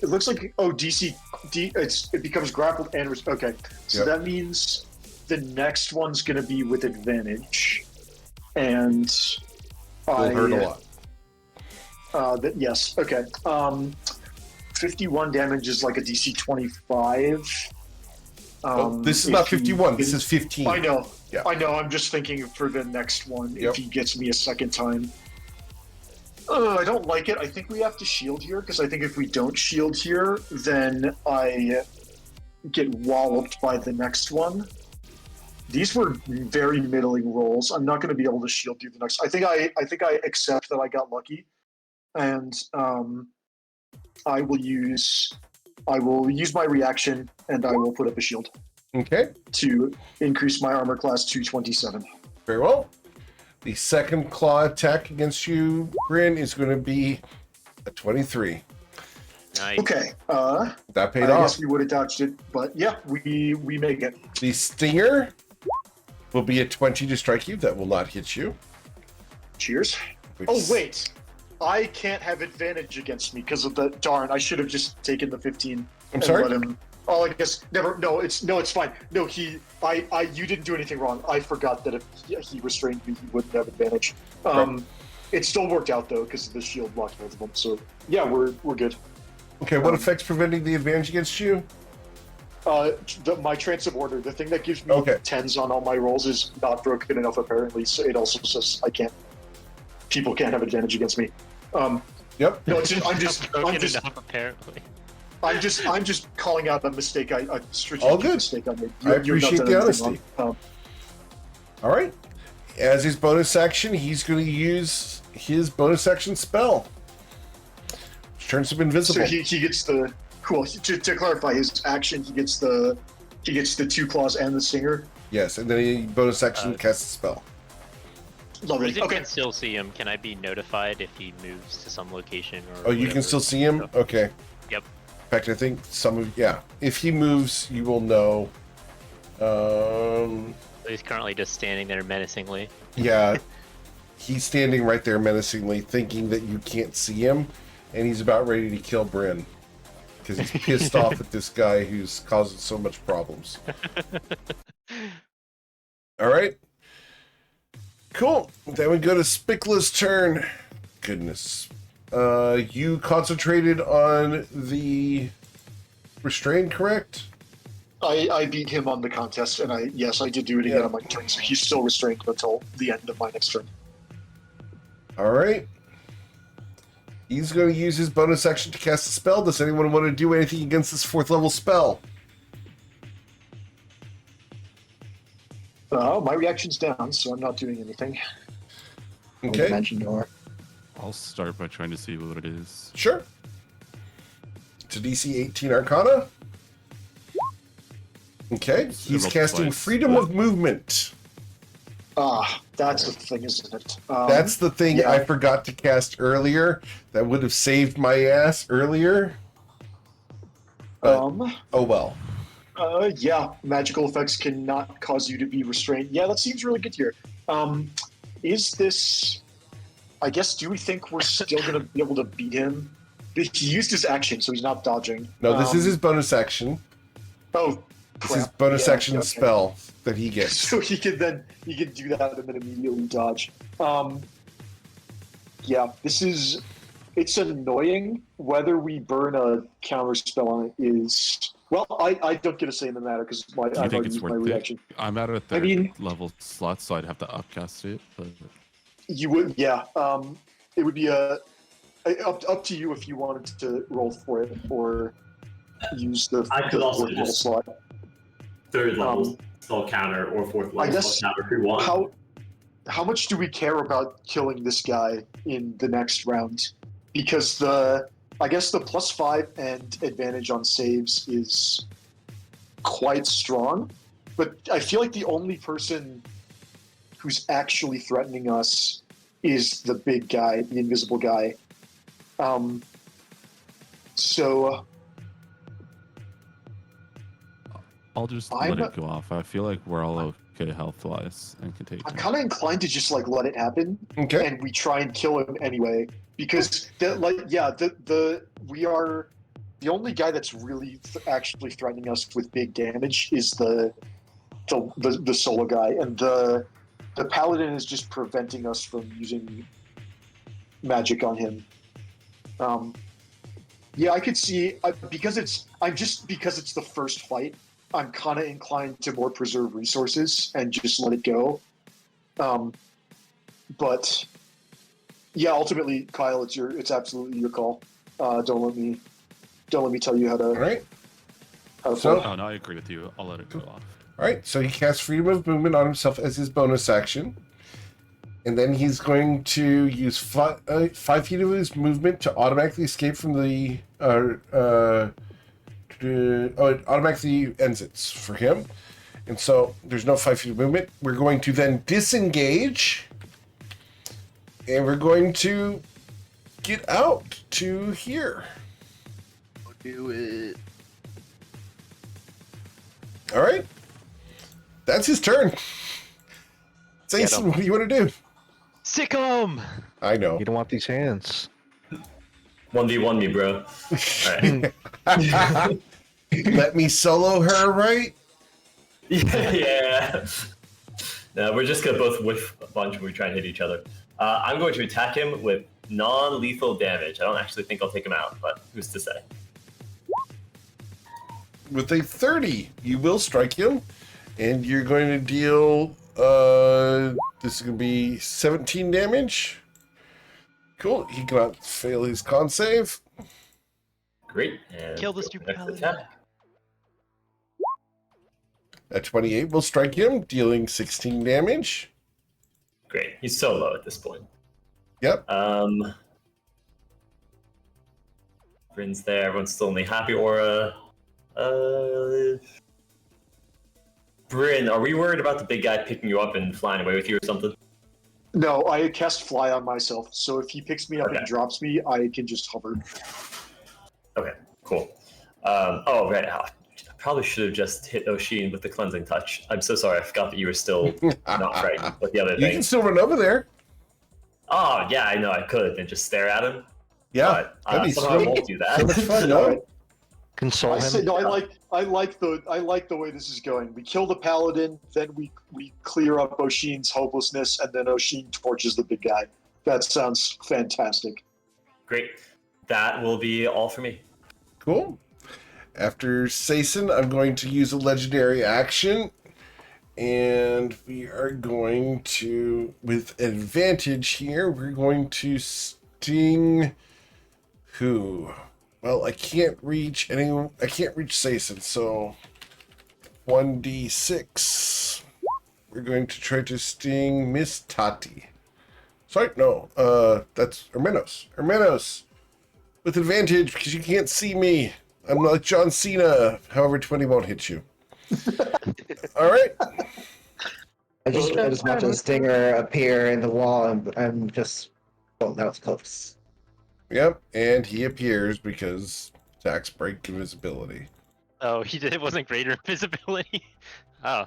looks like it becomes grappled and okay. So that means the next one's gonna be with advantage, and Will hurt a lot. Yes. Okay. 51 damage is like a DC 25. This is not 51. This is 15. I know. Yeah. I know. I'm just thinking for the next one if he gets me a second time. I don't like it. I think we have to shield here because I think if we don't shield here, then I get walloped by the next one. These were very middling rolls. I'm not going to be able to shield through the next. I think I accept that I got lucky, and I will use my reaction and I will put up a shield. Okay. To increase my armor class to 27. Very well. The second claw attack against you, Bryn, is going to be a 23. Nice. Okay. That paid I off. guess we would have dodged it, but yeah, we make it. The stinger will be a 20 to strike you. That will not hit you. Cheers. Oh, wait. I can't have advantage against me because of the darn. I should have just taken the 15. I'm sorry? Let him. Oh, I guess never. No, it's fine. No, you didn't do anything wrong. I forgot that if he restrained me, he wouldn't have advantage. Right. It still worked out though because the shield blocked both of them. So yeah, we're good. Okay, what affects preventing the advantage against you? My transitive order, the thing that gives me 10s on all my rolls, is not broken enough apparently. So it also says people can't have advantage against me. Yep. No, I'm just enough, apparently. I'm just calling out a mistake. A strategic All good. mistake I made. I appreciate the honesty. All right. As his bonus action, he's going to use his bonus action spell, which turns him invisible. So he gets the cool. To clarify, his action he gets the 2 claws and the stinger. Yes, and then he bonus action casts a spell. Lovely. Music Okay. can still see him. Can I be notified if he moves to some location? Or Oh, you can whatever? still see him? Okay. Yep. In fact, I think if he moves, you will know. He's currently just standing there menacingly. Yeah, he's standing right there menacingly, thinking that you can't see him, and he's about ready to kill Bryn because he's pissed off at this guy who's causing so much problems. All right. Cool. Then we go to Spickla's turn. Goodness. You concentrated on the restraint, correct? I beat him on the contest, and I did do it again on my turn, so he's still restrained until the end of my next turn. All right. He's going to use his bonus action to cast a spell. Does anyone want to do anything against this 4th level spell? My reaction's down, so I'm not doing anything. Okay. Dimension door. I'll start by trying to see what it is. Sure. It's a DC 18 Arcana. Okay. He's casting Freedom of Movement. That's the thing, isn't it? That's the thing I forgot to cast earlier. That would have saved my ass earlier. But, oh well. Magical effects cannot cause you to be restrained. Yeah, that seems really good here. Is this... I guess, do we think we're still going to be able to beat him? He used his action, so he's not dodging. No, this is his bonus action. Oh, This is his bonus action spell that he gets. So he can do that and then immediately dodge. It's annoying. Whether we burn a counter spell on it is... Well, I don't get a say in the matter because Do you I've think already it's used my worth reaction. it? I'm at a third level slot, so I'd have to upcast it. But You would, yeah. It would be up to you if you wanted to roll for it or use the I could also fourth just level slot. 3rd level spell counter or 4th I level guess spell counter if you want. How much do we care about killing this guy in the next round? Because I guess the +5 and advantage on saves is quite strong, but I feel like the only person who's actually threatening us is the big guy, the invisible guy. So I'll just I'm- let it go off. I feel like we're all okay health-wise and can take I'm it. kind of inclined to just like let it happen, Okay. and we try and kill him anyway, because we are the only guy that's really actually threatening us with big damage is the solo guy, and the paladin is just preventing us from using magic on him. Yeah, I could see because it's the first fight. I'm kind of inclined to more preserve resources and just let it go. But yeah, ultimately, Kyle, it's absolutely your call. Don't let me tell you how All right. to So- play. Oh no, I agree with you. I'll let it go off. All right. So he casts freedom of movement on himself as his bonus action, and then he's going to use 5 feet of his movement to automatically escape from the. It automatically ends it for him, and so there's no 5 feet of movement. We're going to then disengage, and we're going to get out to here. Do it. All right. That's his turn. Jason, him. what do you want to do? Sick 'em! I know. You don't want these hands. 1v1 me, bro. Alright. Let me solo her, right? Yeah. No, we're just gonna both whiff a bunch when we try and hit each other. I'm going to attack him with non-lethal damage. I don't actually think I'll take him out, but who's to say? With a 30, you will strike him, and you're going to deal. This is going to be 17 damage. Cool. He cannot fail his con save. Great. And Kill the go for stupid next paladin. attack. A 28 will strike him, dealing 16 damage. Great. He's so low at this point. Yep. Bryn's there. Everyone's still in the happy aura. Bryn, are we worried about the big guy picking you up and flying away with you or something? No, I cast fly on myself, so if he picks me up Okay. and drops me, I can just hover. Okay, cool. Oh, right. I probably should have just hit Oshin with the cleansing touch. I'm so sorry. I forgot that you were still not frightened. But the other You thing. can still run over there. Oh, yeah, I know. I could and just stare at him. Yeah. But that'd be somehow I so, won't do that. so much fun, no? Console I him. say no. I like the way this is going. We kill the paladin, then we clear up Oshin's hopelessness, and then Oshin torches the big guy. That sounds fantastic. Great. That will be all for me. Cool. After Sason, I'm going to use a legendary action. And we are going to, with advantage here, we're going to sting who? Well, I can't reach Sason, so 1d6. We're going to try to sting Miss Tati. Sorry, no, that's Hermanos. Hermanos, with advantage because you can't see me. I'm like John Cena. However, 20 won't hit you. All right. I just watch a stinger appear in the wall, and I'm just. Oh, that was close. Yep, and he appears because attacks break invisibility. Oh, he did. It wasn't greater invisibility. Oh,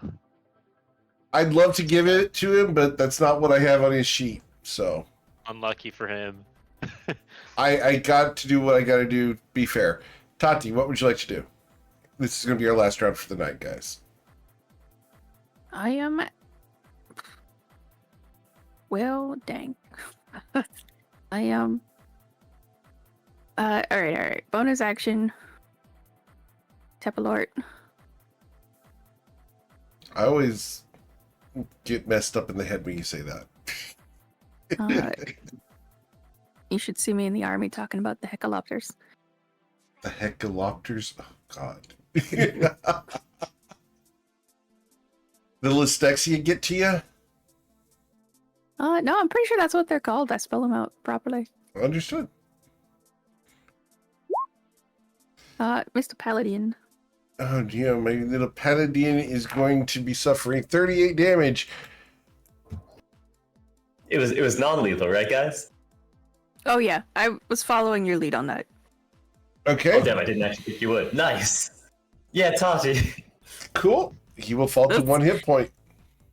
I'd love to give it to him, but that's not what I have on his sheet. So unlucky for him. I got to do what I got to do. Be fair, Tati, what would you like to do? This is going to be our last round for the night, guys. I am. Well, dang. I am. All right. Bonus action. Tepalort. I always get messed up in the head when you say that. You should see me in the army talking about the hecalopters. The hecalopters? Oh, God. The Lystexia get to you? No, I'm pretty sure that's what they're called. I spell them out properly. Understood. Mr. Paladin. Oh, yeah, my little paladin is going to be suffering 38 damage. It was non-lethal, right, guys? Oh yeah, I was following your lead on that. Okay. Oh, damn, I didn't actually think you would. Nice. Yeah, Tati. Cool. He will fall to That's- 1 hit point.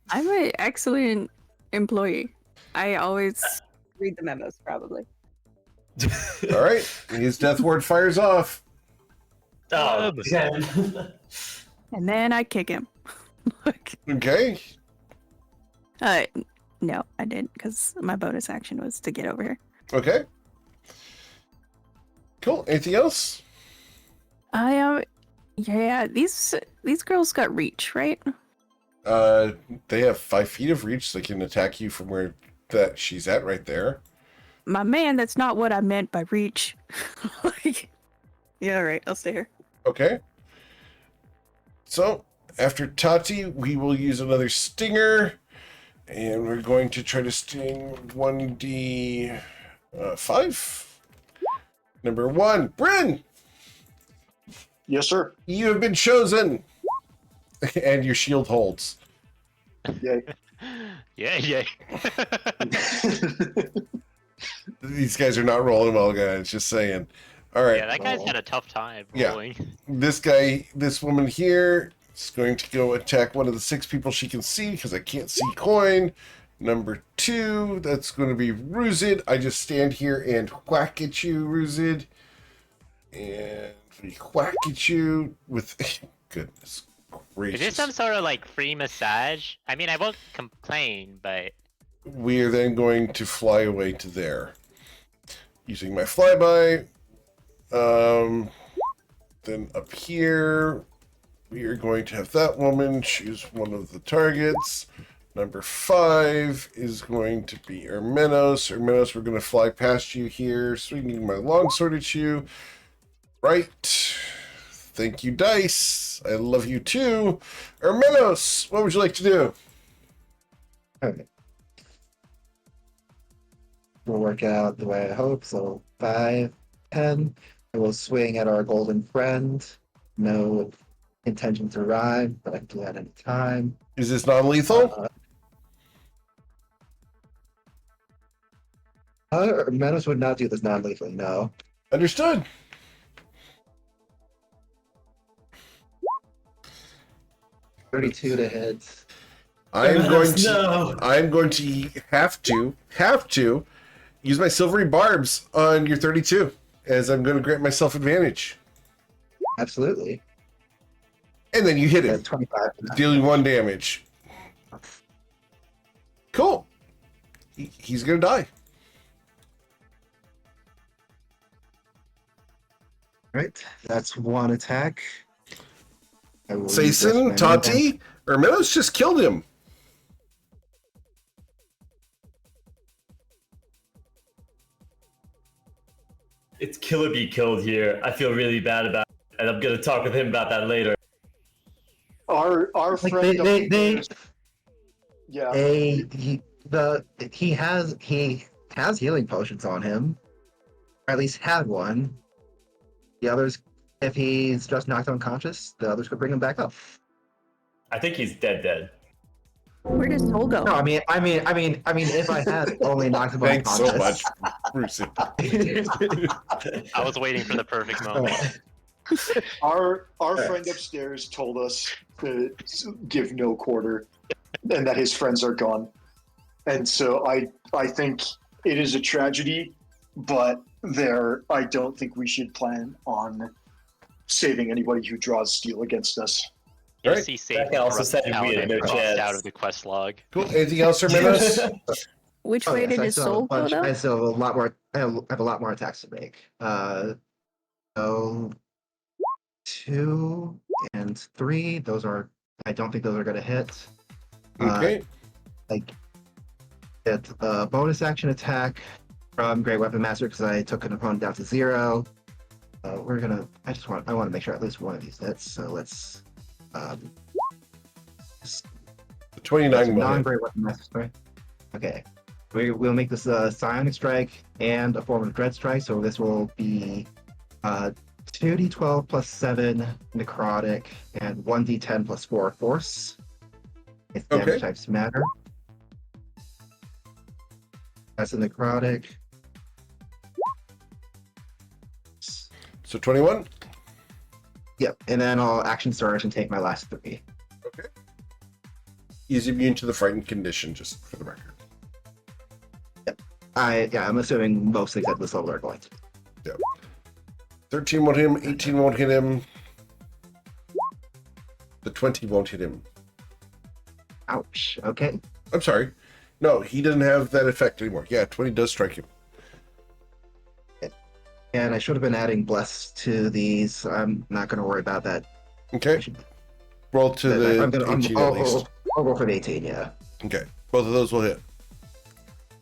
I'm an excellent employee. I always read the memos, probably. All right. His death ward fires off. Oh, yeah. And then I kick him. Like, Okay. no, I didn't, because my bonus action was to get over here. Okay. Cool. Anything else? Yeah, these girls got reach, right? They have 5 feet of reach. They can attack you from where that she's at right there. My man, that's not what I meant by reach. Like, yeah, all right, I'll stay here. Okay. So, after Tati, we will use another stinger. And we're going to try to sting 1d5. Number 1, Bryn! Yes, sir. You have been chosen! And your shield holds. Yay. Yeah. These guys are not rolling well, guys. Just saying. All right. Yeah, that guy's had a tough time Yeah. rolling. This woman here is going to go attack one of the 6 people she can see because I can't see coin. Number 2, that's going to be Ruzid. I just stand here and whack at you, Ruzid. And we whack at you with... Goodness gracious. Is this some sort of like free massage? I mean, I won't complain, but We are then going to fly away to there. Using my flyby. Then up here, we are going to have that woman choose one of the targets. Number 5 is going to be Ermenos. Ermenos, we're going to fly past you here, swinging my longsword at you. Right. Thank you, Dice. I love you too. Ermenos, what would you like to do? Okay. We'll work out the way I hope. So 5, 10. I will swing at our golden friend. No intention to rhyme, but I can do that any time. Is this non-lethal? Menace would not do this non-lethally, no. Understood. $32 to hit. I'm going to No. I'm going to have to use my silvery barbs on your 32, as I'm going to grant myself advantage. Absolutely. And then you hit Yeah, him, 25. dealing 1 damage. Cool. He's going to die. Right. That's 1 attack. I will use this Sayson, my Tati, Ermenos just killed him. It's Killer Bee killed here. I feel really bad about it, and I'm gonna talk with him about that later. Our Like friend. Yeah. he has healing potions on him. Or at least had one. The others, if he's just knocked unconscious, the others could bring him back up. I think he's dead. Where does Soul go? No, I mean, if I had only knocked him Thanks so unconscious. much, Bruce. I was waiting for the perfect moment. Our friend upstairs told us to give no quarter, and that his friends are gone. And so I think it is a tragedy, but I don't think we should plan on saving anybody who draws steel against us. Right. See safe That guy also said we paladin had no crossed chance. out of the quest log. Cool. Anything else, Ermenos? Which Oh, way yes, did I his still have a soul go bunch- though? I still have a lot more. I have a lot more attacks to make. So 2 and 3. Those are. I don't think those are going to hit. Okay. Get a bonus action attack from Great Weapon Master because I took an opponent down to 0. We're gonna. I want to make sure at least one of these hits. So let's. The 29 will hit. Non-Great Weapon Master strike. Okay. We'll make this a Psionic Strike and a form of Dread Strike. So this will be 2d12 plus 7 Necrotic and 1d10 plus 4 Force. Its damage Okay. types matter. That's a Necrotic. So 21. Yep, and then I'll action surge and take my last 3. Okay. He's immune to the frightened condition, just for the record. I'm assuming most things at this level are going to. Yep. 13 won't hit him, 18 won't hit him. The 20 won't hit him. Ouch. Okay. I'm sorry. No, he doesn't have that effect anymore. Yeah, 20 does strike him. And I should have been adding bless to these. I'm not going to worry about that. Okay. Roll to the 18 at least. I'll roll for the 18, yeah. Okay. Both of those will hit.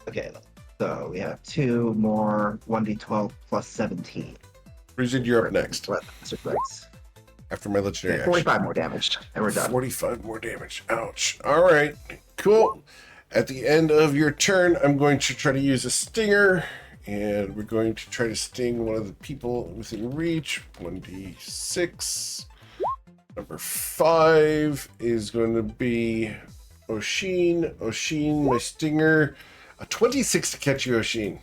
Okay, so we have 2 more 1d12 plus 17. Bruzid, you're up next. Strikes. After my legendary action. 45 more damage, and we're done. 45 more damage. Ouch. All right. Cool. At the end of your turn, I'm going to try to use a stinger, and we're going to try to sting one of the people within reach. 1d6. Number 5 is going to be Oshin. Oshin, my stinger. A 26 to catch you, Oshin.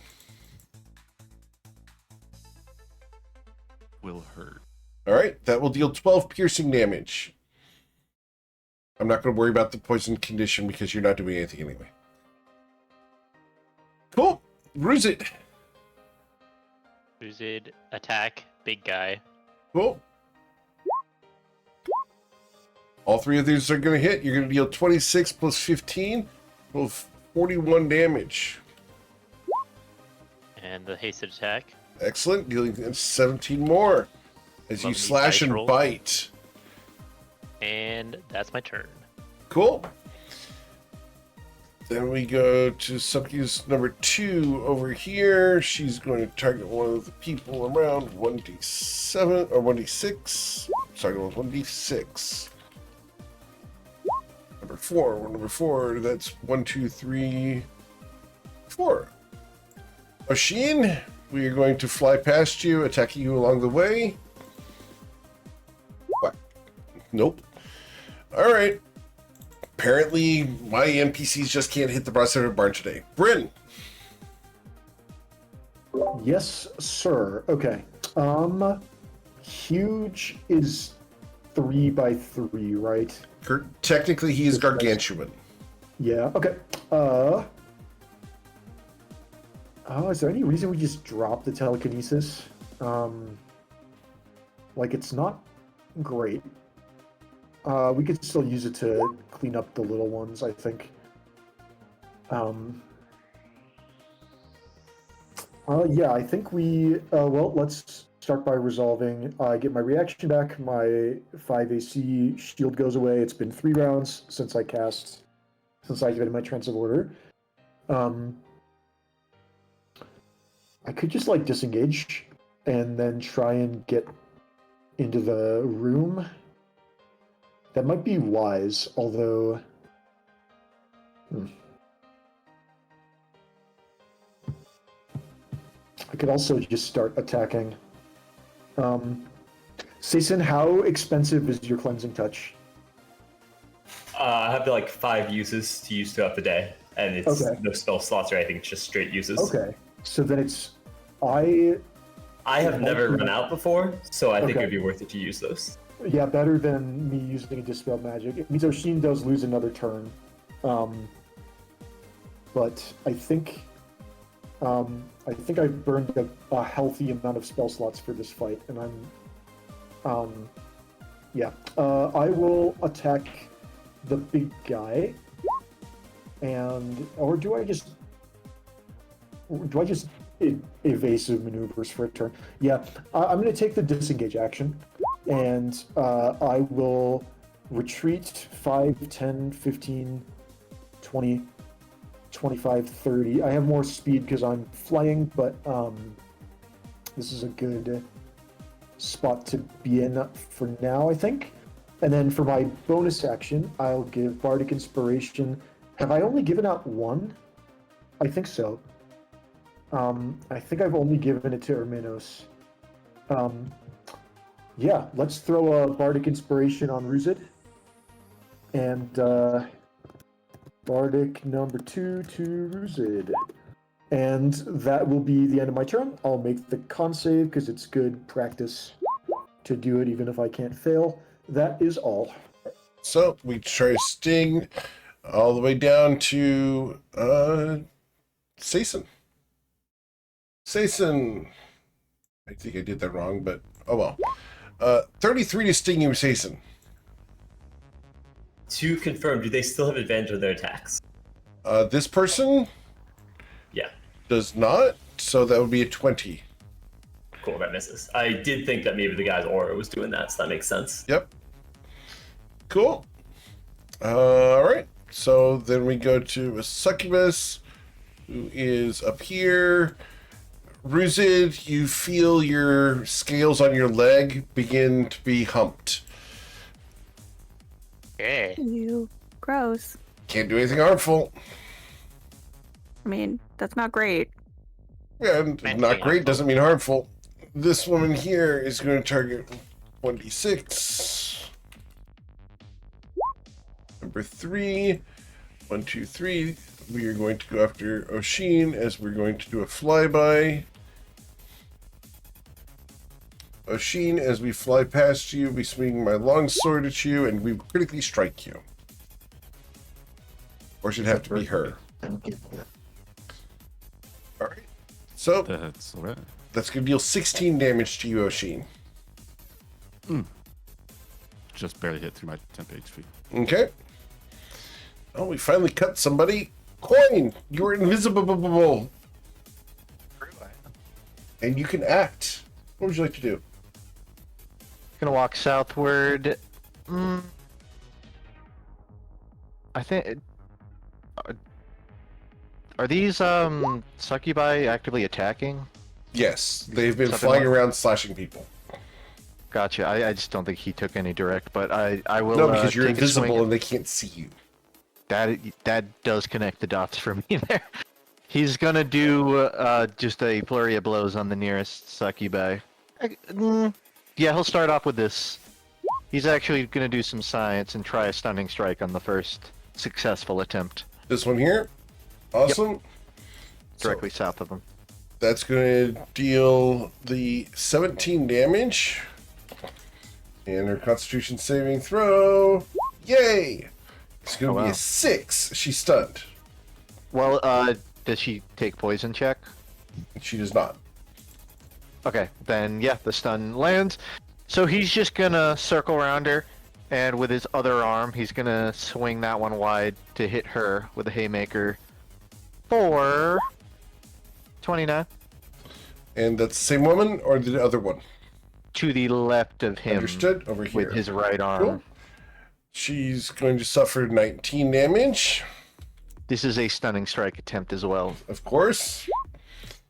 Will hurt. All right, that will deal 12 piercing damage. I'm not going to worry about the poison condition because you're not doing anything anyway. Cool. Bruzid. Bruzid, attack, big guy. Cool. All 3 of these are going to hit. You're going to deal 26 plus 15, plus 41 damage. And the hasted attack. Excellent. Dealing 17 more as you Lovely slash dice and roll. bite. And that's my turn. Cool. Then we go to Sucky's number 2 over here. She's going to target one of the people around 1d7 or 1d6. Sorry, 1d6. Number 4. That's 1, 2, 3, 4. Oshin, we are going to fly past you, attacking you along the way. What? Nope. All right. Apparently, my NPCs just can't hit the broadside of a barn today. Bryn. Yes, sir. Okay. Huge is 3 by 3, right? Technically, he is gargantuan. Yeah. Okay. Is there any reason we just drop the telekinesis? Like, it's not great. We could still use it to clean up the little ones, I think. Yeah, I think we... well, let's start by resolving. I get my reaction back, my 5 AC shield goes away. It's been 3 rounds since I activated my Trance of Order. I could just, like, disengage and then try and get into the room. That might be wise, although... I could also just start attacking. Saison, how expensive is your Cleansing Touch? I have like 5 uses to use throughout the day, and it's no spell slots or anything. It's just straight uses. Okay, so then it's... I have never run out before, so I think it'd be worth it to use those. Yeah, better than me using a Dispel Magic. It means Oshin does lose another turn. But I think I've burned a healthy amount of spell slots for this fight, and I'm... I will attack the big guy, or do I just evasive maneuvers for a turn? Yeah, I'm going to take the disengage action, and I will retreat 5, 10, 15, 20, 25, 30. I have more speed because I'm flying, but this is a good spot to be in for now, I think. And then for my bonus action, I'll give Bardic Inspiration. Have I only given out 1? I think so. I think I've only given it to Erminos. Yeah, let's throw a Bardic Inspiration on Ruzid. And Bardic number 2 to Ruzid. And that will be the end of my turn. I'll make the con save because it's good practice. to do it, even if I can't fail. That is all. So we try sting all the way down to Sason. Sason. I think I did that wrong, but oh well. 33 to sting you, Sason. To confirm, do they still have advantage on their attacks? This person Yeah. does not, so that would be a 20. Cool, that misses. I did think that maybe the guy's aura was doing that, so that makes sense. Yep. Cool. All right. So then we go to a succubus, who is up here. Ruzid, you feel your scales on your leg begin to be humped. Okay. You gross. Can't do anything harmful. I mean, that's not great. Yeah, and Meant not to be great harmful. doesn't mean harmful. This woman here is going to target 1d6. Number 3. 1, 2, 3. We are going to go after Oshin as we're going to do a flyby. Oshin, as we fly past you, we swing my long sword at you, and we critically strike you. Or should have to be her. Alright. So, That's all right. that's going to deal 16 damage to you, Oshin. Just barely hit through my temp HP. Okay. Oh, we finally cut somebody. Coin! You're invisible. And you can act. What would you like to do? Gonna walk southward. I think. Are these succubi actively attacking? Yes, they've been Something flying like- around slashing people. Gotcha. I just don't think he took any direct, but I will. No, because you're take a swing invisible at- and they can't see you. That does connect the dots for me there. He's gonna do just a flurry of blows on the nearest succubi. Yeah, he'll start off with this. He's actually gonna do some science and try a stunning strike on the first successful attempt, This one here. Awesome. directly So south of him. that's going to deal the 17 damage. And her constitution saving throw. Yay! It's going to Oh, be wow. a 6. She's stunned. Well, does she take poison check? She does not. Okay, then yeah, the stun lands. So he's just gonna circle around her, and with his other arm, he's gonna swing that one wide to hit her with a haymaker for 29 And that's the same woman or the other one? to the left of him. Understood? Over here. With his right arm. Cool. She's going to suffer 19 damage. This is a stunning strike attempt as well. Of course.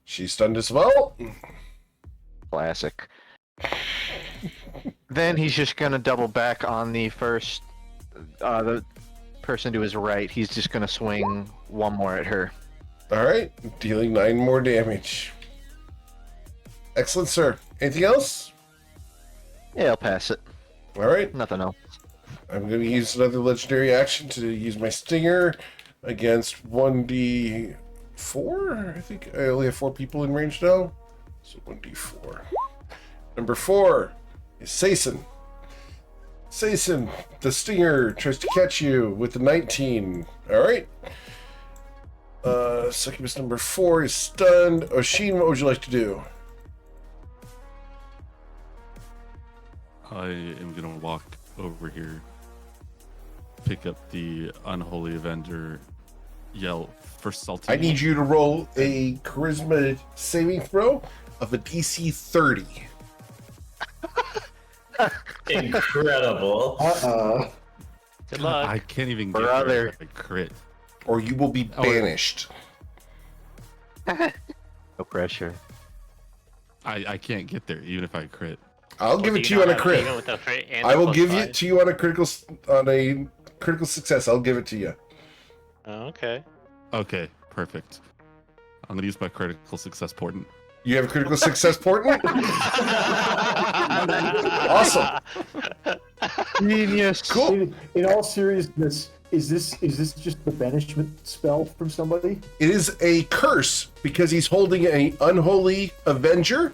She's stunned as well. Classic. Then he's just gonna double back on the first, the person to his right. He's just gonna swing one more at her. All right, dealing 9 more damage. Excellent, sir. Anything else? Yeah, I'll pass it. All right, Nothing else. I'm going to use another legendary action to use my stinger against 1d4. I think I only have 4 people in range now. So 1d4. Number 4 is Sason. Sason, the stinger tries to catch you with the 19. All right. Succubus number 4 is stunned. Oshin, what would you like to do? I am gonna walk over here, pick up the Unholy Avenger, yell for Salty. I need you to roll a charisma saving throw of a DC 30. Incredible. Good luck. I can't even get Brother. there if I crit. Or you will be Oh, yeah. banished. No pressure. I can't get there even if I crit. I'll Or give do it to you on not a have crit. even with the crit and I the will plus give 5? it to you on a critical success. I'll give it to you. Oh, okay. Okay, perfect. I'm gonna use my critical success portent. You have a critical success portent? Awesome. Genius. Cool. In all seriousness, is this just the banishment spell from somebody? It is a curse because he's holding an unholy avenger,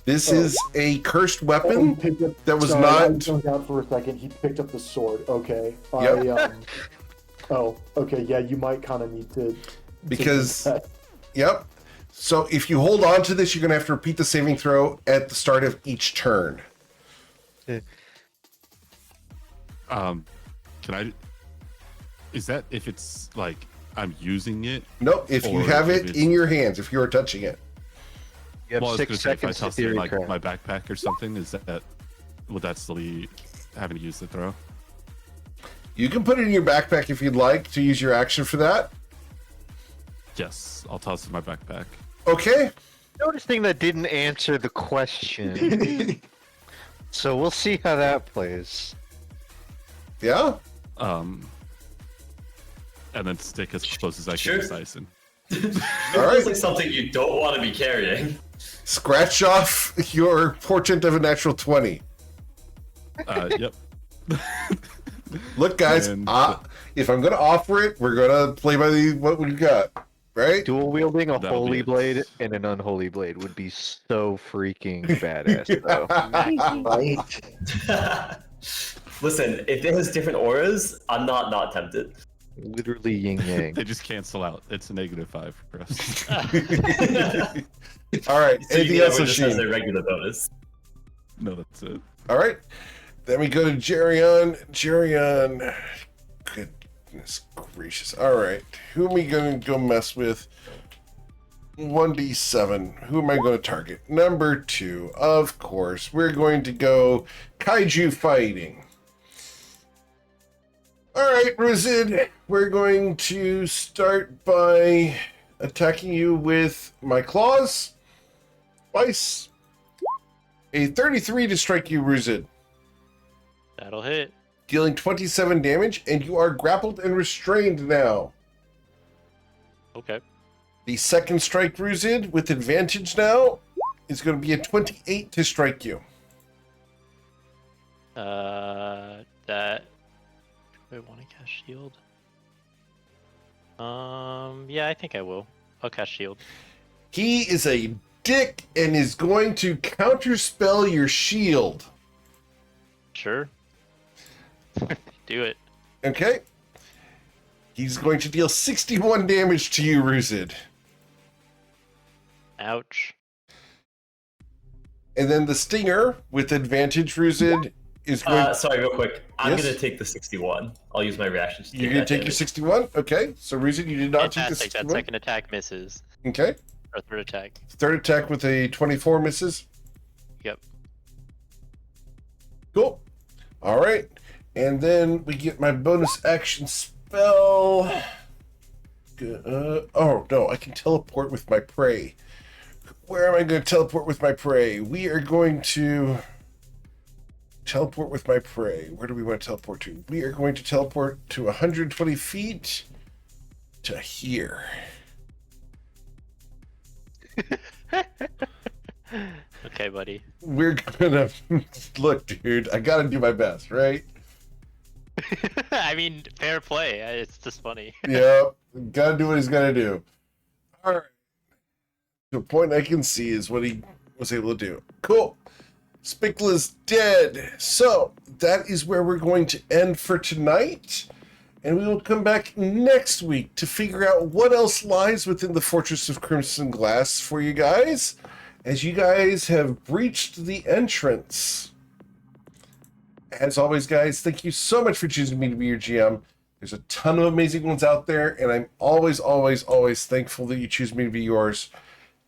This Oh. is a cursed Oh, he weapon picked up- that was sorry, I not. zoned out for a second. He picked up the sword. Okay. Yep. Oh, okay. Yeah, you might kind of need to. Because- do that. Yep. So if you hold on to this, you're going to have to repeat the saving throw at the start of each turn. Can I? Is that if it's like I'm using it? Nope. If you Or have if it it's- in your hands, if you're touching it. You have Well, I was 6 gonna say, if I seconds to toss it in theory like craft. my backpack or something, is that would that still be having to use the throw? You can put it in your backpack if you'd like to use your action for that. Yes, I'll toss it in my backpack. Okay. Noticing that didn't answer the question. So we'll see how that plays. Yeah. And then stick as close as I Sure. can to Dyson. All It right. feels like something you don't want to be carrying. Scratch off your portent of a natural 20. Yep. Look, guys, And- if I'm going to offer it, we're going to play by what we've got, right? Dual wielding a That'll be holy it. blade and an unholy blade would be so freaking badass, though. Right? Listen, if it has different auras, I'm not tempted. Literally yin yang. They just cancel out. It's a -5 for us. All right. So Anything you else, know, just has Oshin? their regular bonus. No, that's it. All right. Then we go to Jerion. Jerion. Goodness gracious. All right. Who am I going to go mess with? 1d7. Who am I going to target? Number 2. Of course. We're going to go kaiju fighting. All right, Ruzid. We're going to start by attacking you with my claws. Twice. A 33 to strike you, Ruzid. That'll hit. Dealing 27 damage, and you are grappled and restrained now. Okay. The second strike, Ruzid, with advantage now, is going to be a 28 to strike you. That. Do I want to cast shield? Yeah, I think I will. I'll cast shield. He is a dick and is going to counterspell your shield. Sure. Do it. Okay? He's going to deal 61 damage to you, Ruzid. Ouch. And then the stinger, with advantage, Ruzid, is going Sorry, real quick. I'm Yes? going to take the 61. I'll use my reactions to You're going that to take your damage. 61? Okay. So, Ruzid, you did not take the Fantastic. That 61? second attack misses. Okay. Or third attack. Third attack with a 24 misses. Yep. Cool. All right. And then we get my bonus action spell. Oh, no. I can teleport with my prey. Where am I going to teleport with my prey? We are going to teleport with my prey. Where do we want to teleport to? We are going to teleport to 120 feet to here. Okay, buddy. We're gonna look, dude. I gotta do my best, right? I mean, fair play. It's just funny. Yep. Gotta do what he's gotta do. All right. To a point I can see is what he was able to do. Cool. Spickla's dead. So that is where we're going to end for tonight. And we will come back next week to figure out what else lies within the Fortress of Crimson Glass for you guys, as you guys have breached the entrance. As always, guys, thank you so much for choosing me to be your GM. There's a ton of amazing ones out there, and I'm always, always, always thankful that you choose me to be yours.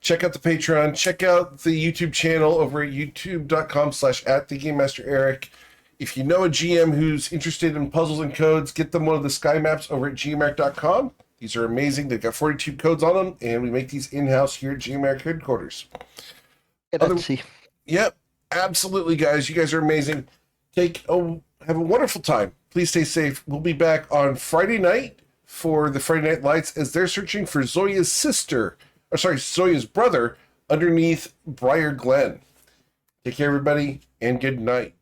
Check out the Patreon. Check out the YouTube channel over at youtube.com/@thegamemastereric. If you know a GM who's interested in puzzles and codes, get them one of the sky maps over at gmeric.com. These are amazing. They've got 42 codes on them, and we make these in-house here at GMeric headquarters. Yep, absolutely, guys. You guys are amazing. Have a wonderful time. Please stay safe. We'll be back on Friday night for the Friday Night Lights as they're searching for Zoya's Zoya's brother underneath Briar Glen. Take care, everybody, and good night.